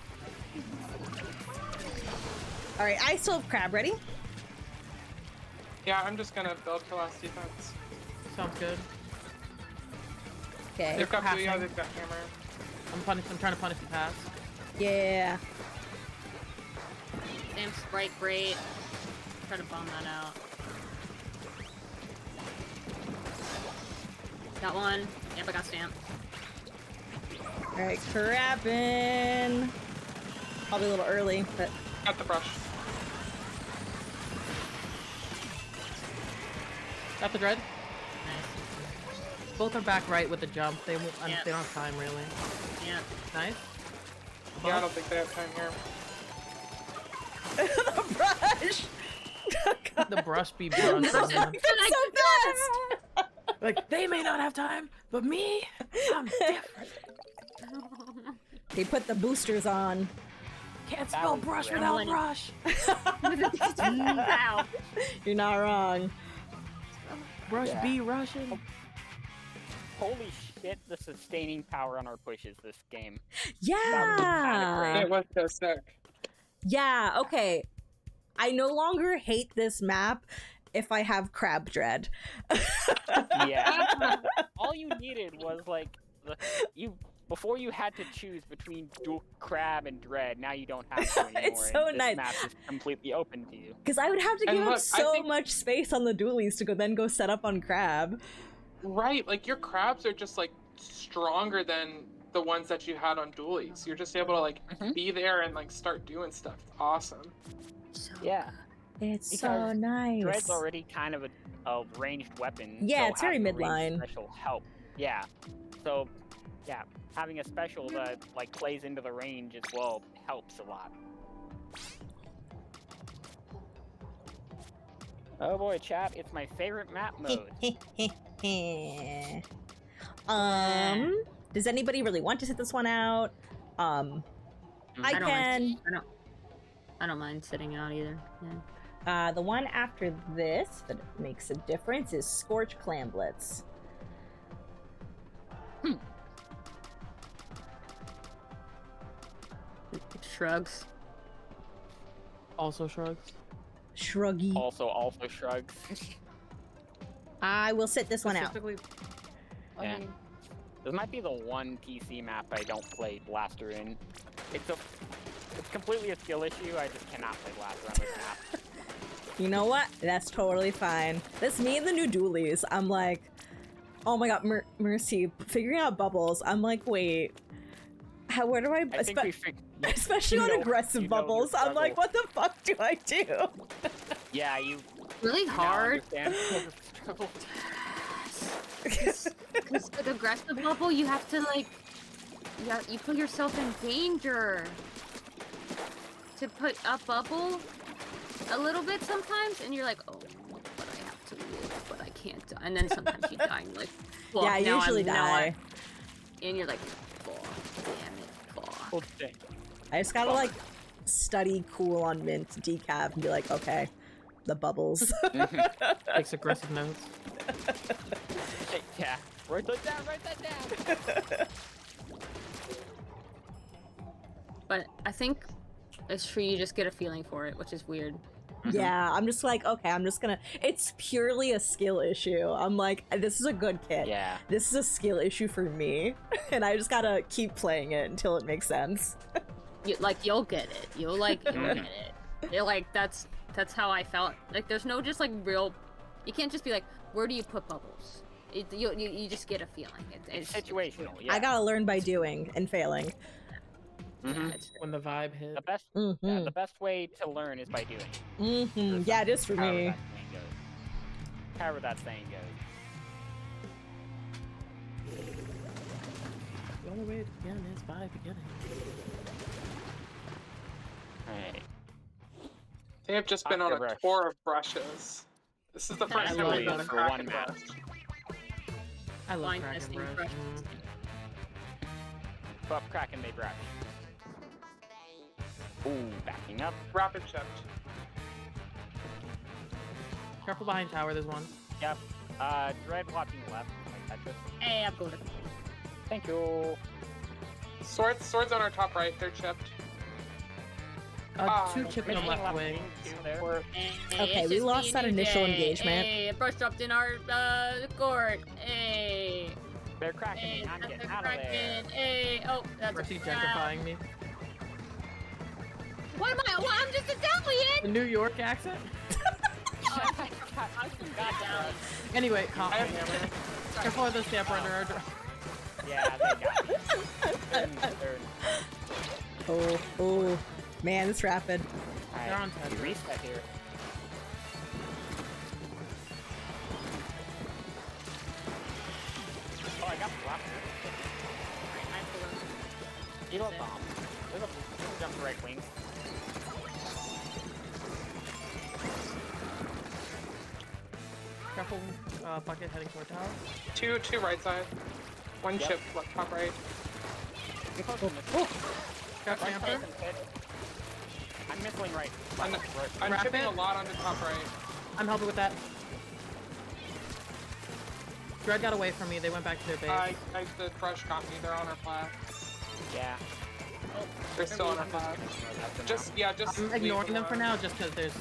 All right, I still have crab ready. Yeah, I'm just gonna build for last defense. Sounds good. Okay. They've got passing. Booyah, they've got Hammer. I'm trying to punish the pass. Yeah. Stamp Sprite, great. Try to bomb that out. Got one. Yep, I got Stamp. All right, crabbing. Probably a little early, but Got the brush. Got the dread. Nice. Both are back right with the jump. They won't, Yeah. they don't have time really. Yeah. Nice. Yeah, I don't think they have time here. the brush. The brush be brush. It's so fast. Like they may not have time, but me, I'm different. They put the boosters on. Can't That spell was brush great. without brush. Wow. You're not wrong. Brush Yeah. be Russian. Holy shit, the sustaining power on our pushes this game. Yeah. It was so sick. Yeah. Okay. I no longer hate this map if I have crab dread. Yeah. All you needed was like before you had to choose between crab and dread. Now you don't have to anymore. It's so and nice. This map is completely open to you. Because I would have to And give look, up I so think- much space on the dualies to go set up on crab. Right, like your crabs are just like stronger than the ones that you had on dualies. You're just able to like be there and like start doing stuff. It's awesome. Yeah. It's so Because nice. Dread's already kind of a ranged weapon. Yeah, so it's very having a ranged midline. Special help. Yeah. So, yeah, having a special that like plays into the range as well helps a lot. Oh boy, chat! It's my favorite map mode. Does anybody really want to sit this one out? I I don't can. I don't mind sitting out either. Yeah. The one after this that makes a difference is Scorch Clamblets. Shrugs. Also shrugs. Shruggy. Also shrugs. I will sit this one out. Specifically, Yeah. This might be the one PC map I don't play Blaster in. It's completely a skill issue. I just cannot play Blaster on this map. You know what? That's totally fine. That's me and the new dualies. I'm like, oh my god, Mercy, figuring out bubbles. I'm like, wait, where do I? I think we Especially on aggressive bubbles. the I'm like, struggle. what the fuck do I do? Yeah, you Really now hard. understand the struggle. Because with aggressive bubble, you have to like, you put yourself in danger to put a bubble a little bit sometimes, and you're like, oh, but I have to live, but I can't die. And then sometimes you die, and you're like, fuck, Yeah, I now usually now die. and you're like, fuck, damn it, fuck. Oh, dang. I just gotta like study cool on mint decaf and be like, okay, the bubbles. takes aggressive notes. Yeah, write that down. But I think it's true, you just get a feeling for it, which is weird. Yeah, I'm just like, okay, I'm just gonna. It's purely a skill issue. I'm like, this is a good kit. Yeah. This is a skill issue for me, and I just gotta keep playing it until it makes sense. You'll get it. You'll get it. You're like, that's how I felt. Like, there's no just like real. You can't just be like, where do you put bubbles? You just get a feeling. It's situational. Yeah. I gotta learn by doing and failing. When the vibe hits. The best. Yeah, the best way to learn is by doing. Yeah, it is for However me. that saying goes. However that saying goes. The only way to begin is by beginning. Alright. They have just been on a Brush. tour of brushes. This is the first I time love we've done a that. For one Kraken map. brush. I love Blind Kraken testing brush. brushes. But Kraken they brush. Ooh, backing up. Rapid shift. Careful behind tower, there's one. Yep. Dread watching left. Like Tetris. Hey, I'm going to. Thank you. Swords on our top right. They're chipped. Two chipping on left wing. Okay, we lost that initial engagement. Hey, brush dropped in our court. Hey. They're cracking me. I'm getting out of there. Hey. Oh, that's Mercy gentrifying me. What am I? Well, I'm just The Italian. New York accent? Goddamn. Anyway, calm. Careful of the stamper under our door. Yeah, they got it. They're Oh, man, it's rapid. They're on 10. reset here. Oh, I got blocked. Eagle bomb. There's a jump to right wing. Careful, bucket heading toward tower. Two right side. One Yep. chip left, top right. Got stamper. I'm missing right. I'm Rapid. chipping a lot on the top right. I'm helping with that. Dread got away from me. They went back to their base. The brush got me. They're on our flag. Yeah. They're still on our flag. Just I'm leave ignoring them for alone. now just because there's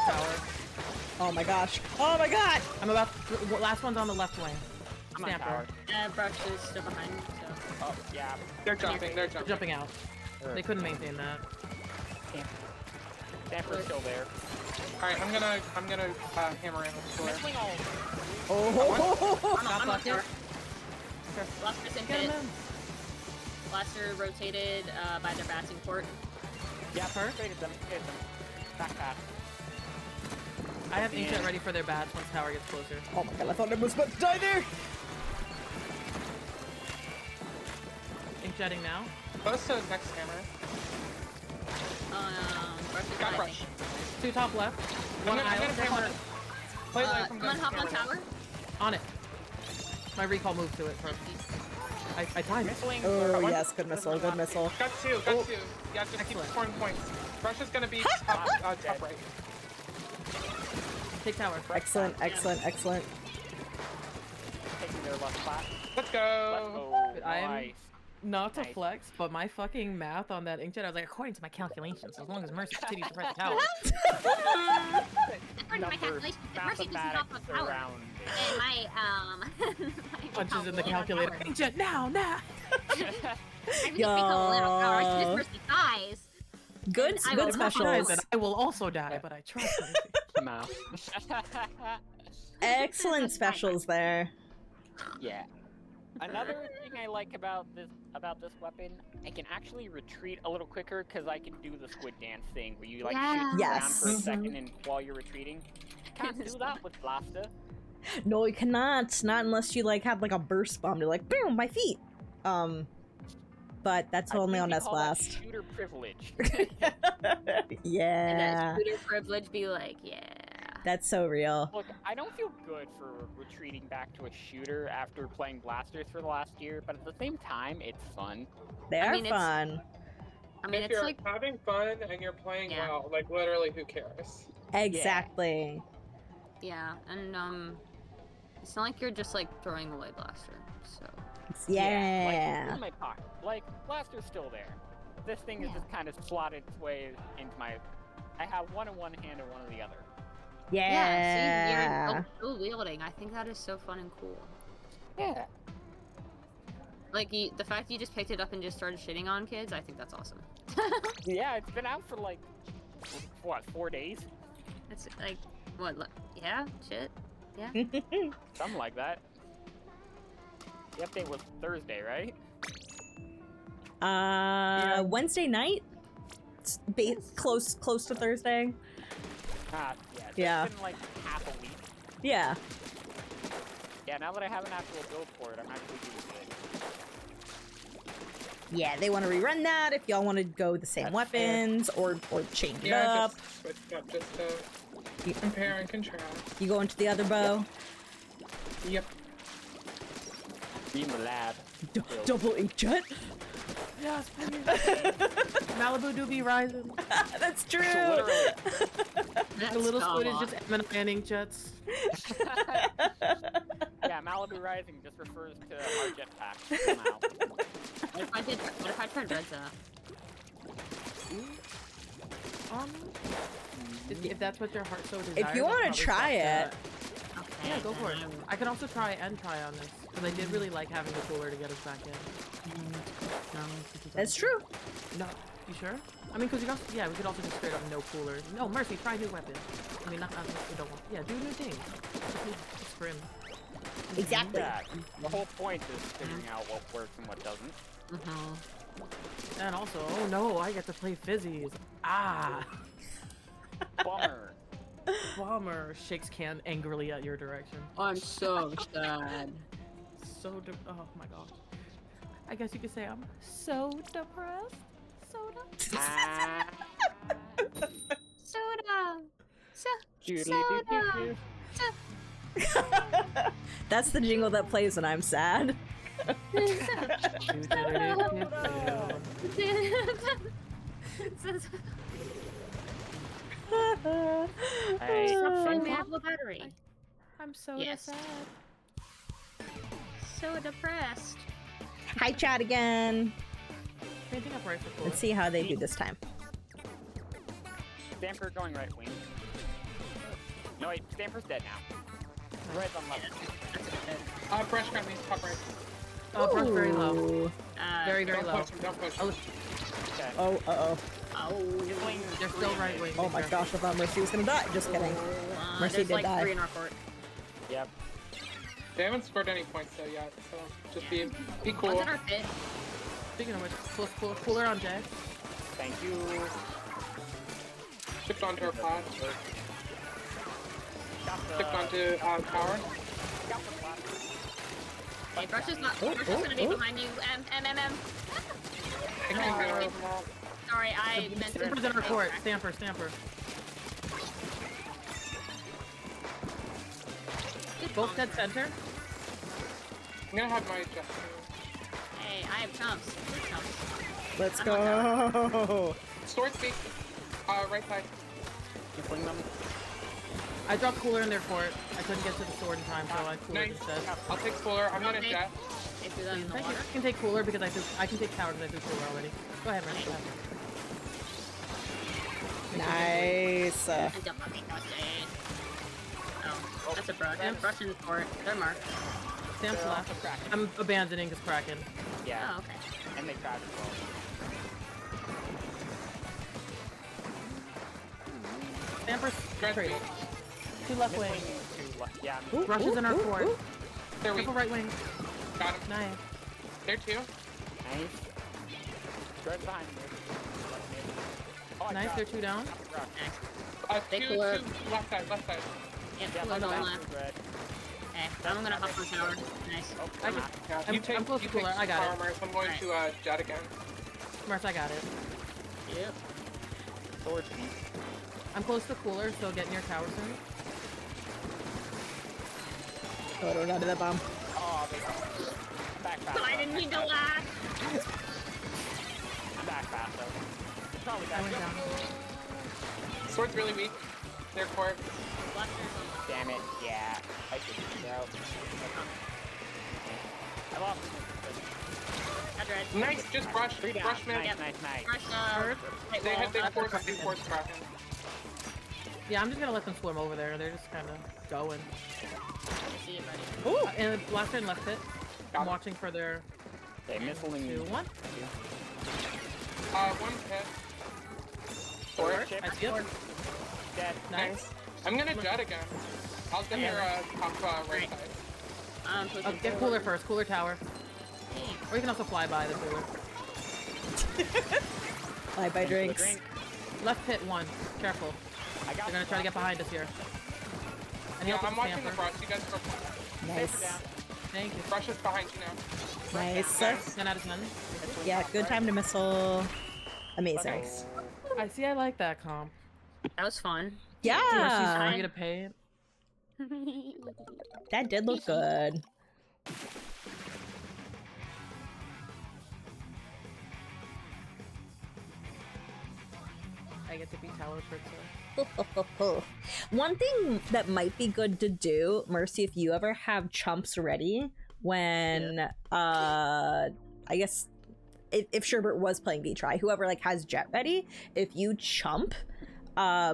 tower. Oh my gosh. Oh my god! I'm about. Last one's on the left wing. I'm on Stamper. tower. Brush is still behind. So. Oh, yeah. They're jumping. They're They're jumping. jumping out. They couldn't maintain that. Stamper's still there. All right, I'm gonna hammer in with the sword. Missing all. Oh, I'm up there. Okay. Blaster's in Get pit. him in. Blaster rotated by their batting port. Yeah, traded them. Traded them. Back pass. I have inkjet ready for their bats once tower gets closer. oh my god, I thought I was about to die there! Inkjetting now. Close to next hammer. Brush is Got behind brush. me. Two top left. I'm One gonna island. hammer. Play light from I'm gonna hop on hammer. tower. On it. My recall moved to it first. I timed it. Missing. Oh yes, good missile, good missile. Got two. Yeah, just keep Excellent. scoring points. Brush is gonna be top right. Take tower. Excellent, excellent, excellent. Taking their left flat. Let's Let's go. go. I am- Nice. Not to Nice. flex, but my fucking math on that inkjet, I was like, according to my calculations, as long as Mercy continues to press the tower. According to my calculations, if Mercy doesn't hop on Mathematics tower, around it. and my Punches in the calculator. Inkjet now, now. I can just pick up a little power. As soon as Mercy dies, Good, I good will not specials. And I will also die, but I trust Mercy. No. Excellent specials there. Yeah. Another thing I like about this weapon, I can actually retreat a little quicker because I can do the squid dance thing where you like shoot around Yes. for a second and while you're retreating. Can't do that with Blaster. No, you cannot. Not unless you like have like a burst bomb. You're like, boom, my feet. But that's only on S S Blast. Shooter privilege. and Yeah, that shooter privilege be like, yeah. that's so real. Look, I don't feel good for retreating back to a shooter after playing blasters for the last year, but at the same time, it's fun. They I are mean, it's- fun. I mean, If it's you're like, having fun and you're playing Yeah. well, like literally, who cares? Exactly. yeah, and it's not like you're just like throwing away Blaster. So Yeah. Like, in my pocket. Like, blaster's still there. This thing is Yeah. just kind of slotted its way into my... I have one in one hand and one in the other. Yeah. see, you're dual wielding. I think that is so fun and cool. Yeah. Like the fact you just picked it up and just started shitting on kids, I think that's awesome. Yeah, it's been out for like, what, 4 days? It's like, what? Yeah, shit. Something like that. The update was Thursday, right? Wednesday night. It's close to Thursday. Ah, yeah. So Yeah. It's been like half a week. Yeah. Yeah, now that I have an actual build for it, I'm actually doing good. Yeah, they want to rerun that if y'all want to go with the same That's weapons or change it Yeah, up. just switch it up just to compare and contrast. You go into the other bow. Yep. Beam the lab. Double inkjet. Yes, please. Malibu do be rising. That's true. Literally. The little squid is just M&M inkjets. Yeah, Malibu Rising just refers to our jetpack somehow. If my What if I tried red zap? If that's what your heart so desires. If you I'll want probably to try swap it, that. Okay. Yeah, go for it. I could also try on this because I did really like having the cooler to get us back in. that's true. No, you sure? I mean, because you got, yeah, we could also just straight up no cooler. No, Mercy, try new weapon. I mean, not we don't want. Yeah, do new things. Scrim. Exactly. Yeah, the whole point is figuring out what works and what doesn't. And also, oh no, I get to play fizzies. Ah, Bummer. bummer. Shakes can angrily at your direction. I'm so sad. So oh my god. I guess you could say I'm so depressed. Soda. Soda. Doodly-doo-doo-doo. That's the jingle that plays when I'm sad. Hey, Someone same have a battery. I'm so Yes. sad. So depressed. Hi, chat again. Painting up right for cool. Let's see how they do this time. Stamper going right wing. No wait, Stamper's dead now. Right on left. Brush got me, top right. Oh, brush very low. Ooh. Very, very Don't low. push him, don't push him. Oh, Okay. Oh, uh-oh. His wing they're still right wing. Oh my gosh, I thought Mercy was gonna die. Just kidding. Mercy There's did like die. 3 in our court. Yep. They haven't scored any points though yet, so just be One's cool. in our pit. Speaking of which, cooler on Jay. Thank you. Shift onto our plat. Got the, Shift onto tower. got the plat. Hey, Brush is not. Oh, Brush is gonna be oh, oh. behind you. M. I can't get Sorry, I meant to. Stamper's in our court. Stamper. Both dead center. I'm gonna have my Jeff. Hey, I have chumps. Good chumps. Let's I'm go. Sword speak. Right side. You fling them. I dropped cooler in their court. I couldn't get to the sword in time, so I cooler Nice. instead. I'll take Fuller. I'm gonna Okay. Jet. They threw that in the Thank you. water. I can take cooler because I can take tower because I threw cooler already. Go ahead, Mercy. Go ahead. Nice. I don't fucking know Oh, that's a brush. Brush in the court. They're marked. Sam's They're left. also cracking. I'm abandoning because Kraken. Yeah. Oh, okay. And they crash as well. Stamper's Red trading. speak. Two left wing. Missing two left. Yeah. Ooh, Rush is in our ooh, court. ooh. They're weak. Triple right wing. Got him. Nice. There too. Nice. Right behind me. Left mid. Oh, I Nice, got they're it. two down. Nice. They Two cooler. left side, left side. Yeah, Yeah, cooler's my on back left. is red. Okay, I'm gonna hop on tower. Nice. Oh, I I'm can- not. Yeah, I'm close to cooler. I got it. Farmers. I'm going to Jet again. Merce, I got it. Yep. Sword speed. I'm close to cooler, so get near tower soon. Oh, don't go to that bomb. Oh, they back fast. I didn't mean to laugh. Back fast though. It's probably I back. went down. Sword's really weak. Their court. Blaster's on left. Damn it. Yeah. I should figure out. I lost. Got red. Nice, just brush. Three down. Brush mid. Nice, nice. Brush, right They wall. had they forced Kraken. Yeah, I'm just gonna let them swim over there. They're just kind of going. I see it, buddy. Ooh. And blaster and left pit. Got I'm it. watching for their Okay, missiling. 2-1. One hit. Sword chip. I see it. Dead. Nice. I'm gonna Jet again. I'll get their top right Right. side. Oh, get cooler first. Cooler tower. Or you can also fly by the cooler. Bye bye drinks. Drink. Left pit 1. Careful. I got They're gonna try to get behind us here. And Yeah, help I'm with watching the Stamper. brush. You guys go. Nice. down. Thank you. Brush is behind you now. Nice. 10 out of 10. Yeah, good time to missile. Amazing. I see. I like that comp. That was fun. She's Yeah, for you to pay. that did look good. I get to be tower princess. One thing that might be good to do, Mercy, if you ever have chumps ready when I guess if Sherbert was playing V-Try, whoever like has jet ready, if you chump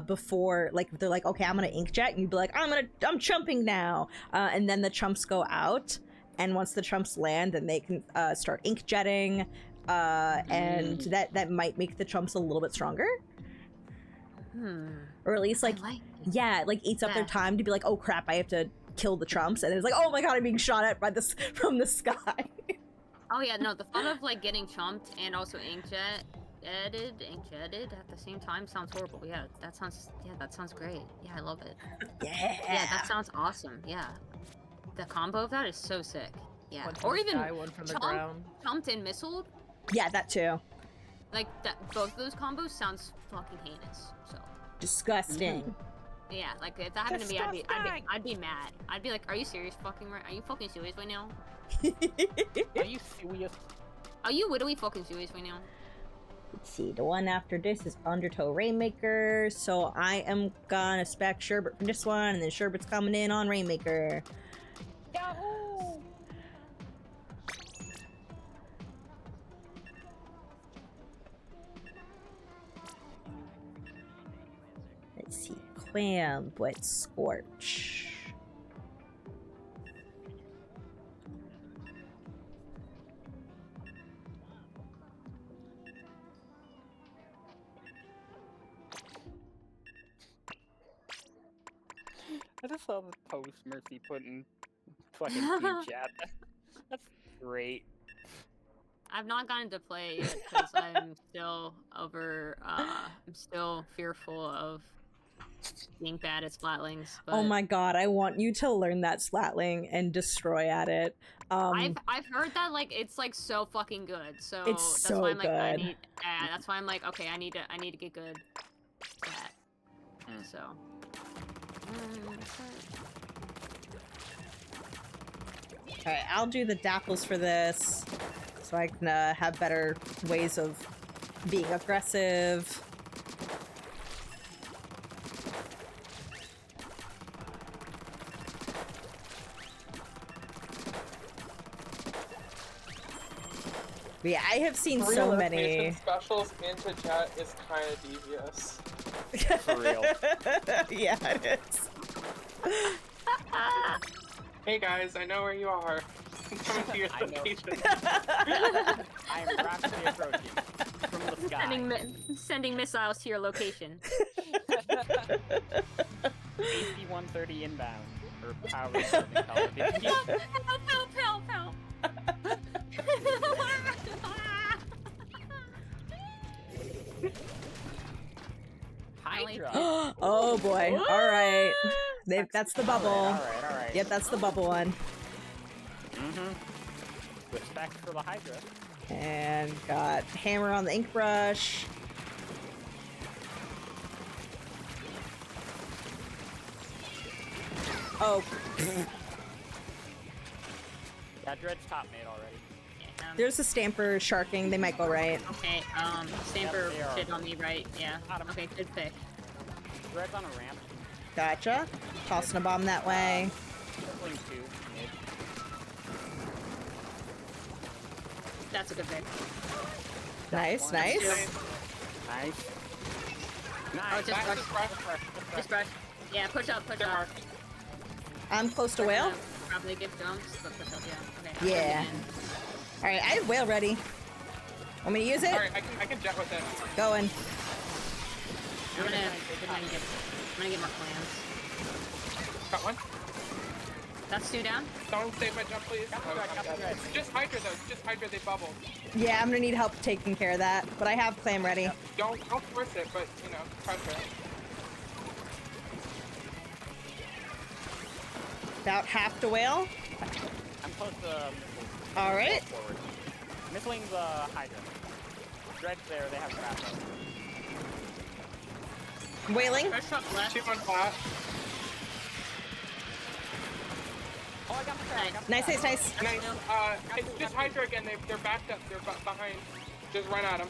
before, like they're like, okay, I'm gonna ink jet, and you'd be like, I'm chumping now, and then the chumps go out, and once the chumps land, then they can start ink jetting, and that might make the chumps a little bit stronger, or at least like like eats up their time to be like, oh crap, I have to kill the chumps, and it's like, oh my god, I'm being shot at by this from the sky. Oh yeah, no, the fun of like getting chumped and also inkjetted at the same time sounds horrible. Yeah, that sounds great. Yeah, I love it. Yeah. Yeah, that sounds awesome. Yeah. The combo of that is so sick. Yeah. One from Or the even sky, one from the ground. chumped and missiled. Yeah, that too. Like that, both of those combos sounds fucking heinous. So Disgusting. yeah, like if that happened to me, I'd be mad. I'd be like, are you serious? Are you fucking serious right now? Are you serious? Are you literally fucking serious right now? Let's see, the one after this is Undertow Rainmaker, so I am gonna spec Sherbert for this one, and then Sherbert's coming in on Rainmaker. Yahoo! Let's see, Clam, Wet Scorch. I just saw the post Mercy put in fucking team chat. That's great. I've not gotten to play yet because I'm still I'm still fearful of being bad at slatlings. But Oh my god, I want you to learn that slatling and destroy at it. I've heard that like it's like so fucking good. So It's that's so why I'm like good. that's why I'm like, okay, I need to get good at that. So Alright, I'll do the dapples for this, so I can have better ways of being aggressive. But yeah, I have seen so many. Relocation specials into chat is kind of devious. For real. Yeah, it is. Hey guys, I know where you are. I'm coming to your I know. location. I am rapidly approaching from the sky. sending missiles to your location. AC 130 inbound. Or power reserve in Call of Duty. Help! Hydra. Oh boy. Alright. That's the bubble. Alright. Yep, that's the bubble one. Respect for the Hydra. And got hammer on the ink brush. Oh. Yeah, Dread's top mate already. There's a stamper sharking. They might go right. Okay, Stamper Yep, they are. shit on me, right? Yeah. Got 'em. Okay, good pick. Dread's on a ramp. Gotcha. Tossing a bomb that way. Circling 2. Mid. That's a good pick. Nice, nice. Nice. Oh, Nice. just rush. Just brush. Yeah, push up. I'm close to whale. Probably give jumps, but push up, yeah. Okay. Yeah. Alright, I have whale ready. Want me to use it? Alright, I can jet with it. Going. I'm gonna get more clams. Got one. That's 2 down. Someone save my jump, please. Got the Oh, Dread, I'm got the dead. Dread. Just Hydra though. Just Hydra. They bubble. Yeah, I'm gonna need help taking care of that. But I have clam ready. Don't force it, but you know, pressure. About half the whale. I'm close to Alright. forward. Missling the Hydra. Dread's there, they have trap though. Whaling. Push up left. 2 on flat. Oh, I got the trap. Nice, nice, nice. Nice. It's just Hydra again. They're backed up. They're behind. Just run at them.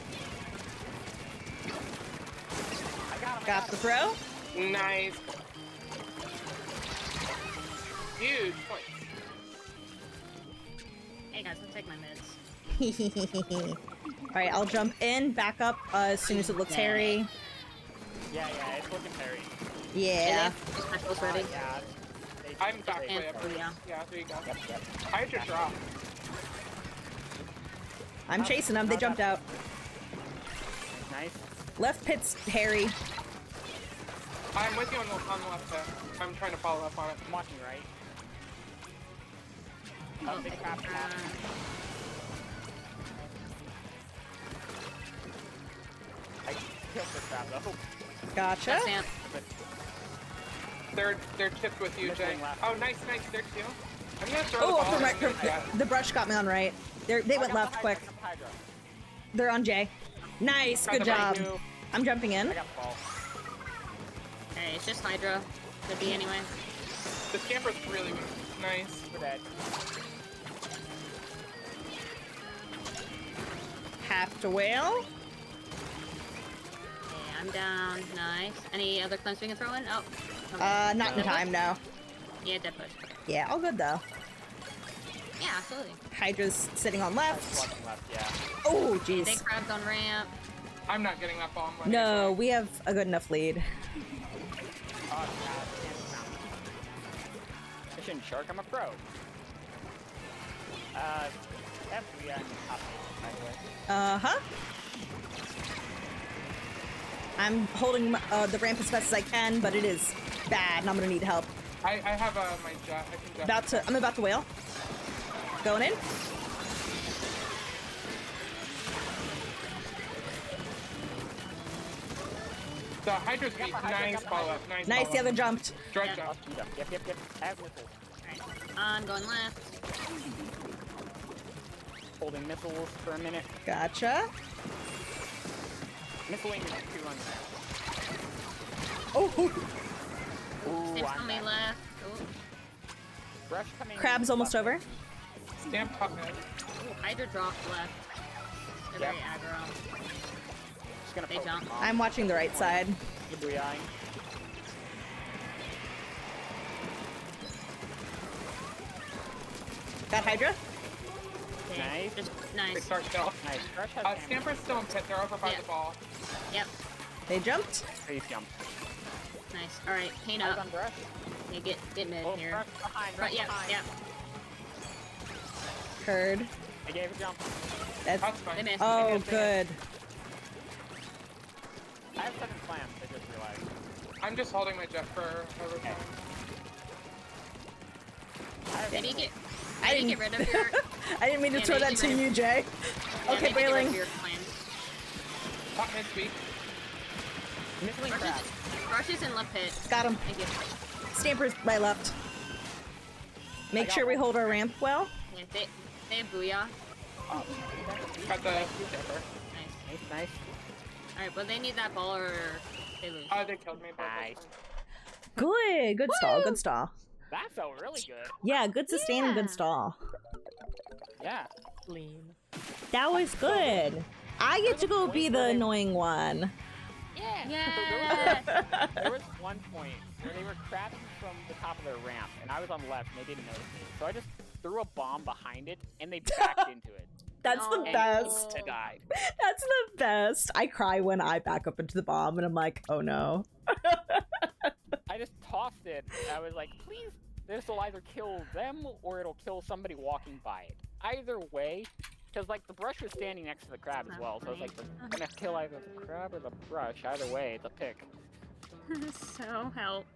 I got him. Got the throw. Nice. Huge points. Hey guys, let's take my meds. Alright, I'll jump in, back up as soon as it looks hairy. Yeah, it's looking hairy. Yeah. Specials ready. Yeah. I'm back they- way up. Yeah. Yeah, there you go. Yep. Hydra drop. I'm chasing them, they jumped out. Nice. Left pit's hairy. I'm with you on the left there. I'm trying to follow up on it. I'm watching right. Oh, big crab. I killed the crab though. Gotcha. Sam. They're chipped with you, Jay. Missing left. Oh, nice. There too. I'm gonna throw Oh, the ball. the, and I'm gonna get it. the brush got me on right. They went left quick. They're on Jay. Nice, good job. I'm jumping in. I got the ball. Hey, it's just Hydra. Could be anyway. The scamper's really nice. We're dead. Have to whale. Okay, I'm down. Nice. Any other cleanse we can throw in? Oh. Not in time, no. Yeah, dead push. Yeah, all good though. Yeah, absolutely. Hydra's sitting on left. Watching left, yeah. Oh, They jeez. grabbed on ramp. I'm not getting that ball. I'm letting No, it we have a good enough lead. Oh, God. Mission Shark, I'm a pro. FBI and top by the way. Uh-huh. I'm holding the ramp as fast as I can, but it is bad, and I'm gonna need help. go. I have my jet. I can jet. I'm about to whale. Going in. The Hydra's weak. Nice follow up. Nice, follow the up. other jumped. Drug Yeah. jump. Yep. I have missiles. I'm going left. Holding missiles for a minute. Gotcha. Missiling 200. Oh, Ooh, Stamps I'm on me back. left. Ooh. Brush coming. crab's almost over. Stamp top mid. Ooh, Hydra dropped left. They're Yep. very aggro. Just gonna They poke jump. bomb. I'm watching the right side. Booyah. Got Hydra. Okay, Nice. Just They nice. start kill. Nice. Brush has Scamper's still in pit. They're over by Yeah. the ball. Yep. They jumped. Face jump. Nice. All right. Paint Eyes up. on brush. Yeah, get mid Oh, here. brush behind. Right. Yeah. behind. Yeah. Heard. I gave a jump. That's. That's They fine. missed. Oh, good. I have 7 slams, I just realized. I'm just holding my jet for everything. I have Maybe get. I Maybe didn't. get rid of your. I didn't mean to Yeah, throw maybe that to get rid you, Jay. Yeah, Okay, maybe get rid of bailing. your plans. Top mid's weak. Missiling crab. Brushes in left pit. Got him. Thank you. Stamper's my left. Make sure we hold our ramp well. Yeah, they have booyah. Oh, Got the scamper. Nice. nice. Alright, but they need that ball or they lose. They killed me. But Nice. that's fine. Good. Good stall. Good stall. That felt really good. Yeah, good sustain and Yeah. good stall. Yeah. Clean. That was good. I get to go be the annoying one. Yeah. Yeah. There was one point where they were crabbing from the top of their ramp, and I was on the left, and they didn't notice me. So I just threw a bomb behind it, and they backed into it. That's the No. And best. they died. That's the best. I cry when I back up into the bomb and I'm like, oh no. I just tossed it. I was like, please, this will either kill them or it'll kill somebody walking by it. Either way, because like the brush was standing next to the crab as well, so I was like, we're gonna kill either the crab or the brush. Either way, it's a pick. So help.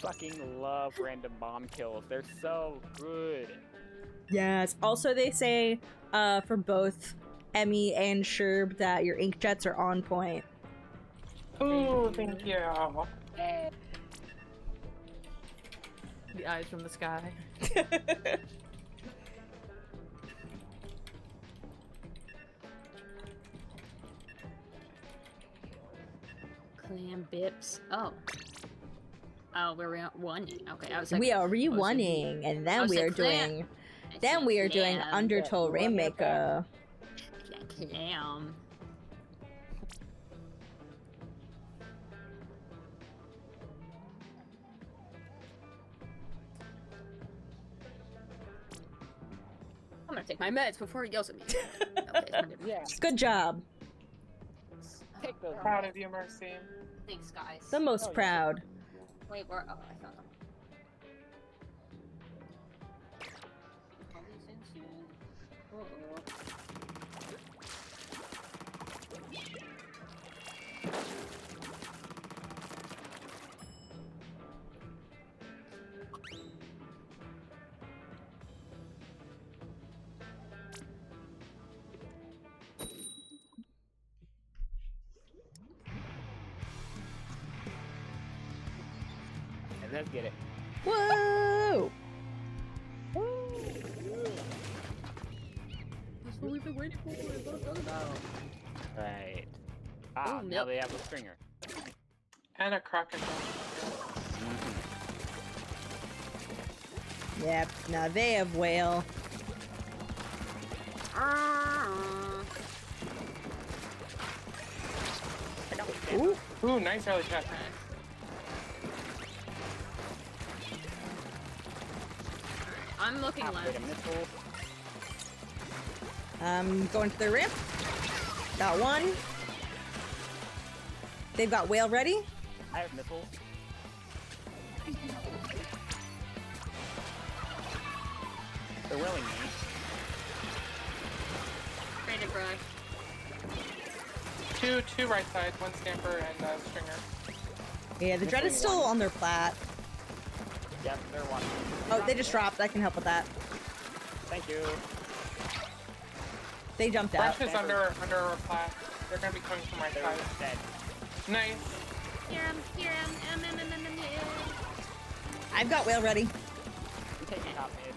Fucking love random bomb kills. They're so good. Yes. Also, they say for both Emmy and Sherb that your inkjets are on point. Ooh, thank you. The eyes from the sky. Clam bips. Oh. Oh, we're one. Okay, I was like. We are I was re-winning, and I then was we like, are doing. Then we are doing Undertow Rainmaker. Clam. I'm gonna take my meds before he yells at me. Okay, it's good. Yeah. Good job. Take those. Proud of you, Mercy. Thanks, guys. The most Oh, yeah. proud. Wait, where? Oh, I found them. And let's get it. Whoa! That's what we've been waiting for. Right. Ah, Ooh, now milk. they have a stringer. And a crocodile. Yep, now they have whale. Ooh, Ooh, nice early catch. I'm looking Halfway left. to missile. I'm going to the ramp. Got one. They've got whale ready. I have missiles. They're willing me. Traded brush. Two right side, one stamper and stringer. Yeah, the dread is still on their plat. Yep, they're one. Oh, they just dropped. I can help with that. Thank you. They jumped out. Brush is under a plat. They're gonna be coming from my They're side. dead. Nice. Here I am. I've got whale ready. You take me top mid.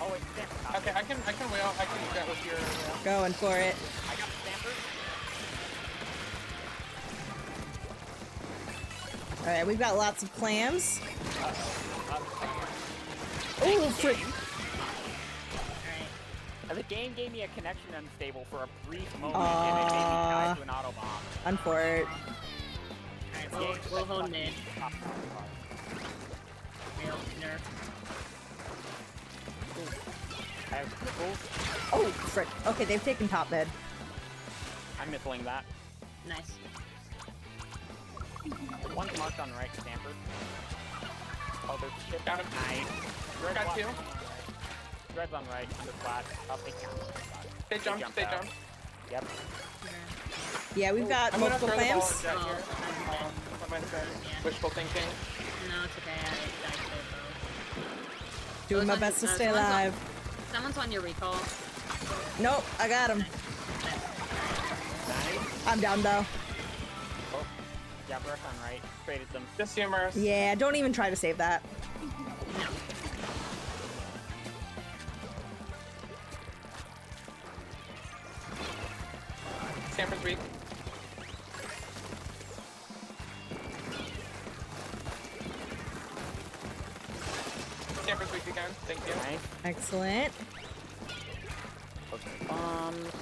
Oh, it's stamper top. Okay, I can wheel. I can do that with your Going for it. I got the stampers. Alright, we've got lots of clams. Uh-oh. Oh, frick. The game gave me a connection unstable for a brief moment, and it made me die to an auto bomb. Unfort. Alright, we'll hold mid. Real nerf. I have missiles. Oh, frick. Okay, they've taken top mid. I'm missiling that. Nice. One's marked on the right, stamper. Oh, there's a ship. Got him. Nice. Red Got block two. on the right. Red's on right, under flat. I'll take count. They jumped. They out. jumped. Yep. Yeah, we've got I'm gonna multiple throw the ball clams. at Jet Oh, here. That might have been wishful thinking. No, it's okay. I died to Doing my Those best to on- stay someone's on- alive. Someone's on your recall. Nope, I got him. Nice. I'm down though. Oh. Yeah, brush on right. Traded them. Just humorous. Yeah, don't even try to save that. No. Stamper's weak. Stamper's weak again. Thank you. Nice. Excellent. Okay. Bombs.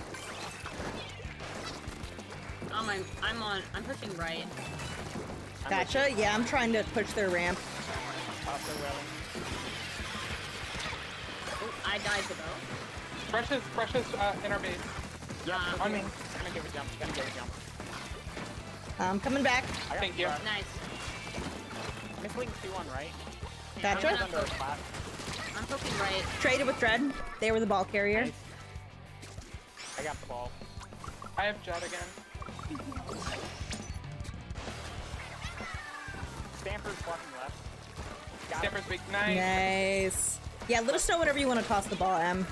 I'm pushing right. Gotcha. Yeah, I'm trying to push their ramp. Also railing. Oh, I died to both. Brush is in our base. Yep. On me. Gonna give a jump. Gonna give a jump. I'm coming back. I got Thank you. brush. Nice. Missiling 2 on right. Gotcha. One's under flat. I'm poking right. Traded with Dread. They were the ball carrier. Nice. I got the ball. I have Jet again. Stamper's blocking left. Got him. Stamper's weak. Nice. Nice. Yeah, let us know whenever you want to toss the ball, Em.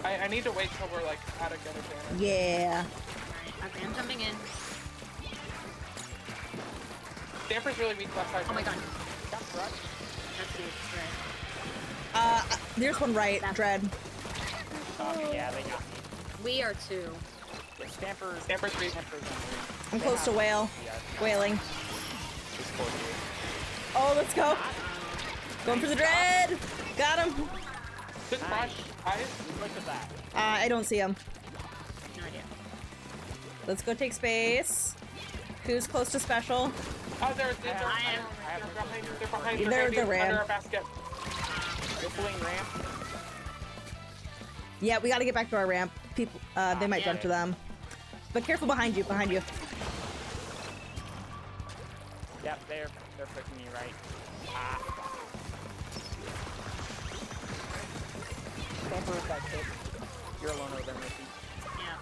I need to wait till we're like at a good advantage. Yeah. Alright, okay, I'm jumping in. Stamper's really weak left side. Oh my god. Got brush. That's you. Right. There's one right, Dread. Yeah, they got me. We are two. Yeah, Stamper's Stamper's weak. Stamper's on the I'm close to whale. Whaling. He's close to you. Oh, let's go. Going for the Dread. Got him. Good Nice. brush. Eyes. Look at that. I don't see him. No idea. Let's go take space. Who's close to special? Oh, they're I am- behind. They're behind. They're They're the ram. under a basket. Pulling ramp. Yeah, we gotta get back to our ramp. People, they might jump to them. But careful behind you, behind you. Yep, they're pushing me right. Ah. Stamper with that kick. You're alone over there, Missy. Yeah.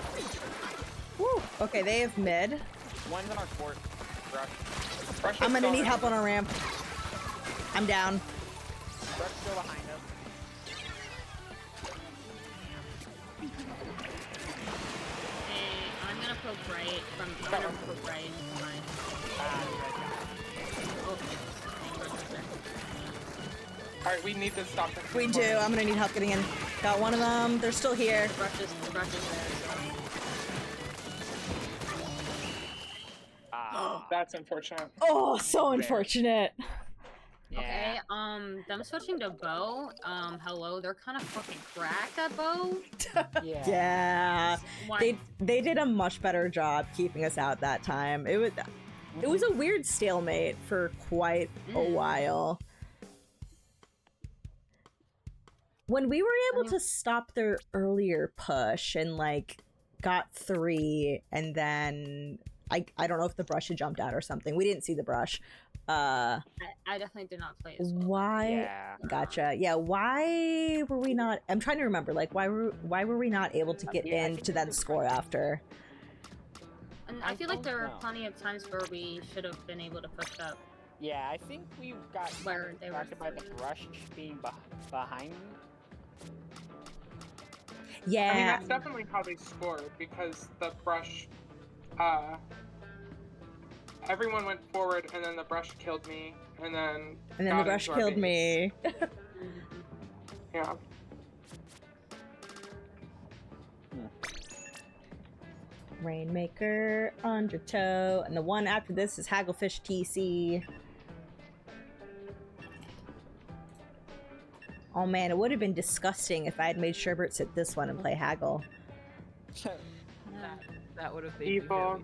Woo. Okay, they have mid. One's in our court. Rush. Rush is I'm gonna still need in. help on our ramp. I'm down. Rush still behind us. Hey, I'm gonna poke right from. I'm gonna poke right into mine. Oh. Alright, we need to stop them. We do. I'm gonna need help getting in. Got one of them. They're still here. The brush is there. Ah. That's unfortunate. Oh, so unfortunate. So. Okay, them switching to bow. Hello, they're kind of fucking cracked at bow. Yeah. Yeah. Why? They did a much better job keeping us out that time. It was a weird stalemate for quite a while. When we were able to stop their earlier push and like got 3 and then I don't know if the brush had jumped out or something. We didn't see the brush. I definitely did not play as well. Why? Yeah. Gotcha. Yeah. Why were we not? I'm trying to remember. Like, why were we not able to get in to then score after? And I feel like there were know. plenty of times where we should have been able to push up. Yeah, I think we got Where they were distracted by the brush being behind me. Yeah. I mean, that's definitely how they scored, because the brush, everyone went forward, and then the brush killed me, and then the brush killed me. Yeah. Rainmaker, Undertow, and the one after this is Hagglefish TC. Oh man, it would have been disgusting if I had made Sherbert sit this one and play Haggle. That would have been Evil.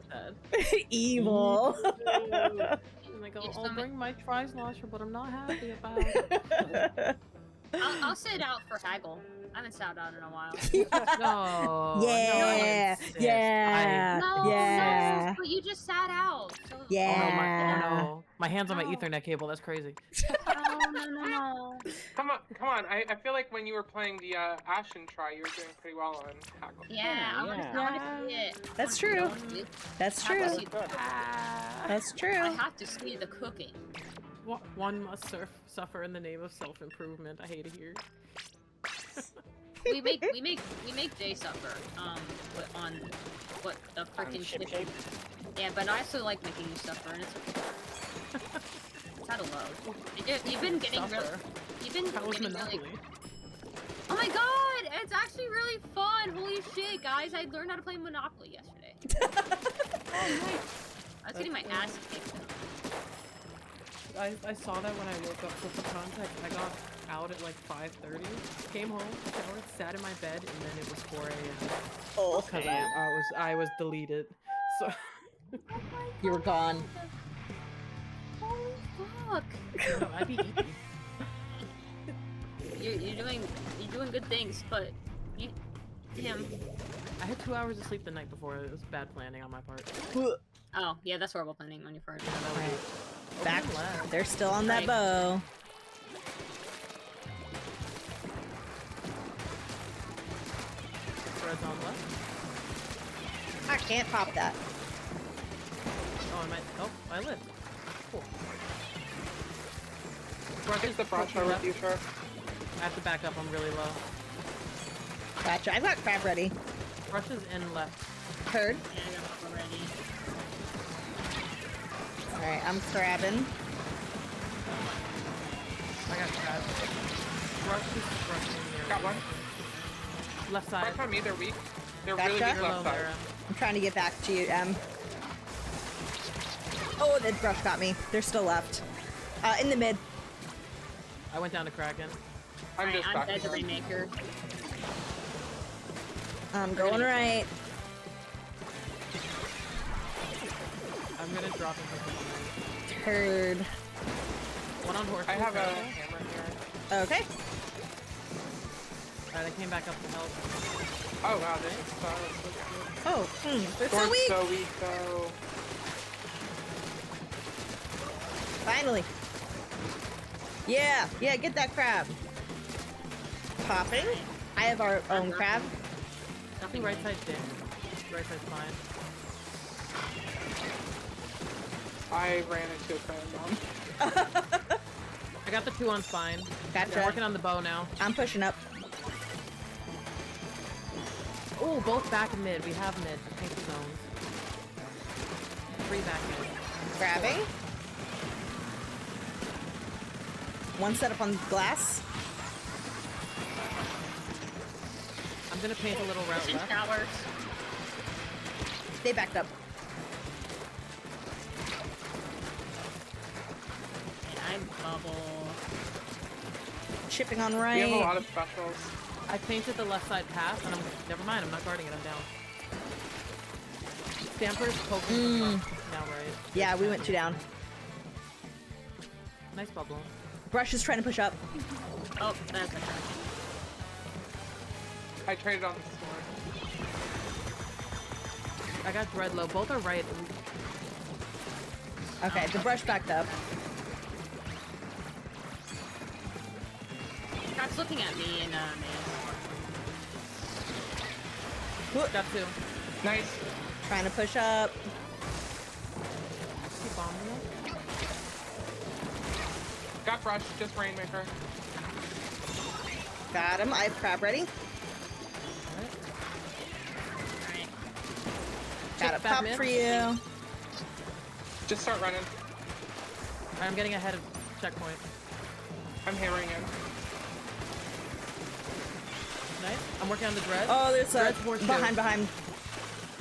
very sad. Evil. And I go, I'll bring my Trislasher, but I'm not happy about it. I'll sit out for Haggle. I haven't sat out in a while. No. Yeah, no, yeah, No, yeah. no, but you just sat out. So... Yeah. Oh no. My hands on my No. Ethernet cable, that's crazy. No. Come on. I feel like when you were playing the Ashen try, you were doing pretty well on Haggle. Yeah, I want to see it. That's I true. wanna see it. That's I have true. to see the- That's I true. have to see the cooking. One must suffer in the name of self-improvement. I hate it here. We make Jay suffer. On what the freaking ship shit. shape? Yeah, but I also like making you suffer, and it's okay. Gotta love. You've been getting really. Suffer. You've been That was getting Monopoly. really. Oh my god! It's actually really fun. Holy shit, guys! I learned how to play Monopoly yesterday. I was getting my ass kicked. I saw that when I woke up. So for context, I got out at like 5:30, came home, showered, sat in my bed, and then it was 4 a.m. Oh, Because I was deleted. So you were gone. Holy fuck! no, I'd be eating. You're doing good things, but you, damn. I had 2 hours of sleep the night before. It was bad planning on my part. Oh yeah, that's horrible planning on your part. Yeah, that was Back. left. They're still on that Right. bow. Threads on left. I can't pop that. Oh, I might. Oh, I lived. Cool. Take the brush over with you, sure. I have to back up. I'm really low. Gotcha. I've got crab ready. Brush is in left. Heard. Yeah, I got it already. Alright, I'm crabbing. I got crab. Brush is brushing near. Got one. Left side. Brush on me, they're weak. They're Gotcha. really weak You're low, left side. Mara. I'm trying to get back to you, Em. Oh, the brush got me. They're still left. In the mid. I went down to Kraken. I'm just I'm back. dead to Rainmaker. I'm going right. I'm gonna drop into the Heard. one on horse. I have a hammer here. Okay. Alright, I came back up to help. Oh wow, this is so good. Oh, they're so Sword's weak. so weak though. Finally. Yeah, yeah, get that crab. Popping. I have our own crab. Nothing right side's dead. Right side's fine. I ran into a random. I got the 2 on spine. Gotcha. I'm working on the bow now. I'm pushing up. Oh, both back and mid. We have mid. Pink zones. 3 back mid. Grabbing. One set up on glass. I'm gonna paint a little route Pushing left. towers. They backed up. And I bubble. Chipping on We right. have a lot of specials. I painted the left side path, and I'm never mind. I'm not guarding it. I'm down. Stamper's poking now, right? Yeah, we went 2 down. Nice bubble. Brush is trying to push up. Oh, that's a I traded on the sword. I got dread low. Both are right. Okay, the brush backed up. Crab's looking at me and me. Got 2. Nice. Trying to push up. Keep bombing them. Got brush, just Rainmaker. Got him. I have crab ready. Alright. Got a Check back pop mid. for you. Just start running. I'm getting ahead of checkpoint. I'm hammering in. Nice. I'm working on the dread. Oh, there's a Dread's horseshoe. behind.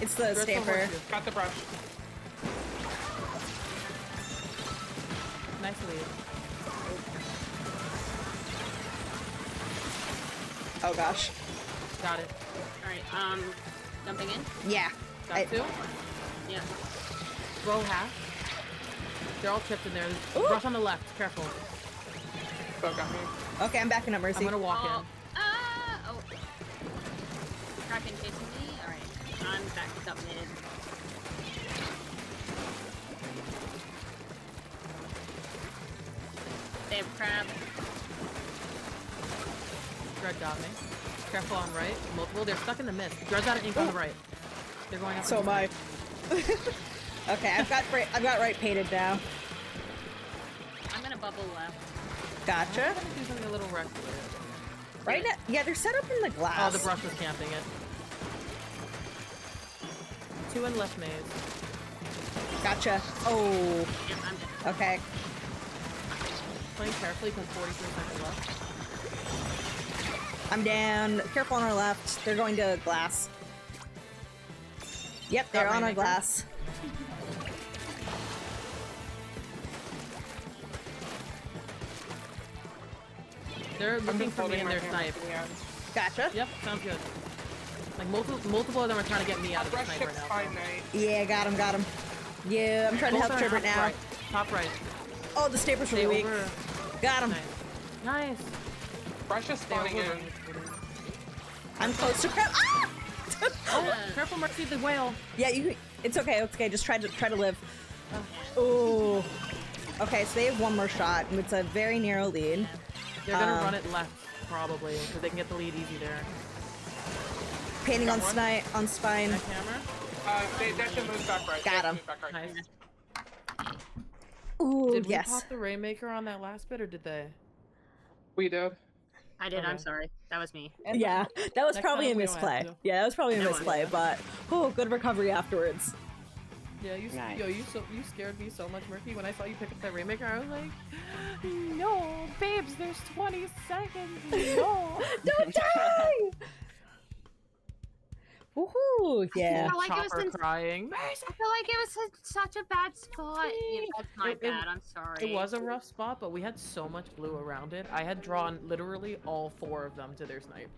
It's the Dread's stamper. horseshoe. Got the brush. Nice lead. Oh gosh. Got it. Alright, jumping in? Yeah. Got 2. Yeah. Row half. They're all chipped in there. Ooh. Brush on the left. Careful. So got me. Okay, I'm backing up, Mercy. I'm gonna walk Oh. in. Oh. Kraken chasing me? Alright. I'm backed up mid. They have crab. Dread got me. Careful on right. Multiple. They're stuck in the mist. Dread's out of ink on the right. They're going up. So am I. Okay, I've got right painted now. I'm gonna bubble left. Gotcha. I'm gonna do something a little reckless. Right now, yeah, they're set up in the glass. Oh, the brush was camping it. 2 in left maze. Gotcha. Oh, Yeah, I'm dead. okay. Playing carefully because 43 seconds left. I'm down. Careful on our left. They're going to glass. Yep, they're Got on our Rainmaker. glass. They're I'm looking just for me holding in my their hammer snipe. to the end. Gotcha. Yep, sounds good. Like multiple of them are trying to get me out of the Brush snipe ship's right now. fine, Knight. Yeah, got him. Yeah, I'm trying to Both help are Turbot top now. Right. Top right. Oh, the stamper's Stay really weak. over. Got him. Nice. Nice. Brush is Stay spawning over. in. I'm close to crab. Ah! Oh, careful, Mercy, the whale. Yeah, it's okay. It's okay. Just try to live. Oh. Okay, so they have one more shot, and it's a very narrow lead. They're gonna run it left, probably, because they can get the lead easy there. Painting on Got one. on spine. That camera? That should move back right. Got That should him. move back right. Nice. Ooh, Did we yes. pop the Rainmaker on that last bit, or did they? We did. I did, I'm Okay. sorry. That was me. Yeah, that was Next probably a time we don't have misplay. to. Yeah, that was probably a That was. misplay, but oh, good recovery afterwards. Yeah, you Nice. you scared me so much, Murphy. When I saw you pick up that Rainmaker, I was like, no, babes, there's 20 seconds. No. Don't die! Woohoo! Yeah. I feel like it was Chopper in- crying. I feel like it was in such a bad spot. Yeah, that's my It- bad, I'm sorry. It was a rough spot, but we had so much blue around it. I had drawn literally all 4 of them to their snipe.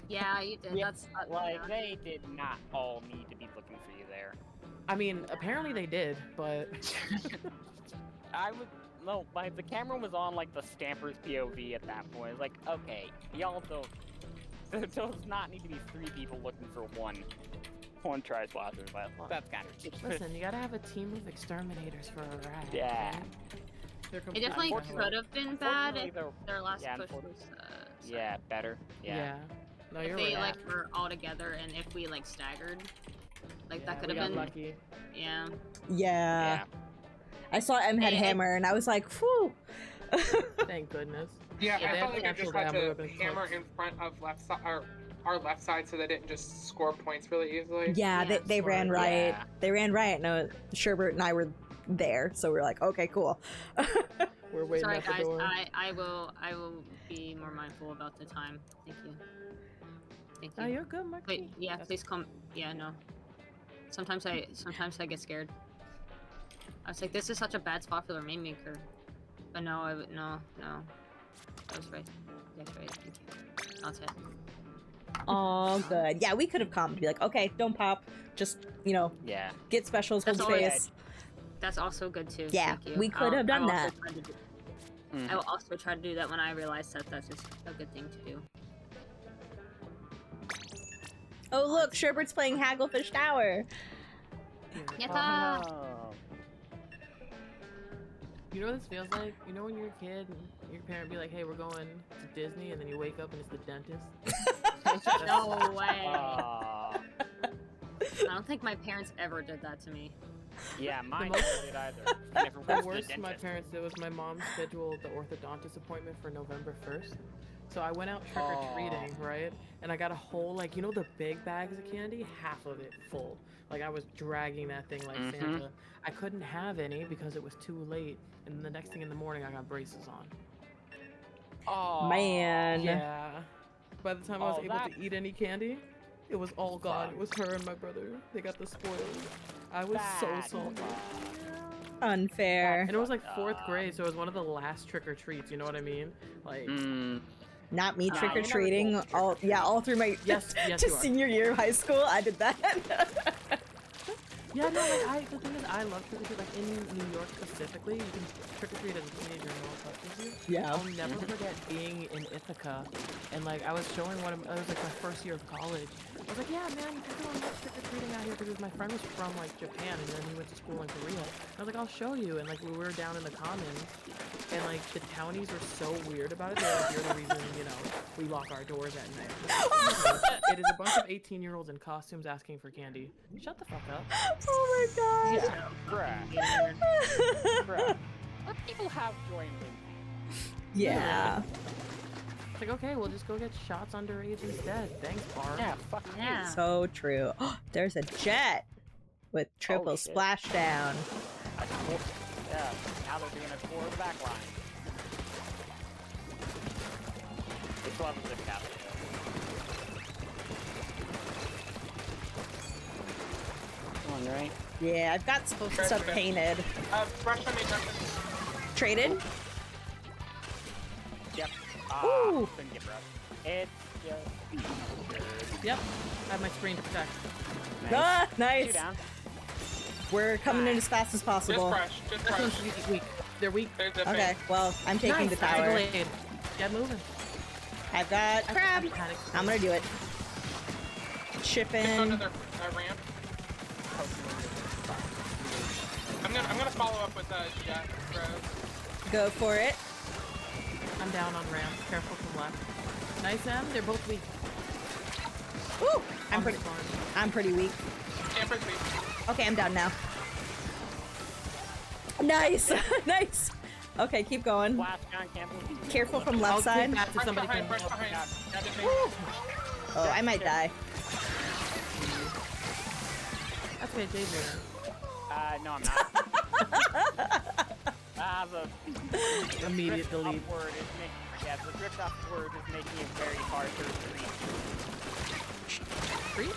Yeah, you did. Yeah, That's Like, yeah. they did not all need to be looking for you there. I mean, apparently they did, but I would. No, the camera was on, like, the Stamper's POV at that point. It's like, okay, y'all don't. There does not need to be 3 people looking for one tri-splasher, but that's kind of ridiculous. Listen, you gotta have a team of exterminators for a rat. Yeah. okay? They're It completely definitely different. could have been bad if Unfortunately, their last yeah, push was. Yeah, better. Yeah. No, If you're they right. like were all together and if we like staggered, like that Yeah, could we have got been. lucky. Yeah. Yeah. I saw M had Hey, hammer, and I was like, "Whew." Thank goodness. Yeah, Yeah, I they felt have like I just canceled had hammer to weapons hammer once. in front of left side, our left side, so they didn't just score points really easily. Yeah, Yeah, they ran smart. riot. Yeah. They ran riot. No, Sherbert and I were there, so we were like, "Okay, cool." We're waiting Sorry at the guys, door. I will be more mindful about the time. Thank you. Thank you. Oh, you're good, Marky. Wait, yeah, please come. Yeah, no. Sometimes I get scared. I was like, this is such a bad spot for the Rainmaker. But no, no. That was right. That's right. Thank you. That's it. Oh, good. Yeah, we could have come to be like, "Okay, don't pop. Just Yeah. get specials, hold That's all I space." That's also good too. Yeah, Thank you. we could have done I'll that. also try to do- Mhm. I will also try to do that when I realize that that's just a good thing to do. Oh, look, Sherbert's playing Hagglefish Tower. Yatta! Oh. You know what this feels like? You know when you're a kid and your parent be like, "Hey, we're going to Disney," and then you wake up and it's the dentist. No way. Aw. I don't think my parents ever did that to me. Yeah, mine most- never did either. Never went The to the worst my dentist. parents did was my mom scheduled the orthodontist appointment for November 1st. So I went out trick-or-treating, right? And I got a whole, like, you know the big bags of candy? Half of it full. Like, I was dragging that thing like Mhm. Santa. I couldn't have any because it was too late. And the next thing in the morning, I got braces on. Aw. Man. Yeah. By the time I was Oh, able that- to eat any candy, it was all gone. It was her and my brother. They got the spoils. I was so Bad. salty. Unfair. And it was like fourth Fucked grade, so it was one of the last trick or treats. You know what I mean? Like, Mm. Not me Nah, trick or you never treating. told me All trick-or-treating. all through my yes, yes, to you are. senior year of high school, I did that. Yeah, no, like the thing is, I love trick or treat. Like in New York specifically, you can trick or treat as a teenager and no one touches you. Yeah. I'll never forget being in Ithaca, and like I was showing one of it was like my first year of college. I was like, yeah, man, you're doing trick or treating out here because my friend was from like Japan and then he went to school in Korea. And I was like, I'll show you. And like we were down in the commons, and like the townies were so weird about it. They're like, you're the reason, we lock our doors at night. It is a bunch of 18-year-olds in costumes asking for candy. Shut the fuck up. Oh my god. Yeah, bruh. Bruh. Let people have joy in things. Yeah. It's like, okay, we'll just go get shots underage instead. Thanks, Bar. Yeah, fuck Yeah. So true. There's a jet with triple Oh, shit. splashdown. you. Yeah, now they're doing a tour of the back line. They still have a zip cap. Come on, right? Yeah, I've got stuff painted. Brush on me, Justin. Traded? Yep. Ooh. Couldn't get rough. It's just Yep. I have my screen to protect. nice. Ah, Two nice. down. We're coming in as fast as Just possible. brush. Just This brush. one's weak. They're weak. They're dipping. Okay, well, I'm taking the Nice, that's tower. delayed. Get moving. I've got crab. I'm panicked. I'm gonna do it. Just Chipping. under their ramp. I'm gonna follow up with jet throws. Go for it. I'm down on ramp. Careful from left. Nice, Em. They're both weak. Ooh, On I'm the pretty. spawn. I'm pretty weak. Camper's weak. Okay, I'm down now. Nice, nice. Okay, keep going. Flash down camping. Careful from I'll left take side. that to Brush somebody behind, can brush help. behind. Jet dipping. Oh, I might die. That's okay, Jay's here. No, I'm not. The Immediate drift delete. upward is making, the drift upward is making it very hard to retreat. Free?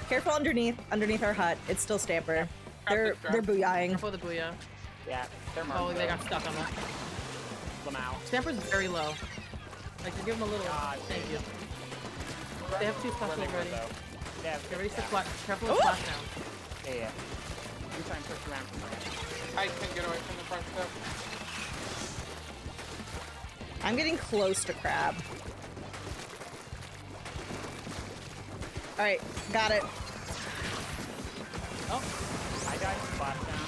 Careful underneath our hut. It's still Stamper. They're Grab this, booyahing. Careful of the booyah. Yeah, they're Oh, they got stuck on that. them out. Stamper's very low. Like, to give him a little. God, Thank you. They have two Where specials they were, ready. though. Yeah, Get ready to yeah. flash. Careful of Oh! splash down. Yeah. You try and push around from there. I can get away from the front though. I'm getting close to crab. Alright, got it. Oh, I got splashdown.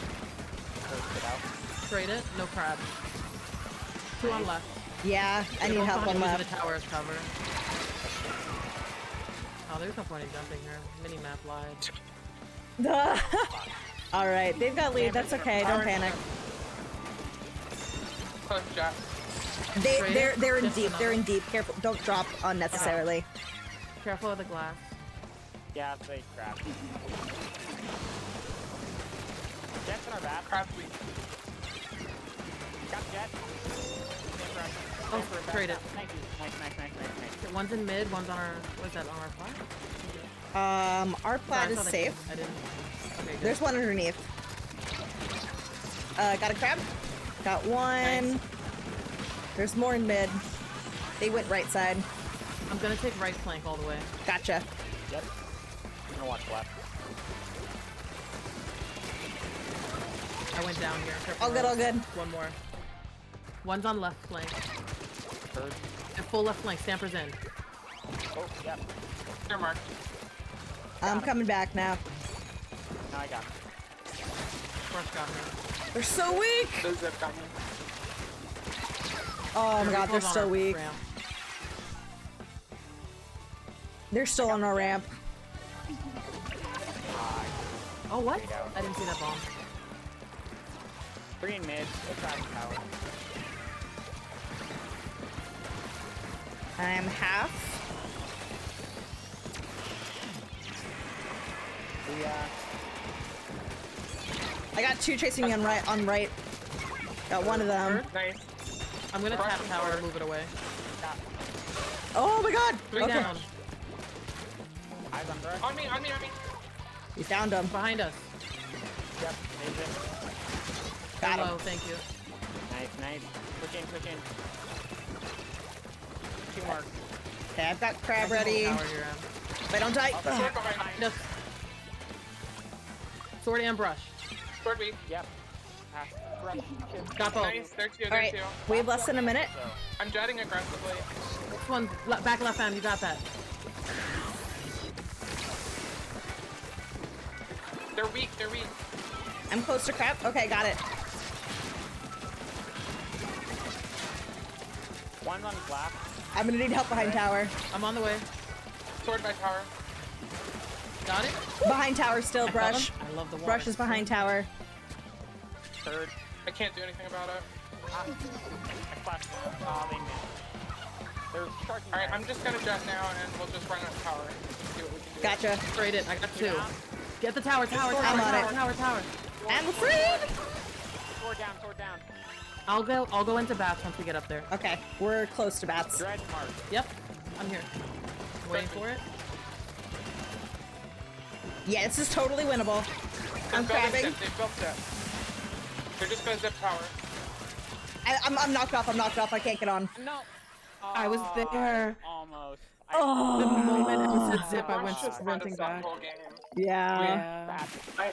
First it out. Trade it. No crab. 2 on left. Yeah, I need help on The left. tower is cover. Oh, there's no point in jumping here. Mini-map lied. Alright, they've got lead. That's okay. Don't panic. Close shot. They're in Just deep. They're another. in deep. Careful. Don't drop unnecessarily. Careful of the glass. Yeah, they crap. Jet's in our back. Crab weak. Got jet. Oh, trade it. Thank you. Nice. One's in mid, one's on our. What's that, on our flag? Our plat is safe. I didn't. Okay, good. There's one underneath. Got a crab. Got one. Nice. There's more in mid. They went right side. I'm gonna take right flank all the way. Gotcha. Yep. I'm gonna watch left. I went down here. Careful All good, all good. One more. One's on left flank. Third. And full left flank. Stamper's in. Oh, yep. They're marked. I'm coming back now. Now I got him. Brush got me. They're so weak! The zip got me. Oh my god, they're Recall's on so our weak. ramp. They're still on our ramp. Oh, what? Straight out. I didn't see that bomb. 3 in mid. Go try the tower. I'm half. We, I got 2 chasing me on right. Got one of them. Nice. I'm gonna Brush tap them tower forward. and move it away. Oh my god! 3 Okay. down. eyes on brush. On me, on me, on me. We found them. Behind us. Yep. Amazing. Got Hello, him. thank you. Nice. Push in. 2 more. Okay, I've got crab I can hold ready. tower here, Em. If I don't die. Sword Ugh. behind me. Just sword and brush. Sword weak. Yep. Pass. Brush. Got both. Nice. They're two. They're Alright, two. we have less than a minute. So, I'm jetting aggressively. This one, back left hand, you got that. They're weak. They're weak. I'm close to crab. Okay, got it. one's on glass. I'm gonna need help behind tower. I'm on the way. Sword by tower. Got it? Behind tower still, I saw brush. them. I love the water. Brush is behind tower. Third. I can't do anything about it. I flashed. Oh, they missed. They're sharking. Alright, I'm just gonna jet now and we'll just run out tower. See what we can do. Gotcha. Trade it. I got 2. down. Get the tower. I'm on it. Tower. I'm afraid! Sword down. I'll go into bats once we get up there. Okay, we're close to bats. Dredge mark. Yep. I'm here. Waiting for it. Yeah, this is totally winnable. I'm They're building crabbing. zip. They've built zip. They're just gonna zip tower. I'm knocked off. I can't get on. No. I was there. Almost. Oh. The moment I said zip, I Brush went just had sprinting us that back. whole game. Yeah.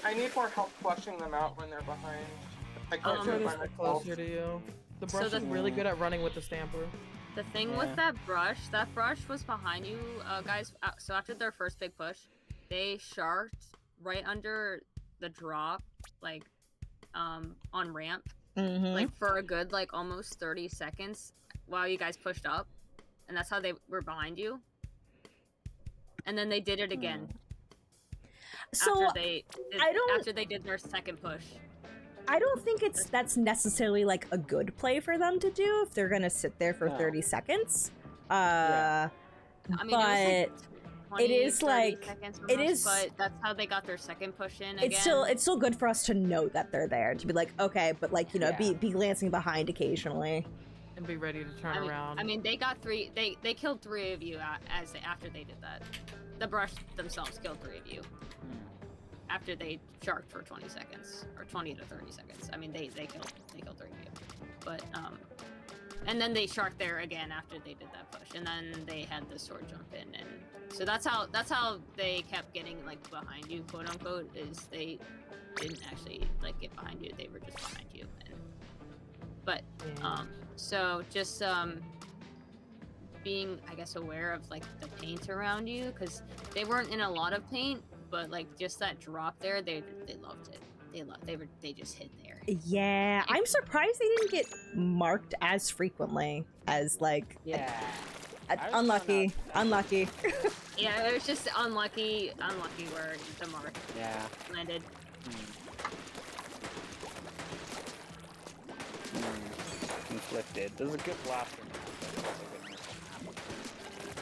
I need more help flushing them out when they're behind. I can't do Try it to by stay myself. closer to you. The So brush the- is really good at running with the stamper. The thing Yeah. with that brush was behind you, guys. So after their first big push, they sharked right under the drop, like, on ramp, Mm-hmm. like for a good, like, almost 30 seconds while you guys pushed up, and that's how they were behind you. And then they did it again So after they did their second push. I don't think that's necessarily like a good play for them to do if they're gonna sit there for No. 30 seconds. I mean, But it was like 20, it is 30 like- seconds it almost, is- but that's how they got their second push in again. it's still good for us to know that they're there, to be like, okay, but like, you know, Yeah. be glancing behind occasionally. And be ready to turn around. I mean, they got 3. They killed 3 of you after they did that. The brush themselves killed 3 of you after they sharked for 20 seconds or 20 to 30 seconds. I mean, they killed 3 of you, but and then they sharked there again after they did that push, and then they had the sword jump in, and so that's how they kept getting like behind you, quote unquote. Is they didn't actually like get behind you; they were just behind you. And, but Yeah. so just being, I guess, aware of like the paint around you, because they weren't in a lot of paint, but like just that drop there, they loved it. They just hid there. Yeah, I'm surprised they didn't get marked as frequently as like Yeah. unlucky. Yeah, it was just unlucky where the mark Yeah. landed. Conflicted. There's a good blaster. I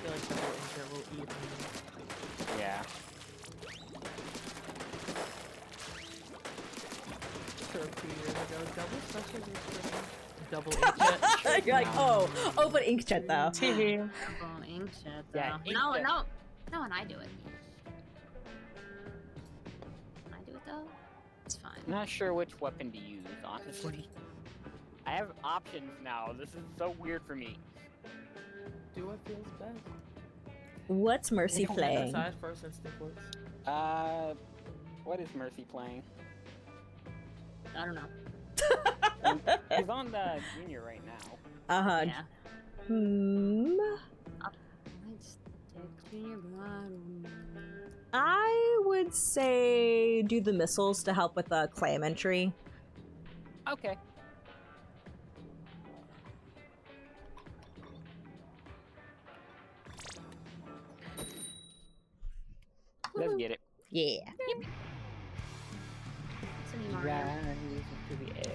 feel like double insert will eat me. Yeah. Sure, 2 years ago, double special was pretty. Double inkjet. You're like, oh, but inkjet though. Double inkjet though. Yeah, No, inkjet. no, when I do it. When I do it though, it's fine. I'm not sure which weapon to use, honestly. I have options now. This is so weird for me. Do what feels best. What's Mercy You don't playing? decide first instinct works. What is Mercy playing? I don't know. He's on the junior right now. Yeah. Might stick to your bottom. I would say do the missiles to help with the clam entry. Okay. Let's get it. Yeah. It's a new Mario. Rise to the air.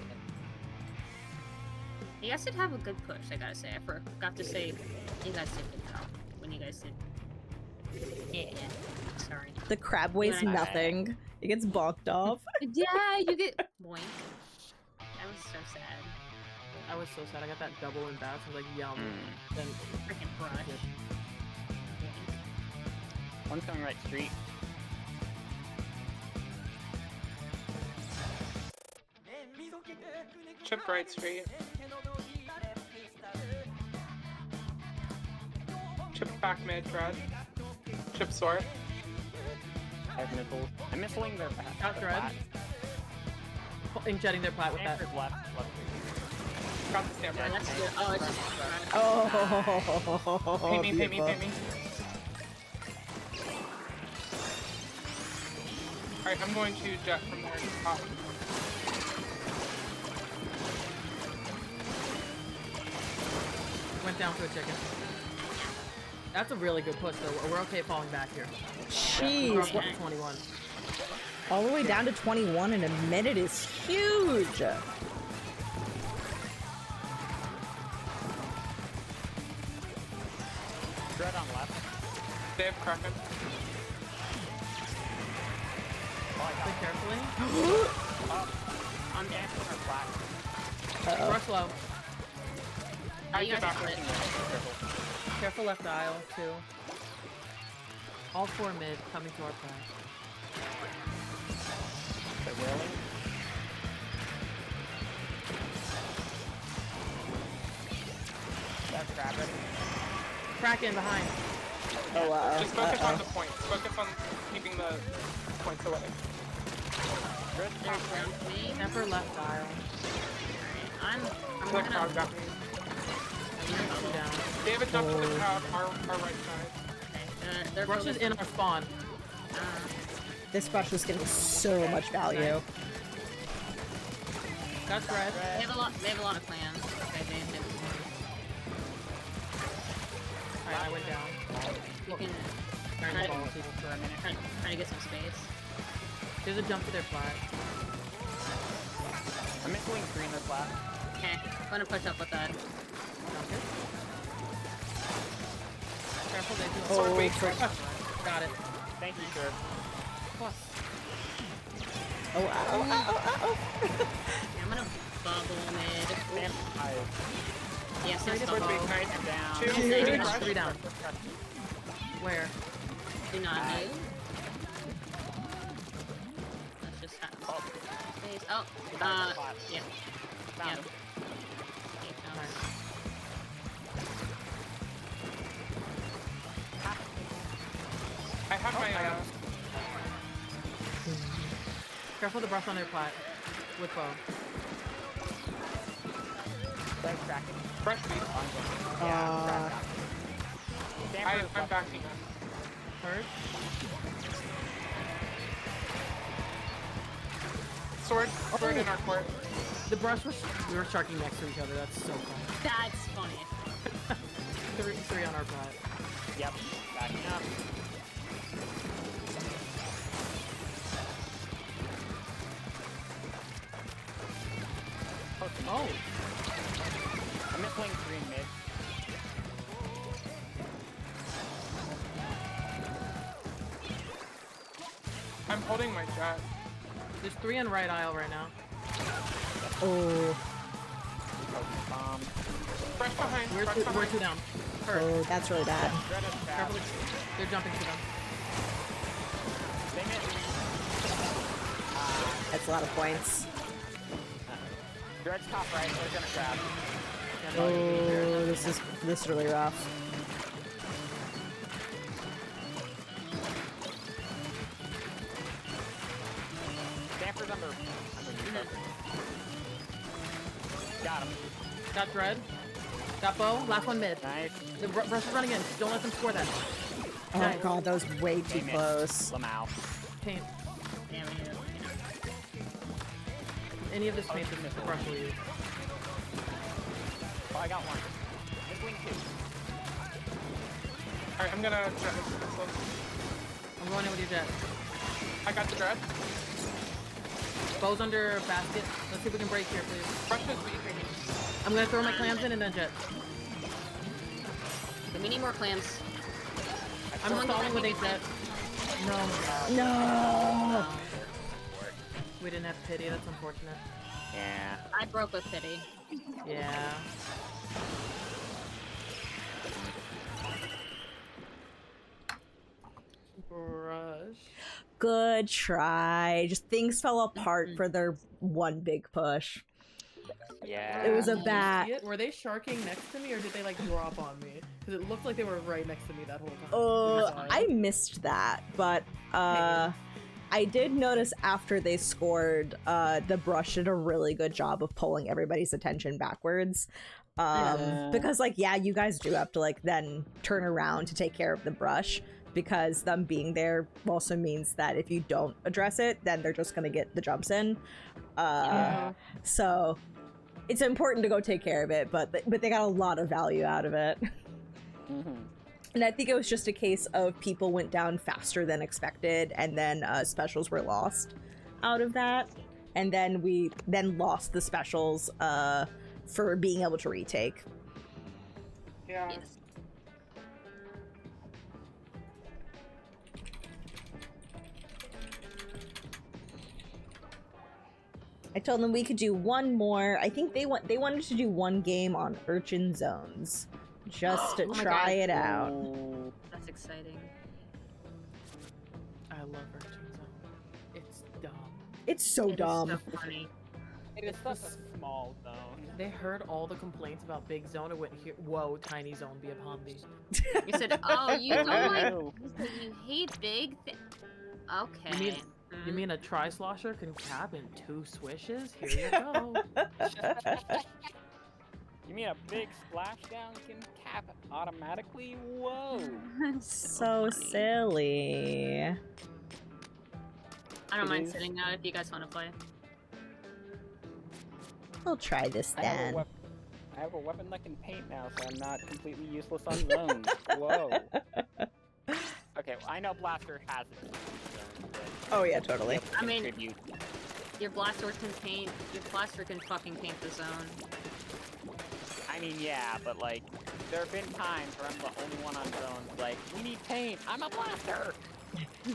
You guys did have a good push, I gotta say. I forgot to say you guys did good job when you guys did. Yeah. Sorry. The crab weighs Yeah. nothing. It gets balked off. Yeah, you get boink. That was so sad. I was so sad. I got that double in bats. I was like, yum. Then Freaking brush. One's coming right street. Chip right straight. Chip back mid, Dread. Chip sword. I have missiles. I'm missiling their back. Got their thread. plat. inkjetting their plat with that. Stanford's left. Got the stamp Yeah, right. that's good. Oh, it's just Oh, Pay me, pay me, pay me. Alright, I'm going to jet from there to top. Went down to a chicken. That's a really good push, though. We're okay falling back here. We're Jeez, up to 21. all the way down to 21 in a minute is huge. Dread on left. They have Kraken. Play carefully. I'm dancing or flat. Rush low. I you get guys back. split. Careful left aisle, too. All four mid coming to our plat. They're wailing. That's crab ready. Kraken behind. Oh, wow. Just focus on the points. Focus on keeping the points away. Dread There's round to me. Temper left aisle. I'm The gonna crowd got me. Two down. They have a jump to the crowd, our right side. okay. They're Rush is focused- in our spawn. This brush is getting so much value. That's red. They have a lot of clans. Okay, they have Alright, I went down. you can Turn Try the to- ball people for a minute. try to get some space. There's a jump to their plat. I'm missiling green or flat. Okay, I'm gonna push up with that. Sounds good. Careful, they do. Sword Oh, wait. frick. Got it. Thank you, sir. Plus. Oh, oh. Okay, I'm gonna bubble mid. Stand high. Yes, Sword yes, bait, bubble. nice. Down. Two, Three good down. rush. 3 down. Where? Do not move. Let's just have space. Oh, yeah. Found Yeah. him. Okay, found Nice. I have my Careful the brush on their plat. With bow. That's cracking. fresh beat. Yeah, crack. I'm backing up. Hurt. Sword in our court. The brush was. We were sharking next to each other. That's so funny. That's funny. Three on our bot. Yep. Backing up. Oh. I'm just playing 3 in mid. I'm holding my jet. There's 3 on right aisle right now. Oh, Bomb. Fresh behind. We're fresh two behind. down. Hurt. oh, that's really bad. Dread is bad. Carefully. They're jumping to them. They mid. That's a lot of points. Dread's top right. They're gonna grab. Oh, this is really rough. Stamper's under. Got him. Got Dread. Got Bow. Last one mid. Nice. The brush is running in. Don't let them score that. Oh Nice. god, that was way too They missed. close. Lamau. Paint. Damn it. Any of this paint is the brush will use. Oh, I got one. His wing 2. Alright, I'm gonna jet this one. I'm going in with your jet. I got the dread. Bow's under basket. Let's see if we can break here, please. Fresh is weak. I'm gonna throw my clams in and then jet. We need more clams. I'm Someone go stalling with back a jet. No. No. We didn't have pity. That's unfortunate. Yeah. I broke with pity. Yeah. Brush. Good try. Just things fell apart for their one big push. Yeah. It was a Did you bat. see it? Were they sharking next to me or did they like drop on me? Because it looked like they were right next to me that whole time. I missed that, but I did notice after they scored, the brush did a really good job of pulling everybody's attention backwards. Because like, yeah, you guys do have to like then turn around to take care of the brush, because them being there also means that if you don't address it, then they're just gonna get the jumps in. So it's important to go take care of it, but they got a lot of value out of it. And I think it was just a case of people went down faster than expected, and then specials were lost out of that. And then we then lost the specials for being able to retake. Yeah. Yes. I told them we could do one more. I think they wanted to do one game on Urchin Zones, just to Oh my try God. it out. Ooh. That's exciting. I love Urchin Zone. It's dumb. It's so It is dumb. so funny. It is such a small zone. They heard all the complaints about Big Zone and went here. Whoa, Tiny Zone be upon thee. You said, oh, you don't like, you hate big Okay. You mean a tri-slosher can cap in 2 swishes? Here you go. You mean a big splashdown can cap automatically? Whoa. So funny. silly. I don't It mind is. sitting out if you guys want to play. We'll try this then. I have a weapon that can paint now, so I'm not completely useless on zones. Whoa. Okay, well, I know Blaster has it. Oh yeah, totally. I mean- Contribute. Your blaster can paint. Your blaster can fucking paint the zone. I mean, yeah, but like, there have been times where I'm the only one on zones. Like, we need paint. I'm a blaster.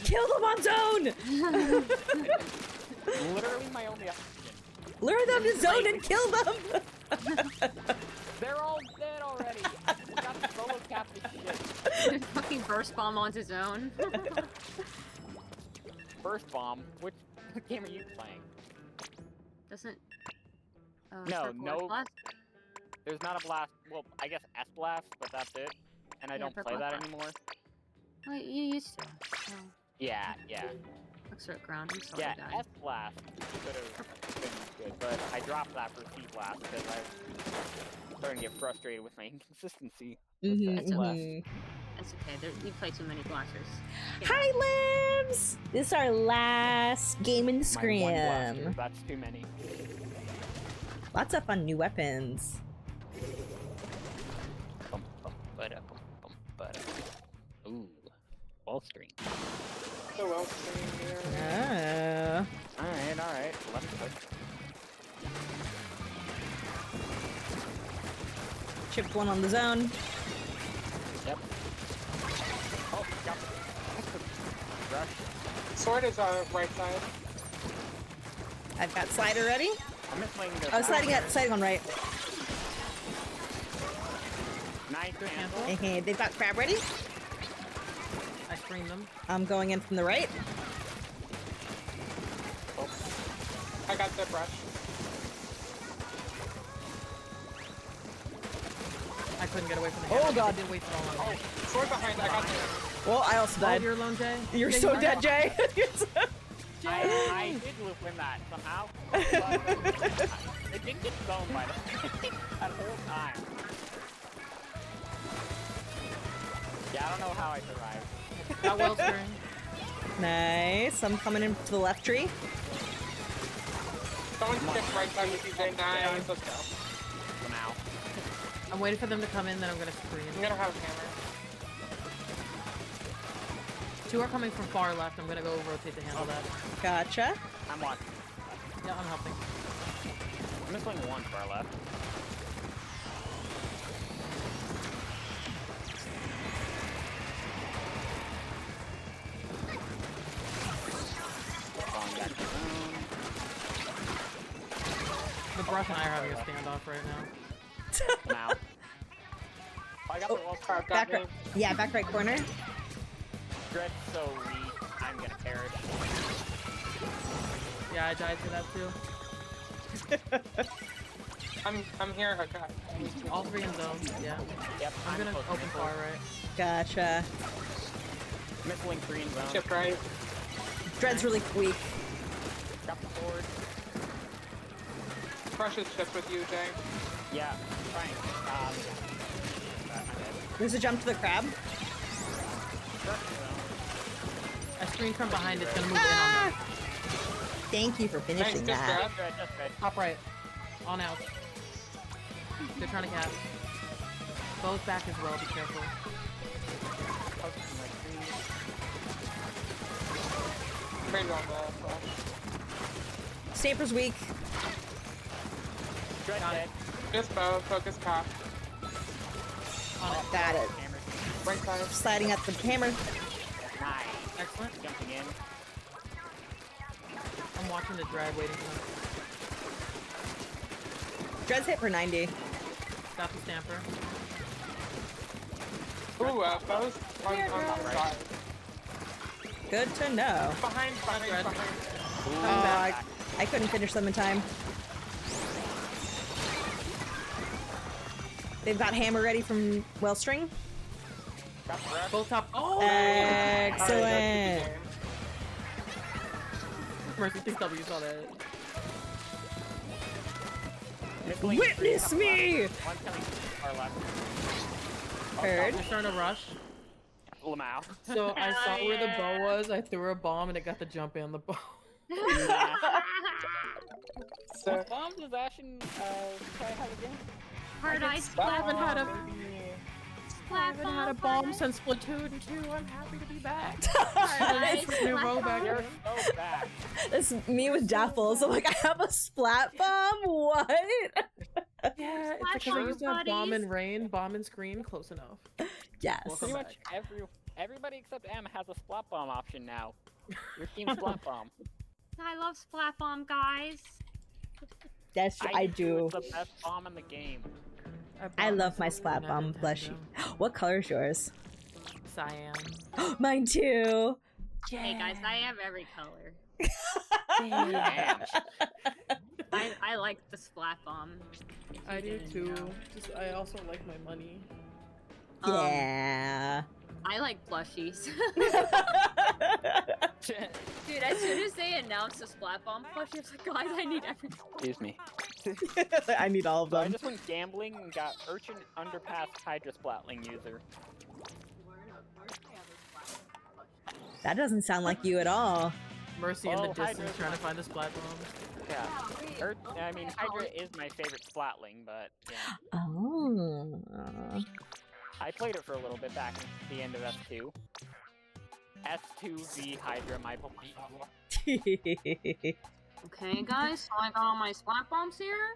Kill them on zone! Literally my only option. Lure them to zone and kill them! They're all dead already. We got to solo cap this shit. Fucking burst bomb onto zone. First bomb. Which game are you playing? Doesn't. No, Circle no- Blast? There's not a blast. Well, I guess S blast, but that's it. And I Yeah, don't play purple that blast. anymore. Oh, you used to. Oh, Yeah, yeah. looks at ground. I'm sorry, Yeah, guys. S blast could have been good, but I dropped that for C blast because I'm starting to get frustrated with my inconsistency. with Mhm, S blast. mhm. It's It's okay. We play too many blasters. Hi, Limbs! This is our last game in My one blaster, Scrim. that's too many. Lots of fun new weapons. Bum, bum, ba-da, bum, bum, ba-da. Ooh, wall screen. So well seen here. Oh. Alright, let me put. Chipped one on the zone. Yep. Oh, yep. Rush. Sword is right side. I've got slider ready. I'm missing the. Oh, sliding on right. Nice handle. Okay, they've got crab ready. I screened them. I'm going in from the right. I got the brush. I couldn't get away from the Oh, hammer. God. I did wait so long. Sword behind. I got the. Well, I also Oh, died. you're alone, Jay? You're Yeah, so are? dead, Jay. I did loop in that somehow. But, it didn't get zoned by that whole time. Yeah, I don't know how I survived. Got well screened. Nice. I'm coming in to the left tree. Someone stick right side with you, Jay. Nice. Let's go. For now. I'm waiting for them to come in, then I'm gonna screen. I'm gonna have a hammer. Two are coming from far left. I'm gonna go rotate to handle that. Gotcha. I'm watching. Yeah, I'm helping. I'm missing one far left. Falling back to zone. The brush and I are having a standoff right now. Now. Oh, I got the wall Crab got Back me. right. Yeah, back right corner. Dread's so weak. I'm gonna perish. Yeah, I died to that too. I'm here. Okay. All three in zone. Yeah. Yep, I'm gonna close to open missile. far right. Gotcha. Missiling green zone. Chip right. Dread's really weak. Got the sword. Brush is chipped with you, Jay. Yeah, trying. I'm dead. There's a jump to the crab. Sure. I screened from behind. It's gonna move in on Ah! them. Thank you for finishing Nice, just that. grab. Just red. Top right. On out. They're trying to catch. Both back as well. Be careful. Posting like green. Right on the brush. Sniper's weak. Dread Got it. dead. Just bow. Focus path. On it. Got it. Hammer. Right side. Sliding at the hammer. Nice. Excellent. Jumping in. I'm watching the drag, waiting for them. Dread's hit for 90. Got the stamper. Ooh, bow's on the side. Good to know. Behind. Red. Oh, I couldn't finish them in time. They've got hammer ready from Wellstring. Got the rest. Both top. Oh! Excellent. Mercy thinks W saw that. Missiling Witness green. me! One coming far left. Heard. They're starting to rush. Lamau. So I saw where the bow was. I threw a bomb and it got the jump in the bow. So, What bomb does Ashen try to have again? Hard ice I haven't had a, splat haven't had a bomb, bomb since Splatoon 2. I'm happy to be back. hard ice, It's new bow back You're in. so back. That's me with Daffles. I'm like, I have a splat bomb? What? Yeah, it's Splash because I used to have buddies. bomb and rain, bomb and screen, close enough. Yes. Pretty Welcome much everybody except M has a splat bomb option now. Your team splat bomb. I love splat bomb, guys. Yes, I do. It's the best bomb in the game. I love my splat bomb. Bless you. What color is yours? Cyan. Mine too. Hey guys, I have every color. Damn. I like the splat bomb. I do too. Just I also like my money. Yeah. I like plushies. Dude, as soon as they announced the splat bomb plushie, I was like, guys, I need everything. Excuse me. I need all of So I them. just went gambling and got Urchin Underpass Hydra Splatling user. That doesn't sound like you at all. Mercy in the Oh, distance Hydra's trying to my- find the splat bomb. Yeah. I mean, Hydra is my favorite splatling, but yeah. Oh. I played it for a little bit back at the end of S2. S2V Hydra, my Okay, guys, so I got all my splat bombs here.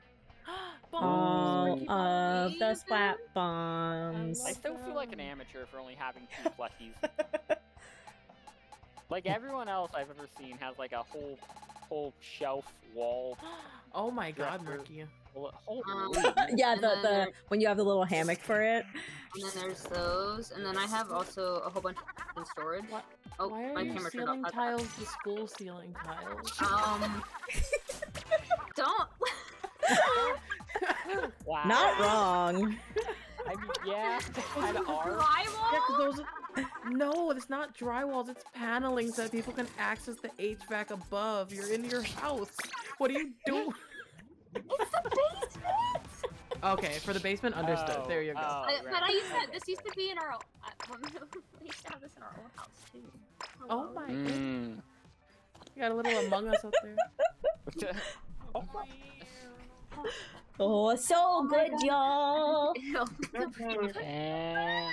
All Bombs, of the Ethan? splat bombs. I still feel like an amateur for only having 2 plushies. Like everyone else I've ever seen has like a whole shelf wall. Oh my god, Dresser. Murky. Holy. Yeah, And the then when you have the little hammock for it. And then there's those, and then I have also a whole bunch in storage. Oh, Why are my your camera turned off. ceiling tiles the school ceiling tiles? Don't. Wow. Not wrong. I mean, yeah, they kind of are. Yeah, 'cause Drywall? those no, it's not drywalls, it's paneling so that people can access the HVAC above. You're in your house. What are you doing? It's the basement. Okay, for the basement, understood. Oh, there you go. oh, But I used to. This used to be in our. We used to have this in our old house too. Oh my goodness. Mm. You got a little Among Us up there. Oh my. Oh, so good, y'all. Eh.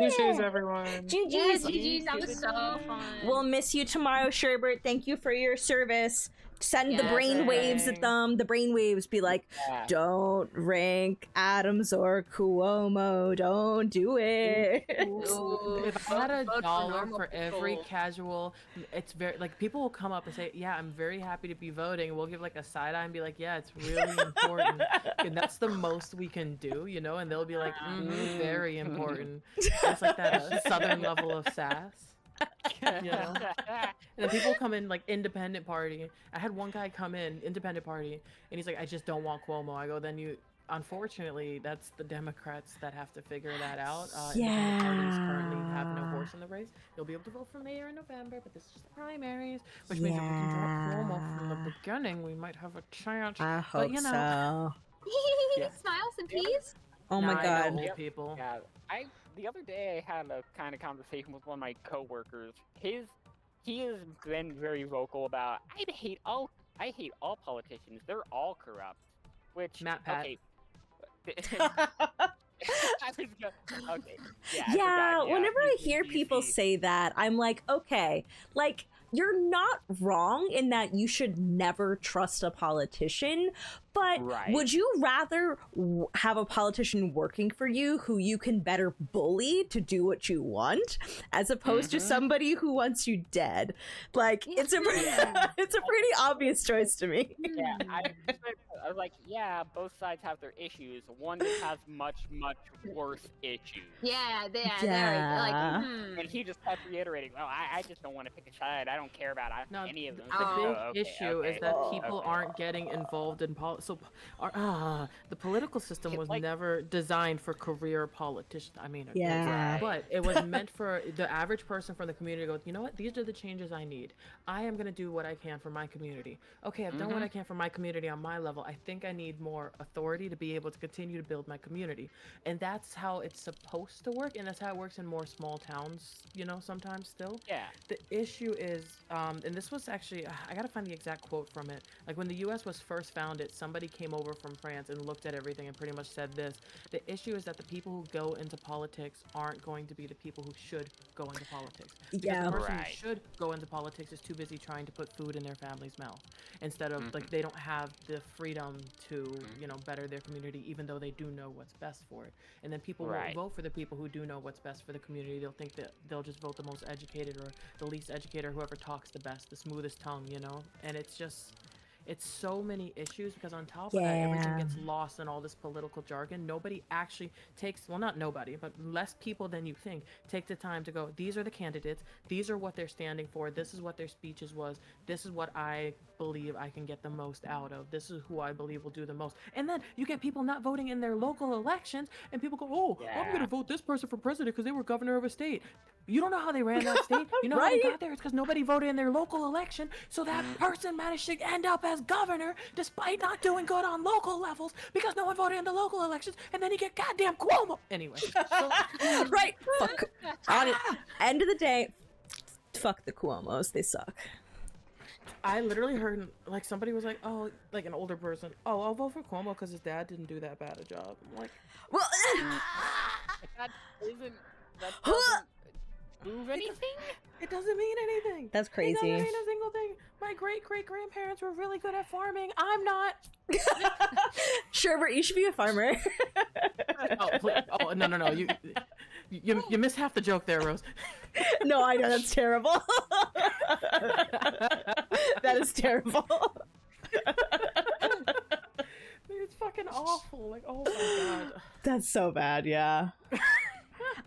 GG's, everyone. Yes, GG's. GG's, that was so fun. We'll miss you tomorrow, Sherbert. Thank you for your service. Send the Yes, brain waves at thanks. them. The brain waves be like, Yeah. don't rank Adams or Cuomo. Don't do it. Ooh, If I had a vote for dollar normal for every people. casual, it's very like people will come up and say, "Yeah, I'm very happy to be voting." We'll give like a side eye and be like, "Yeah, it's really important," and that's the most we can do, you know. And they'll be like, "Very important." It's like that southern level of sass. You know? And then people come in like independent party. I had one guy come in, independent party, and he's like, I just don't want Cuomo. I go, then you, unfortunately, that's the Democrats that have to figure that out. Independent parties currently have no horse in the race. You'll be able to vote for mayor in November, but this is just the primaries, which means if we can drop Cuomo from the beginning, we might have a chance. I hope But, you know, so. Yeah. Smiles and peas. Oh my Nah, I god. know old Yep. people. Yeah, the other day I had a kind of conversation with one of my coworkers. He has been very vocal about I hate all politicians. They're all corrupt. Which Matt Pat. Okay. I was okay. Yeah. I Yeah, forgot, whenever I he's in hear people DC. say that, I'm like, okay, like, you're not wrong in that you should never trust a politician, but Right. would you rather have a politician working for you who you can better bully to do what you want, as opposed to somebody who wants you dead? Like, it's a it's a pretty obvious choice to me. Yeah, I was like, yeah, both sides have their issues. One just has much worse issues. Yeah, they're Yeah. like, And he just kept reiterating, well, I just don't want to pick a side. I don't care about No, any of them. the It's like, big oh, okay, issue okay, is that okay, people okay. aren't getting involved in politics. So, the political system Yeah, was like- never designed for career politicians. I mean, it is, Yeah. but it was meant for the average person from the community to go, you know what? These are the changes I need. I am going to do what I can for my community. Okay, I've done what I can for my community on my level. I think I need more authority to be able to continue to build my community. And that's how it's supposed to work. And that's how it works in more small towns, you know, sometimes still. Yeah. The issue is, and this was actually, I gotta find the exact quote from it. Like when the U.S. was first founded, somebody came over from France and looked at everything and pretty much said this. The issue is that the people who go into politics aren't going to be the people who should go into politics. Because Yeah. the person Right. who should go into politics is too busy trying to put food in their family's mouth. Instead of, like, they don't have the freedom to, you know, better their community, even though they do know what's best for it. And then people won't Right. vote for the people who do know what's best for the community. They'll think that they'll just vote the most educated or the least educated, or whoever talks the best, the smoothest tongue, you know? And it's just, it's so many issues because on top of that, everything Yeah. gets lost in all this political jargon. Nobody actually takes, well, not nobody, but less people than you think take the time to go, these are the candidates, these are what they're standing for, this is what their speeches was, this is what I believe I can get the most out of, this is who I believe will do the most. And then you get people not voting in their local elections, and people go, oh, I'm Yeah. gonna vote this person for president because they were governor of a state. You don't know how they ran that state. You know how Right? they got there? It's because nobody voted in their local election, so that person managed to end up as governor despite not doing good on local levels because no one voted in the local elections, and then you get goddamn Cuomo. Anyway, so, Right. Fuck. On it. End of the day, Fuck the Cuomos, they suck. I literally heard like somebody was like, oh, like an older person, oh, I'll vote for Cuomo because his dad didn't do that bad a job. I'm like, Well, That doesn't prove anything. it doesn't mean anything. that's It crazy. doesn't mean a single thing. My great grandparents were really good at farming. I'm not. Sherbert, you should be a farmer. Oh, please. Oh, no. You missed half the joke there, Rose. No, I know that's terrible. That is terrible. It's fucking awful. Like, oh my god. That's so bad. Yeah.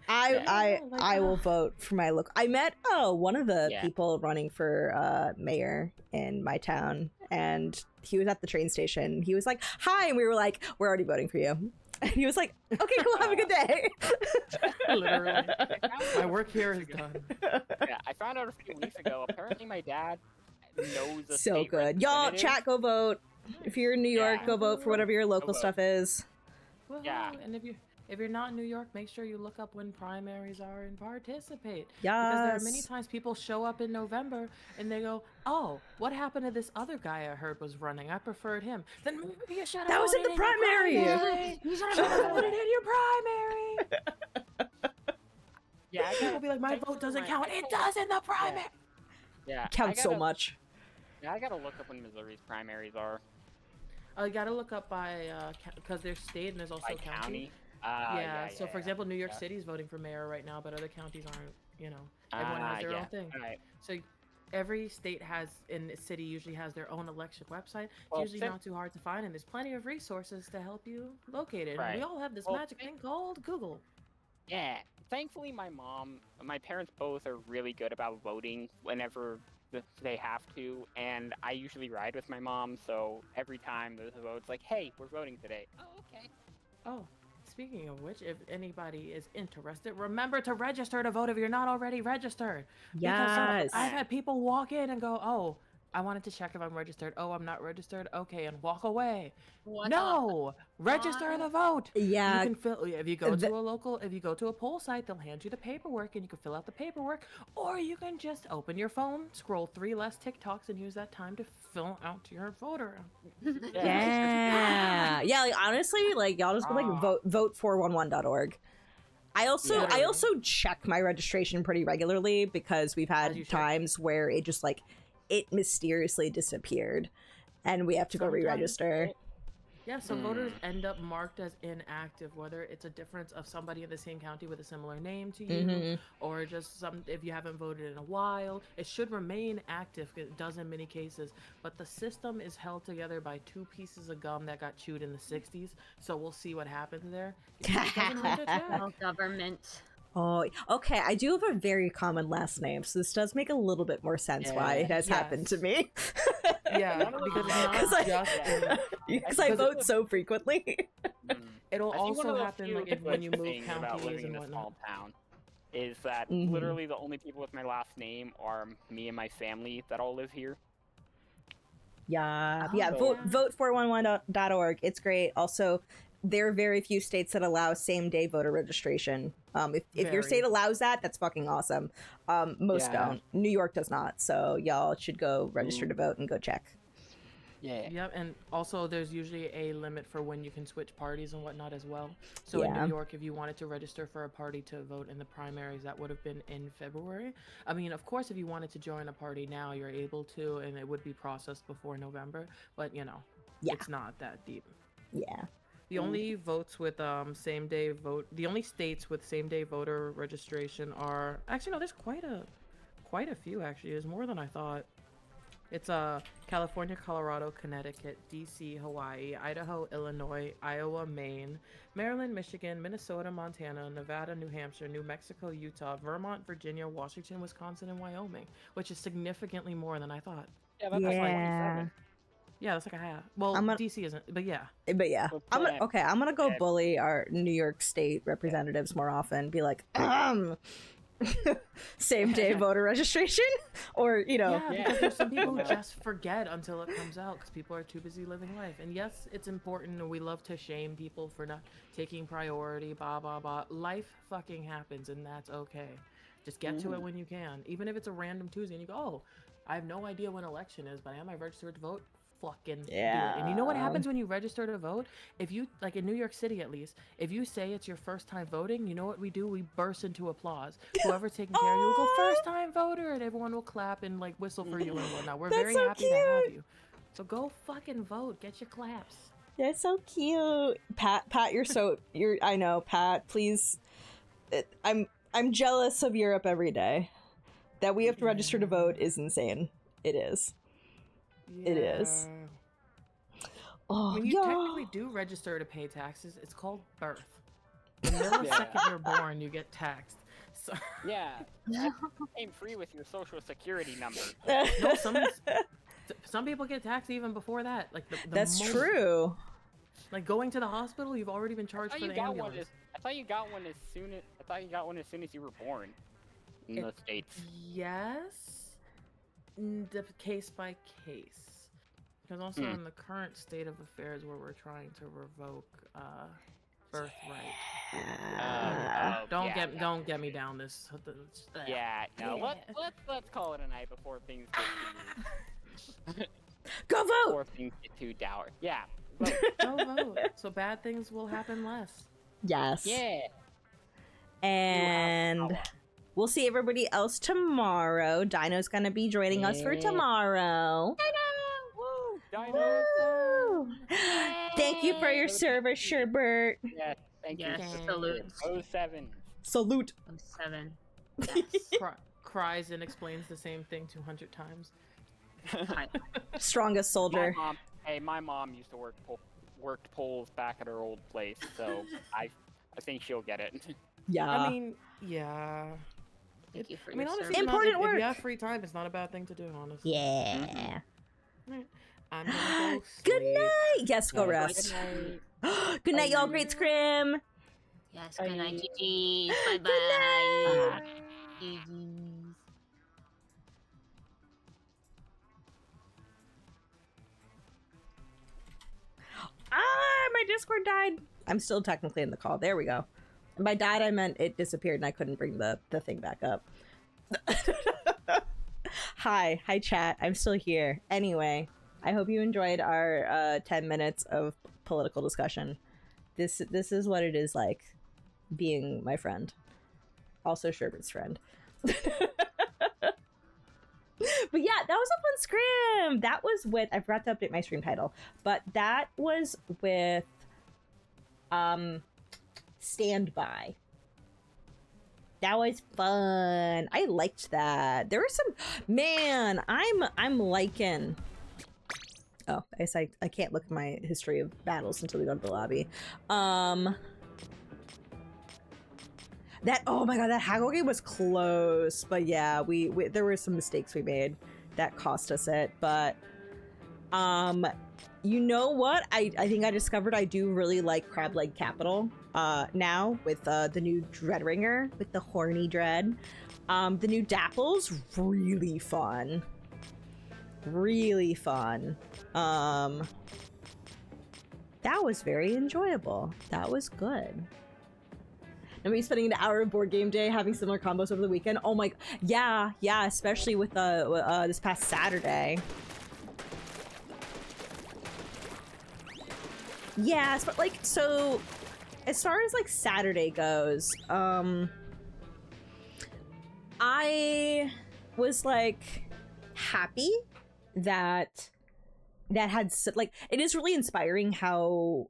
I will vote for my local. I met one of the people running for mayor in my town, and he was at the train station. He was like, "Hi," and we were like, "We're already voting for you." And he was like, "Okay, cool. Have a good day." Literally. My work here is done. Yeah, I found out a few weeks ago. Apparently, my dad knows a So state good, y'all. representative. Chat, go vote. If you're in New York, Yeah. go vote for whatever your local vote. stuff is. Woohoo. Yeah. And if you're not in New York, make sure you look up when primaries are and participate. Because there are many Yes. times people show up in November and they go, "Oh, what happened to this other guy I heard was running? I preferred him." Then maybe you should have That was in voted the primary. your primary. You should have voted in your primary. Yeah, People be like, "My vote doesn't count." It does in the primary. Yeah, Counts so much. Yeah, I gotta look up when Missouri's primaries are. You gotta look up by because there's state and there's also By county. county. Yeah. So for example, New York Yeah. City's voting for mayor right now, but other counties aren't. You know, everyone has their own thing. Alright. So every state has, and city usually has their own election website. It's Well, usually not too hard to find, and there's plenty of resources to help you locate it. And we Right. all have this Well, magic thing called Google. Yeah. Thankfully, my parents both are really good about voting whenever they have to, and I usually ride with my mom, so every time there's a vote, it's like, hey, we're voting today. Oh, okay. Oh, speaking of which, if anybody is interested, remember to register to vote if you're not already registered. Yes. I've had people walk in and go, "Oh, I wanted to check if I'm registered. Oh, I'm not registered. Okay," and walk away. What No, register the vote. Yeah. You can fill if you go to a poll site, they'll hand you the paperwork and you can fill out the paperwork, or you can just open your phone, scroll 3 less TikToks, and use that time to fill out your voter. Yeah. Yeah, like honestly, like y'all just go like vote411.org. I also check my registration pretty regularly because we've As you had should. times where it just like it mysteriously disappeared and we have to go Sometimes re-register. Yeah, so voters end up marked as inactive, whether it's a difference of somebody in the same county with a similar name to you, or just if you haven't voted in a while. It should remain active. It does in many cases, but the system is held together by 2 pieces of gum that got chewed in the 60s. So we'll see what happens there. It doesn't hurt to check. Oh, government. Oh, okay. I do have a very common last name, so this does make a little bit more sense why it has happened to me. Yeah, because it's not Because I Because vote so frequently. It'll I think one also of the happen few like when you good move things about counties living and in a whatnot. small town is that Mhm. literally the only people with my last name are me and my family that all live here. Yeah, Oh, yeah. yeah. Vote411.org. It's great. Also, there are very few states that allow same-day voter registration. If your Very. state allows that, that's fucking awesome. Most Yeah. don't. New York does not. So y'all should go register to vote and go check. Yeah. Yep, and also there's usually a limit for when you can switch parties and whatnot as well. So in Yeah. New York, if you wanted to register for a party to vote in the primaries, that would have been in February. I mean, of course, if you wanted to join a party now, you're able to, and it would be processed before November. But you know, Yeah. it's not that deep. Yeah. The only votes with same day vote, the only states with same day voter registration are actually no, there's quite a few actually. There's more than I thought. It's California, Colorado, Connecticut, DC, Hawaii, Idaho, Illinois, Iowa, Maine, Maryland, Michigan, Minnesota, Montana, Nevada, New Hampshire, New Mexico, Utah, Vermont, Virginia, Washington, Wisconsin, and Wyoming, which is significantly more than I thought. Yeah, that's like Yeah. 27. Yeah, that's like a half. Well, I'm gonna- DC isn't, but yeah. But yeah, Well, I'm yeah. I'm gonna go Yeah. bully our New York State representatives more often. Be like, same day voter registration, or you know, Yeah, Yeah. because there's some people who just forget until it comes out because people are too busy living life. And yes, it's important, and we love to shame people for not taking priority, blah, blah, blah. Life fucking happens, and that's okay. Just get to it when you can. Even if it's a random Tuesday and you go, oh, I have no idea when election is, but am I registered to vote? Fucking do it. And you know what happens when you register to vote? If you, like in New York City at least, if you say it's your first time voting, you know what we do? We burst into applause. Whoever's taking care of you will go, first time voter, and everyone will clap and like whistle for you and whatnot. We're very happy to have you. So go fucking vote. Get your claps. They're so cute. Pat, I know, Pat, please. I'm jealous of Europe every day. That we have to register to vote is insane. It is. Yeah. It is. Oh, I mean, you technically do register to pay taxes. It's called birth. The millisecond you're born, you get taxed. So Yeah, that came free with your social security number. no, some people get taxed even before that. Like the That's moment. true. Like going to the hospital, you've already been charged for the ambulance. I thought you got one as soon as you were born in the States. Yes, case by case. Because also in the current state of affairs where we're trying to revoke birthright. Don't get me down this. Yeah, no. Let's call it a night before things get Go vote. before things get too dour. Yeah. Vote. Go vote. So bad things will happen less. Yes. Yeah. And we'll see everybody else tomorrow. Dino's gonna be joining us for tomorrow. Dino! Woo! Thank you for your service, Sherbert. Yeah, thank you. Yes, salute. 07. Salute. 07. Cries and explains the same thing 200 times. Strongest soldier. My mom used to worked polls back at her old place, so I think she'll get it. Yeah. I mean, yeah. Thank you for I mean, your honestly, service. Important if work. you have free time, it's not a bad thing to do, honestly. Yeah. I'm gonna go Good sleep. night. Yes, go rest. Good night, y'all. Great Scrim. Yes, good night, GG. Bye Good bye. night. GGs. My Discord died. I'm still technically in the call. There we go. And by died, I meant it disappeared and I couldn't bring the thing back up. Hi, chat. I'm still here. Anyway, I hope you enjoyed our 10 minutes of political discussion. This is what it is like being my friend. Also Sherbert's friend. But yeah, that was a fun scrim. That was with, I forgot to update my stream title, but that was with Standby. That was fun. I liked that. There were some, man, I'm liking, oh, I guess I can't look at my history of battles until we go to the lobby. That, oh my god, that haggle game was close, but yeah, we there were some mistakes we made that cost us it, but you know what, I think I discovered I do really like Crab Leg Capital now with the new Dreadringer with the horny dread. The new Dapple's really fun, that was very enjoyable. That was good. And me spending an hour of board game day having similar combos over the weekend. Oh my, yeah, especially with this past Saturday. Yeah, but like, so as far as like Saturday goes, I was like happy that had like, it is really inspiring how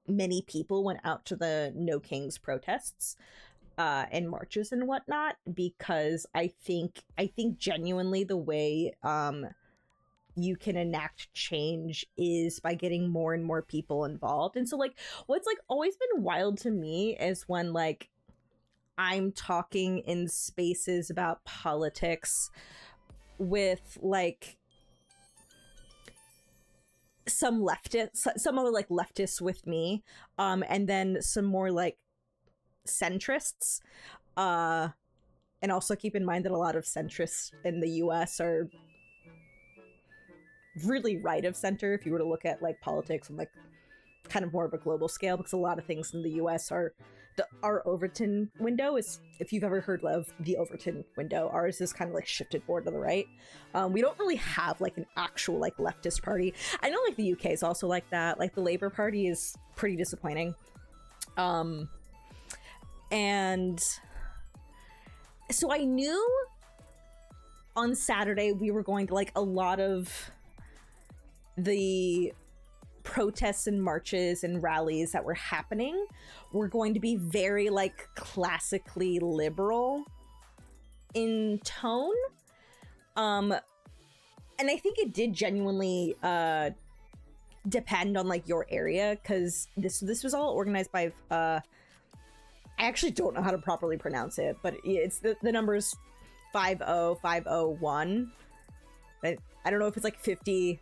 many people went out to the No Kings protests and marches and whatnot, because I think genuinely the way you can enact change is by getting more and more people involved. And so like what's like always been wild to me is when like I'm talking in spaces about politics with like some leftists, some other like leftists with me, and then some more like centrists, and also keep in mind that a lot of centrists in the US are really right of center if you were to look at like politics on like kind of more of a global scale, because a lot of things in the US are our Overton window is, if you've ever heard of the Overton window, ours is kind of like shifted more to the right. We don't really have like an actual like leftist party. I know like the UK is also like that. Like the Labour Party is pretty disappointing. And so I knew on Saturday we were going to like a lot of the protests and marches and rallies that were happening were going to be very like classically liberal in tone. And I think it did genuinely depend on like your area, because this was all organized by I actually don't know how to properly pronounce it, but it's the numbers 50501. I don't know if it's like 50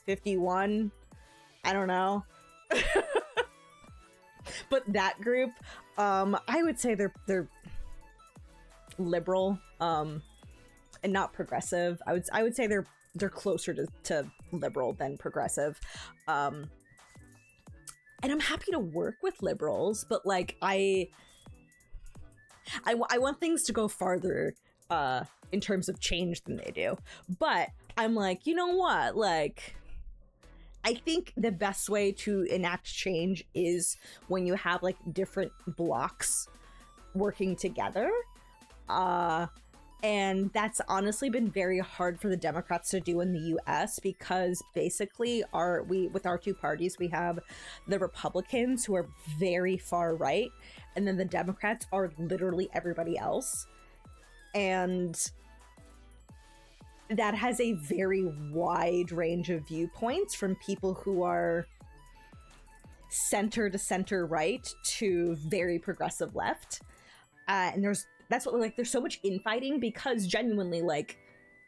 51, I don't know. But that group, I would say they're liberal, and not progressive. I would say they're closer to liberal than progressive. And I'm happy to work with liberals, but like I want things to go farther in terms of change than they do. But I'm like, you know what? Like, I think the best way to enact change is when you have like different blocks working together. And that's honestly been very hard for the Democrats to do in the US, because basically with our two parties, we have the Republicans, who are very far right, and then the Democrats are literally everybody else. And that has a very wide range of viewpoints, from people who are center to center right to very progressive left. And that's what, like, there's so much infighting, because genuinely, like,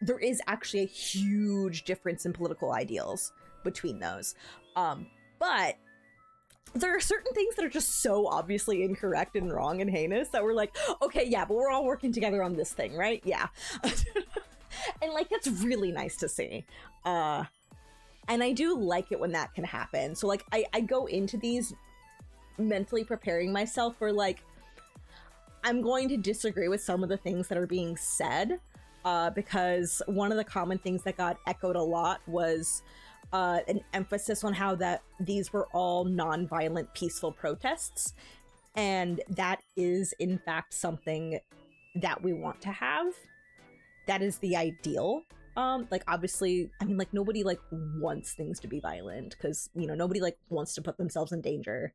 there is actually a huge difference in political ideals between those. But there are certain things that are just so obviously incorrect and wrong and heinous that we're like, okay, yeah, but we're all working together on this thing, right? Yeah. And like, that's really nice to see. And I do like it when that can happen. So like, I go into these mentally preparing myself for like, I'm going to disagree with some of the things that are being said, because one of the common things that got echoed a lot was an emphasis on how that these were all non-violent, peaceful protests. And that is in fact something that we want to have. That is the ideal. Like, obviously, I mean, like, nobody like wants things to be violent, because, you know, nobody like wants to put themselves in danger.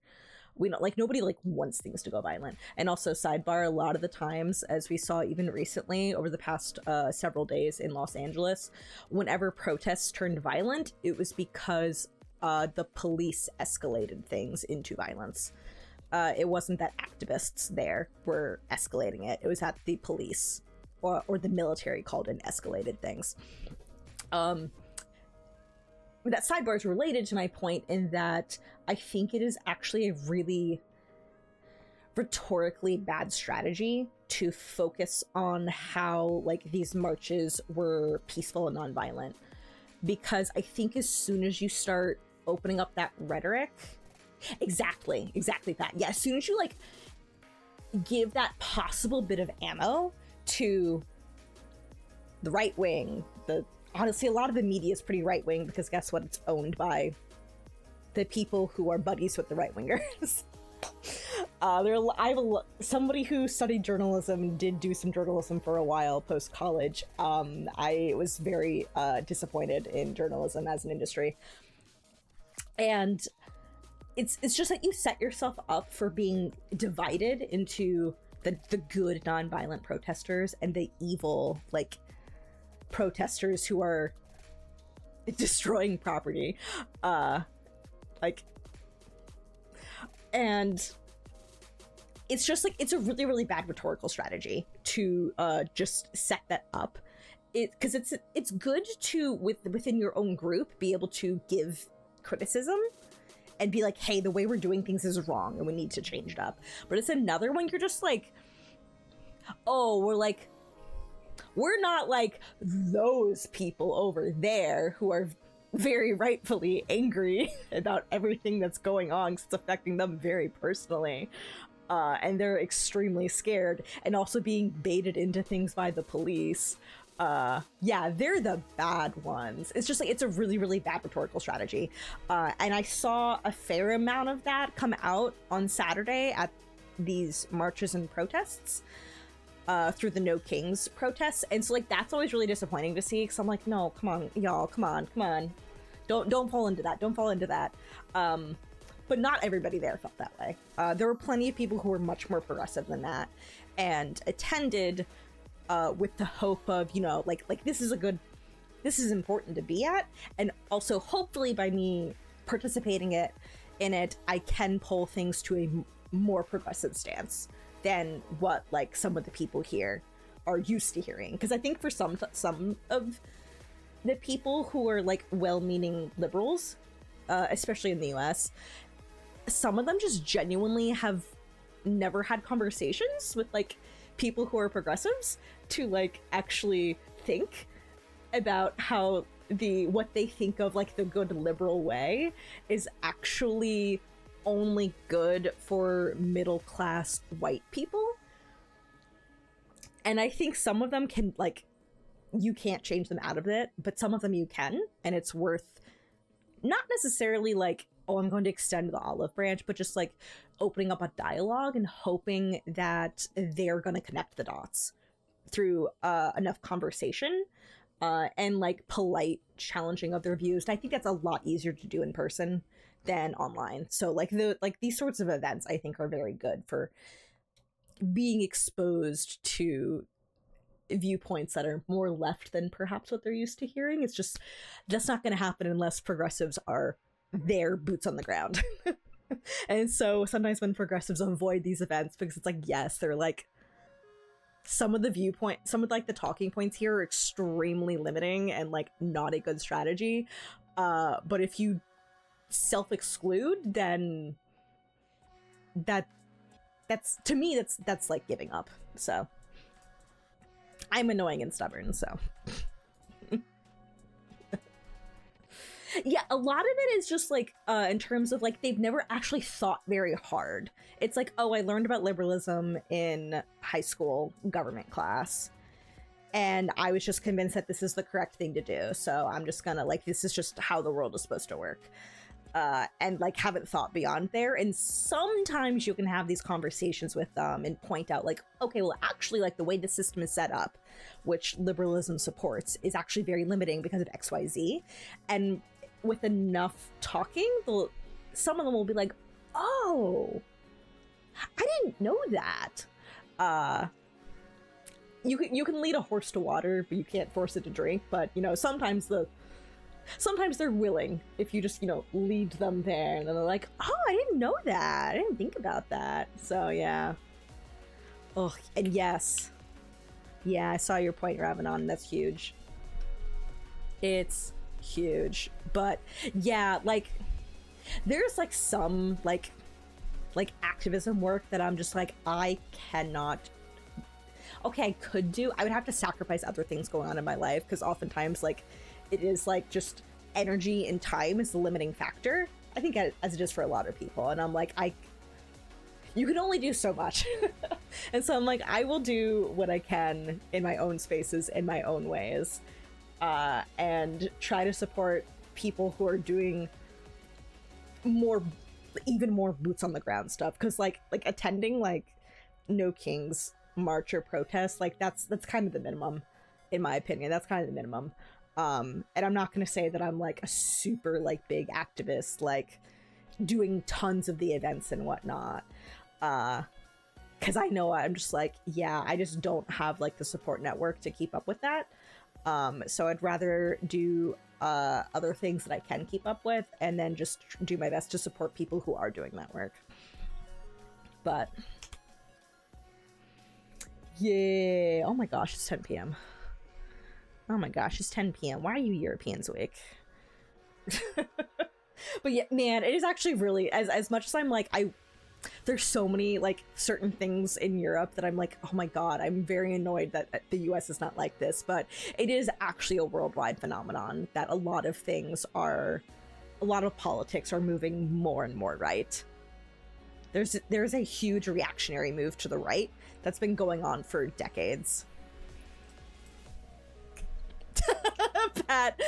We don't like, nobody like wants things to go violent. And also, sidebar, a lot of the times, as we saw even recently over the past several days in Los Angeles, whenever protests turned violent, it was because the police escalated things into violence. It wasn't that activists there were escalating it. It was that the police or the military called in escalated things. That sidebar is related to my point in that I think it is actually a really rhetorically bad strategy to focus on how like these marches were peaceful and nonviolent, because I think as soon as you start opening up that rhetoric, exactly that, yeah, as soon as you like give that possible bit of ammo to the right wing, honestly, a lot of the media is pretty right wing, because guess what? It's owned by the people who are buddies with the right wingers. Somebody who studied journalism and did do some journalism for a while post college. I was very disappointed in journalism as an industry, and it's just that you set yourself up for being divided into the good non-violent protesters and the evil like protesters who are destroying property, and it's just like, it's a really, really bad rhetorical strategy to just set that up. Because it's good to within your own group be able to give criticism and be like, hey, the way we're doing things is wrong and we need to change it up. But it's another when you're just like, oh, we're not like those people over there who are very rightfully angry about everything that's going on, 'cause it's affecting them very personally. And they're extremely scared, and also being baited into things by the police. Yeah, they're the bad ones. It's just like, it's a really, really bad rhetorical strategy. And I saw a fair amount of that come out on Saturday at these marches and protests, through the No Kings protests. And so like, that's always really disappointing to see, because I'm like, no, come on, y'all, come on. Don't fall into that. Don't fall into that. But not everybody there felt that way. There were plenty of people who were much more progressive than that and attended with the hope of, you know, like this is important to be at, and also hopefully by me participating in it, I can pull things to a more progressive stance than what like some of the people here are used to hearing. Because I think for some of the people who are like well-meaning liberals, especially in the US, some of them just genuinely have never had conversations with like people who are progressives to like actually think about how what they think of like the good liberal way is actually only good for middle class white people. And I think some of them can, like, you can't change them out of it, but some of them you can, and it's worth not necessarily like, oh, I'm going to extend the olive branch, but just like opening up a dialogue and hoping that they're going to connect the dots through enough conversation and like polite challenging of their views. And I think that's a lot easier to do in person than online. So like these sorts of events I think are very good for being exposed to viewpoints that are more left than perhaps what they're used to hearing. It's just, that's not going to happen unless progressives are there, boots on the ground. And so sometimes when progressives avoid these events, because it's like, yes, they're like, some of the talking points here are extremely limiting and like not a good strategy. But if you self-exclude, then that's to me, that's like giving up. So I'm annoying and stubborn, so. Yeah, a lot of it is just like, in terms of like, they've never actually thought very hard. It's like, oh, I learned about liberalism in high school government class, and I was just convinced that this is the correct thing to do. So I'm just gonna like, this is just how the world is supposed to work. And like haven't thought beyond there. And sometimes you can have these conversations with them and point out like, okay, well, actually like the way the system is set up, which liberalism supports, is actually very limiting because of XYZ. And with enough talking, some of them will be like, oh, I didn't know that. You can lead a horse to water, but you can't force it to drink. But you know, sometimes they're willing if you just, you know, lead them there, and then they're like, oh, I didn't know that. I didn't think about that. So yeah. Oh, and yes. Yeah, I saw your point, Ravanon. That's huge. It's huge. But yeah, like there's like some like activism work that I'm just like, I cannot. Okay, I could do. I would have to sacrifice other things going on in my life, because oftentimes like it is like just energy and time is the limiting factor, I think, as it is for a lot of people. And I'm like, you can only do so much. And so I'm like, I will do what I can in my own spaces, in my own ways, and try to support people who are doing even more boots on the ground stuff. Because like attending like No Kings march or protest, like that's kind of the minimum, in my opinion. That's kind of the minimum. And I'm not going to say that I'm like a super like big activist, like doing tons of the events and whatnot. Cause I know I'm just like, yeah, I just don't have like the support network to keep up with that. So I'd rather do, other things that I can keep up with, and then just do my best to support people who are doing that work. But yeah, oh my gosh, it's 10 p.m. Oh my gosh, it's 10 p.m. Why are you Europeans awake? But yeah, man, it is actually really, as much as I'm like, there's so many like certain things in Europe that I'm like, oh my god, I'm very annoyed that the US is not like this, but it is actually a worldwide phenomenon that a lot of politics are moving more and more right. There's a huge reactionary move to the right that's been going on for decades. Pat,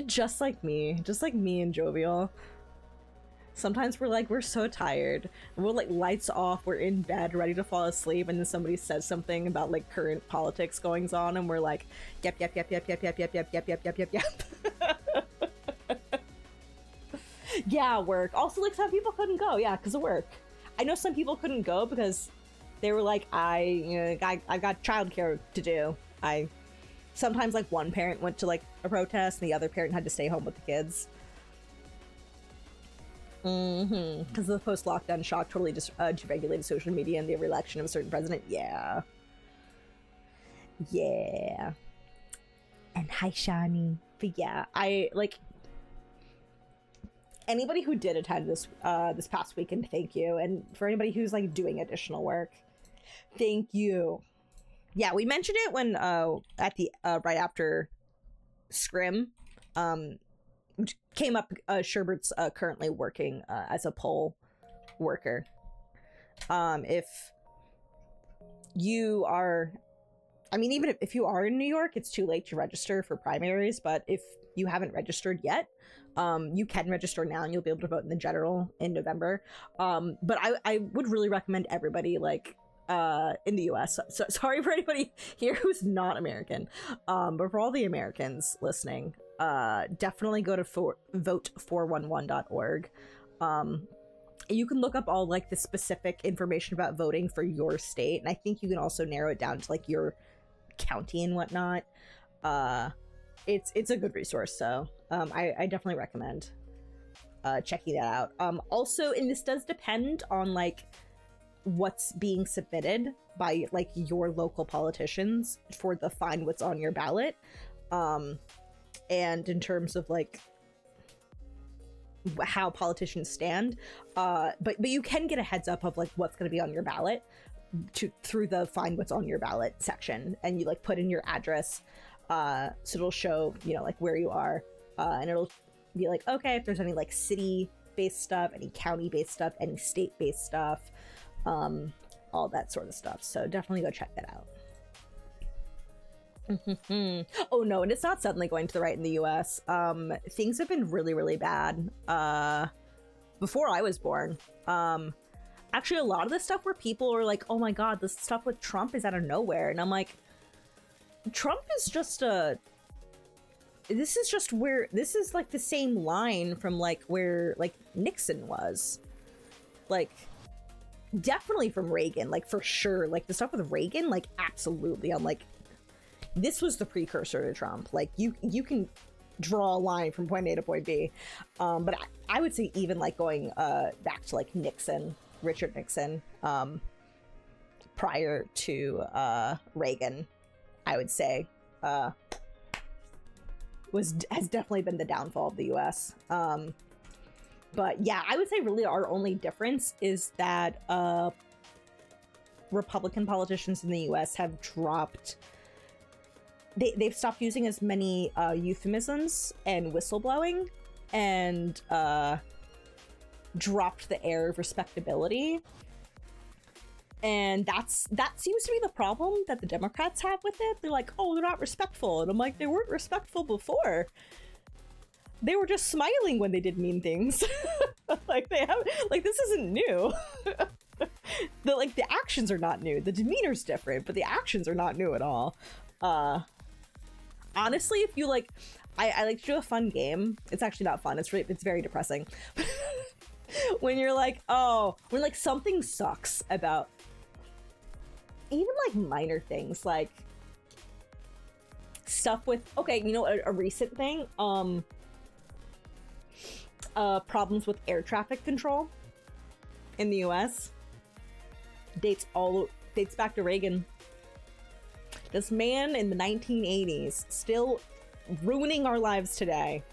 just like me and Jovial. Sometimes we're so tired. We're like lights off, we're in bed, ready to fall asleep, and then somebody says something about like current politics goings on, and we're like, yep. Yeah, work. Also, like some people couldn't go, yeah, because of work. I know some people couldn't go because they were like, I got childcare to do. Sometimes like one parent went to like a protest and the other parent had to stay home with the kids. Because of the post-lockdown shock totally just deregulated social media and the re-election of a certain president. Yeah. And hi, Shani. But yeah, I like anybody who did attend this this past weekend, thank you. And for anybody who's like doing additional work, thank you. Yeah, we mentioned it when at the right after Scrim, which came up. Sherbert's currently working as a poll worker. If you are, I mean, even if you are in New York, it's too late to register for primaries. But if you haven't registered yet, you can register now, and you'll be able to vote in the general in November. But I would really recommend everybody like. In the US. So sorry for anybody here who's not American. But for all the Americans listening, definitely go to vote411.org. You can look up all like the specific information about voting for your state, and I think you can also narrow it down to like your county and whatnot. It's a good resource, so I definitely recommend checking that out. Also, and this does depend on like what's being submitted by like your local politicians for the find what's on your ballot, and in terms of like how politicians stand, but you can get a heads up of like what's going to be on your ballot through the find what's on your ballot section, and you like put in your address, so it'll show, you know, like where you are, and it'll be like, okay, if there's any like city based stuff, any county based stuff, any state based stuff, all that sort of stuff. So definitely go check that out. Oh no, and it's not suddenly going to the right in the US. Things have been really, really bad before I was born. Actually, a lot of the stuff where people are like, oh my god, this stuff with Trump is out of nowhere. And I'm like, Trump is just this is like the same line from like where like Nixon was. Like, definitely from Reagan, like for sure. Like the stuff with Reagan, like absolutely. I'm like, this was the precursor to Trump. Like you can draw a line from point A to point B. But I would say even like going back to like Nixon, Richard Nixon, prior to Reagan, I would say has definitely been the downfall of the US. But yeah, I would say really our only difference is that Republican politicians in the US have dropped. They've stopped using as many euphemisms and whistleblowing, and dropped the air of respectability. And that seems to be the problem that the Democrats have with it. They're like, oh, they're not respectful. And I'm like, they weren't respectful before. They were just smiling when they did mean things. Like this isn't new. The actions are not new. The demeanor's different, but the actions are not new at all. Honestly, if you like, I like to do a fun game. It's actually not fun. It's very depressing. When you're like, when like something sucks about even like minor things, like stuff with, okay, you know, a recent thing, problems with air traffic control in the US dates back to Reagan. This man in the 1980s still ruining our lives today.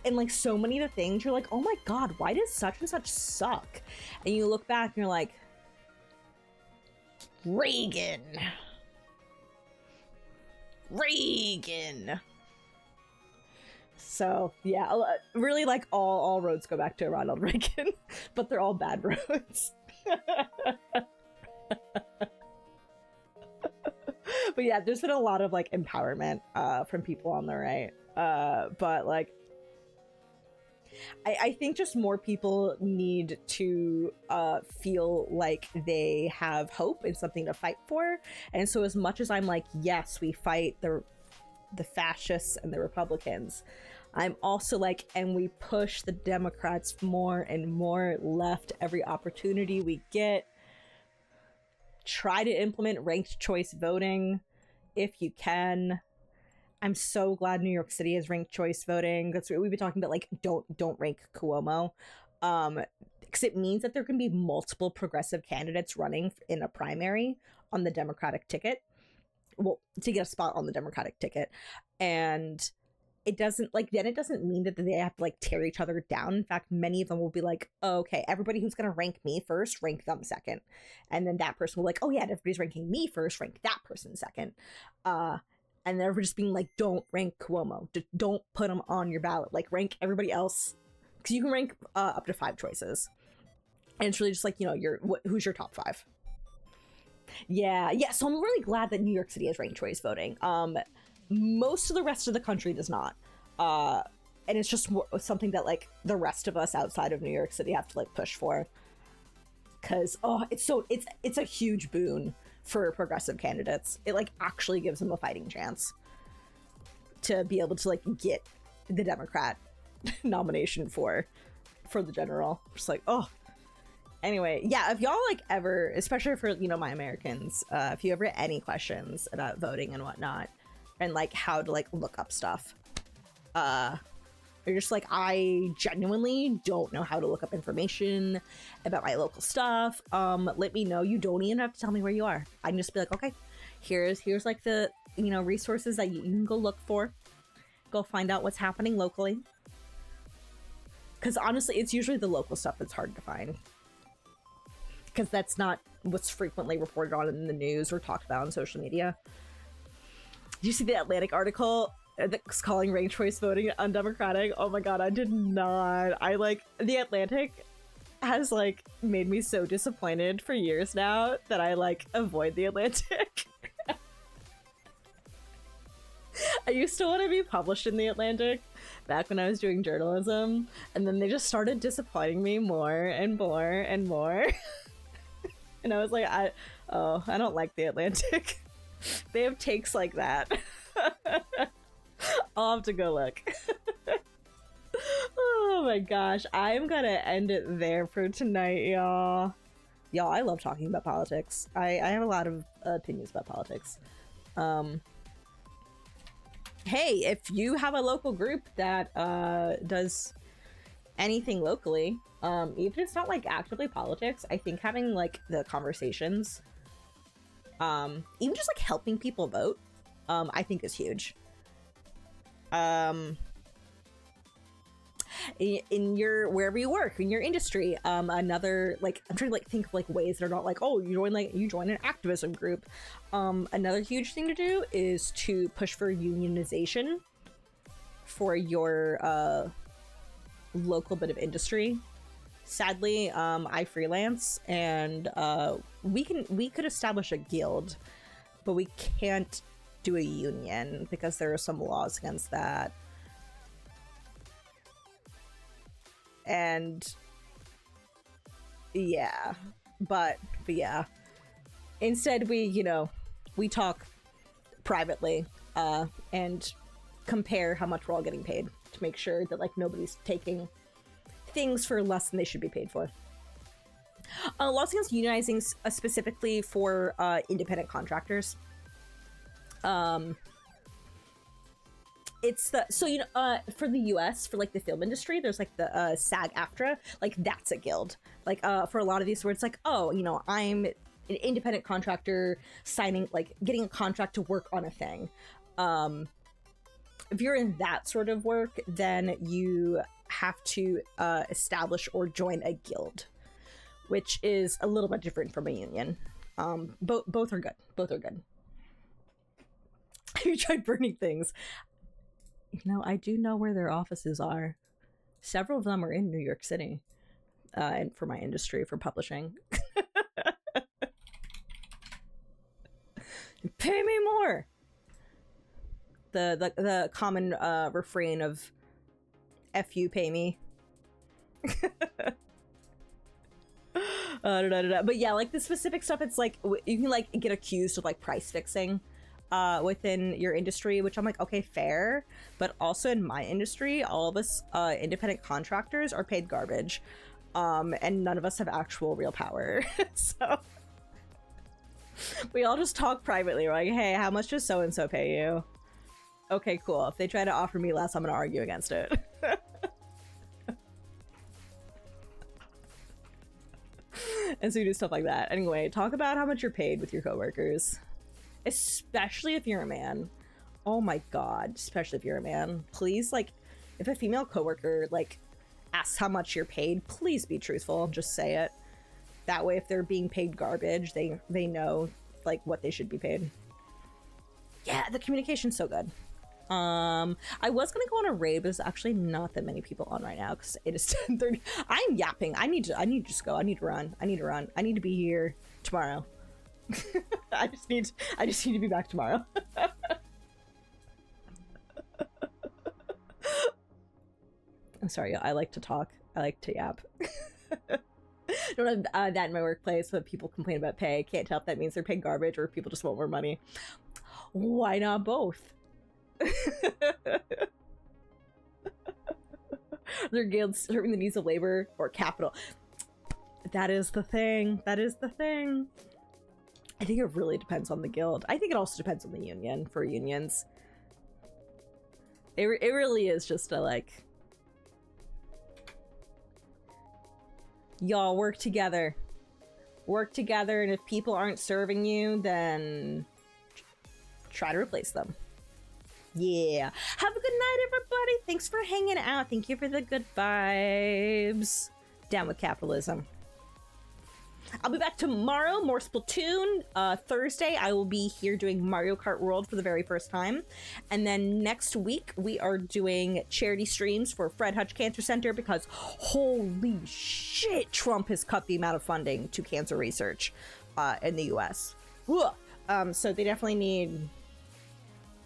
and like so many of the things you're like, oh my god, why does such and such suck? And you look back and you're like, Reagan. So yeah, really like all roads go back to Ronald Reagan, but they're all bad roads. But yeah, there's been a lot of like empowerment from people on the right, but like I think just more people need to feel like they have hope and something to fight for. And so as much as I'm like, yes, we fight the fascists and the Republicans, I'm also like, and we push the Democrats more and more left every opportunity we get. Try to implement ranked choice voting if you can. I'm so glad New York City has ranked choice voting. That's what we've been talking about. Like, don't rank Cuomo, because it means that there can be multiple progressive candidates running in a primary on the Democratic ticket. Well, to get a spot on the Democratic ticket, and it doesn't mean that they have to like tear each other down. In fact, many of them will be like, oh, okay, everybody who's gonna rank me first, rank them second, and then that person will like, oh yeah, everybody's ranking me first, rank that person second. And they're just being like, don't rank Cuomo. Don't put him on your ballot. Like, rank everybody else. Because you can rank up to 5 choices. And it's really just like, you know, who's your top 5? Yeah. So I'm really glad that New York City has ranked choice voting. Most of the rest of the country does not. And it's just something that, like, the rest of us outside of New York City have to, like, push for. Because, it's a huge boon for progressive candidates. It like actually gives them a fighting chance to be able to like get the Democrat nomination for the general. Just like, oh, anyway, yeah, if y'all like ever, especially for, you know, my Americans, if you ever have any questions about voting and whatnot and like how to like look up stuff, you're just like, I genuinely don't know how to look up information about my local stuff. Let me know. You don't even have to tell me where you are. I can just be like, okay, here's like the, you know, resources that you can go look for. Go find out what's happening locally. Because honestly, it's usually the local stuff that's hard to find. Because that's not what's frequently reported on in the news or talked about on social media. Did you see the Atlantic article that's calling ranked choice voting undemocratic? Oh my god, I did not. I like, the Atlantic has like made me so disappointed for years now that I like avoid the Atlantic. I used to want to be published in the Atlantic back when I was doing journalism, and then they just started disappointing me more and more and more. And I was like, I don't like the Atlantic. They have takes like that. I'll have to go look. Oh my gosh, I'm gonna end it there for tonight, y'all. Y'all, I love talking about politics. I have a lot of opinions about politics. Hey, if you have a local group that does anything locally, even if it's not like actively politics, I think having like the conversations, even just like helping people vote, I think is huge. In your, wherever you work, in your industry, another, like, I'm trying to like think of like ways that are not like, oh, you join an activism group. Another huge thing to do is to push for unionization for your local bit of industry. Sadly, I freelance, and we could establish a guild, but we can't do a union because there are some laws against that. And yeah, but yeah, instead we talk privately and compare how much we're all getting paid to make sure that like nobody's taking things for less than they should be paid for. Laws against unionizing specifically for independent contractors. It's the, so, for the US, for like the film industry, there's like the SAG-AFTRA, like that's a guild. Like for a lot of these where it's like, oh, I'm an independent contractor signing, like getting a contract to work on a thing. if you're in that sort of work, then you have to establish or join a guild, which is a little bit different from a union. Both are good. Both are good. Have you tried burning things? You know, I do know where their offices are. Several of them are in New York City, and for my industry, for publishing. Pay me more. The common refrain of "F you, pay me." But yeah, like the specific stuff, it's like you can like get accused of like price fixing within your industry, which I'm like, okay, fair. But also in my industry, all of us independent contractors are paid garbage, and none of us have actual real power. So we all just talk privately. We're like, hey, how much does so and so pay you? Okay, cool. If they try to offer me less, I'm gonna argue against it. And so you do stuff like that. Anyway, talk about how much you're paid with your coworkers. Especially if you're a man. Oh my god, especially if you're a man. Please, like, if a female coworker, like, asks how much you're paid, please be truthful. Just say it. That way, if they're being paid garbage, they know, like, what they should be paid. Yeah, the communication's so good. I was gonna go on a raid, but there's actually not that many people on right now because it is 10:30. I'm yapping. I need to just go. I need to run. I need to be here tomorrow. I just need to be back tomorrow. I'm sorry, I like to talk. I like to yap. Don't have that in my workplace, but people complain about pay. Can't tell if that means they're paid garbage or if people just want more money. Why not both? Their guilds serving the needs of labor or capital. That is the thing. That is the thing. I think it really depends on the guild. I think it also depends on the union for unions. It really is just a like, y'all work together. Work together, and if people aren't serving you, then try to replace them. Yeah. Have a good night, everybody. Thanks for hanging out. Thank you for the good vibes. Down with capitalism. I'll be back tomorrow, more Splatoon. Thursday, I will be here doing Mario Kart World for the very first time. And then next week, we are doing charity streams for Fred Hutch Cancer Center because holy shit, Trump has cut the amount of funding to cancer research in the US. So they definitely need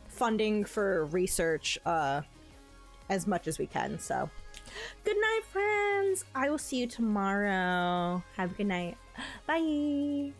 funding for research as much as we can. So good night, friends. I will see you tomorrow. Have a good night. Bye.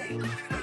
Thank you.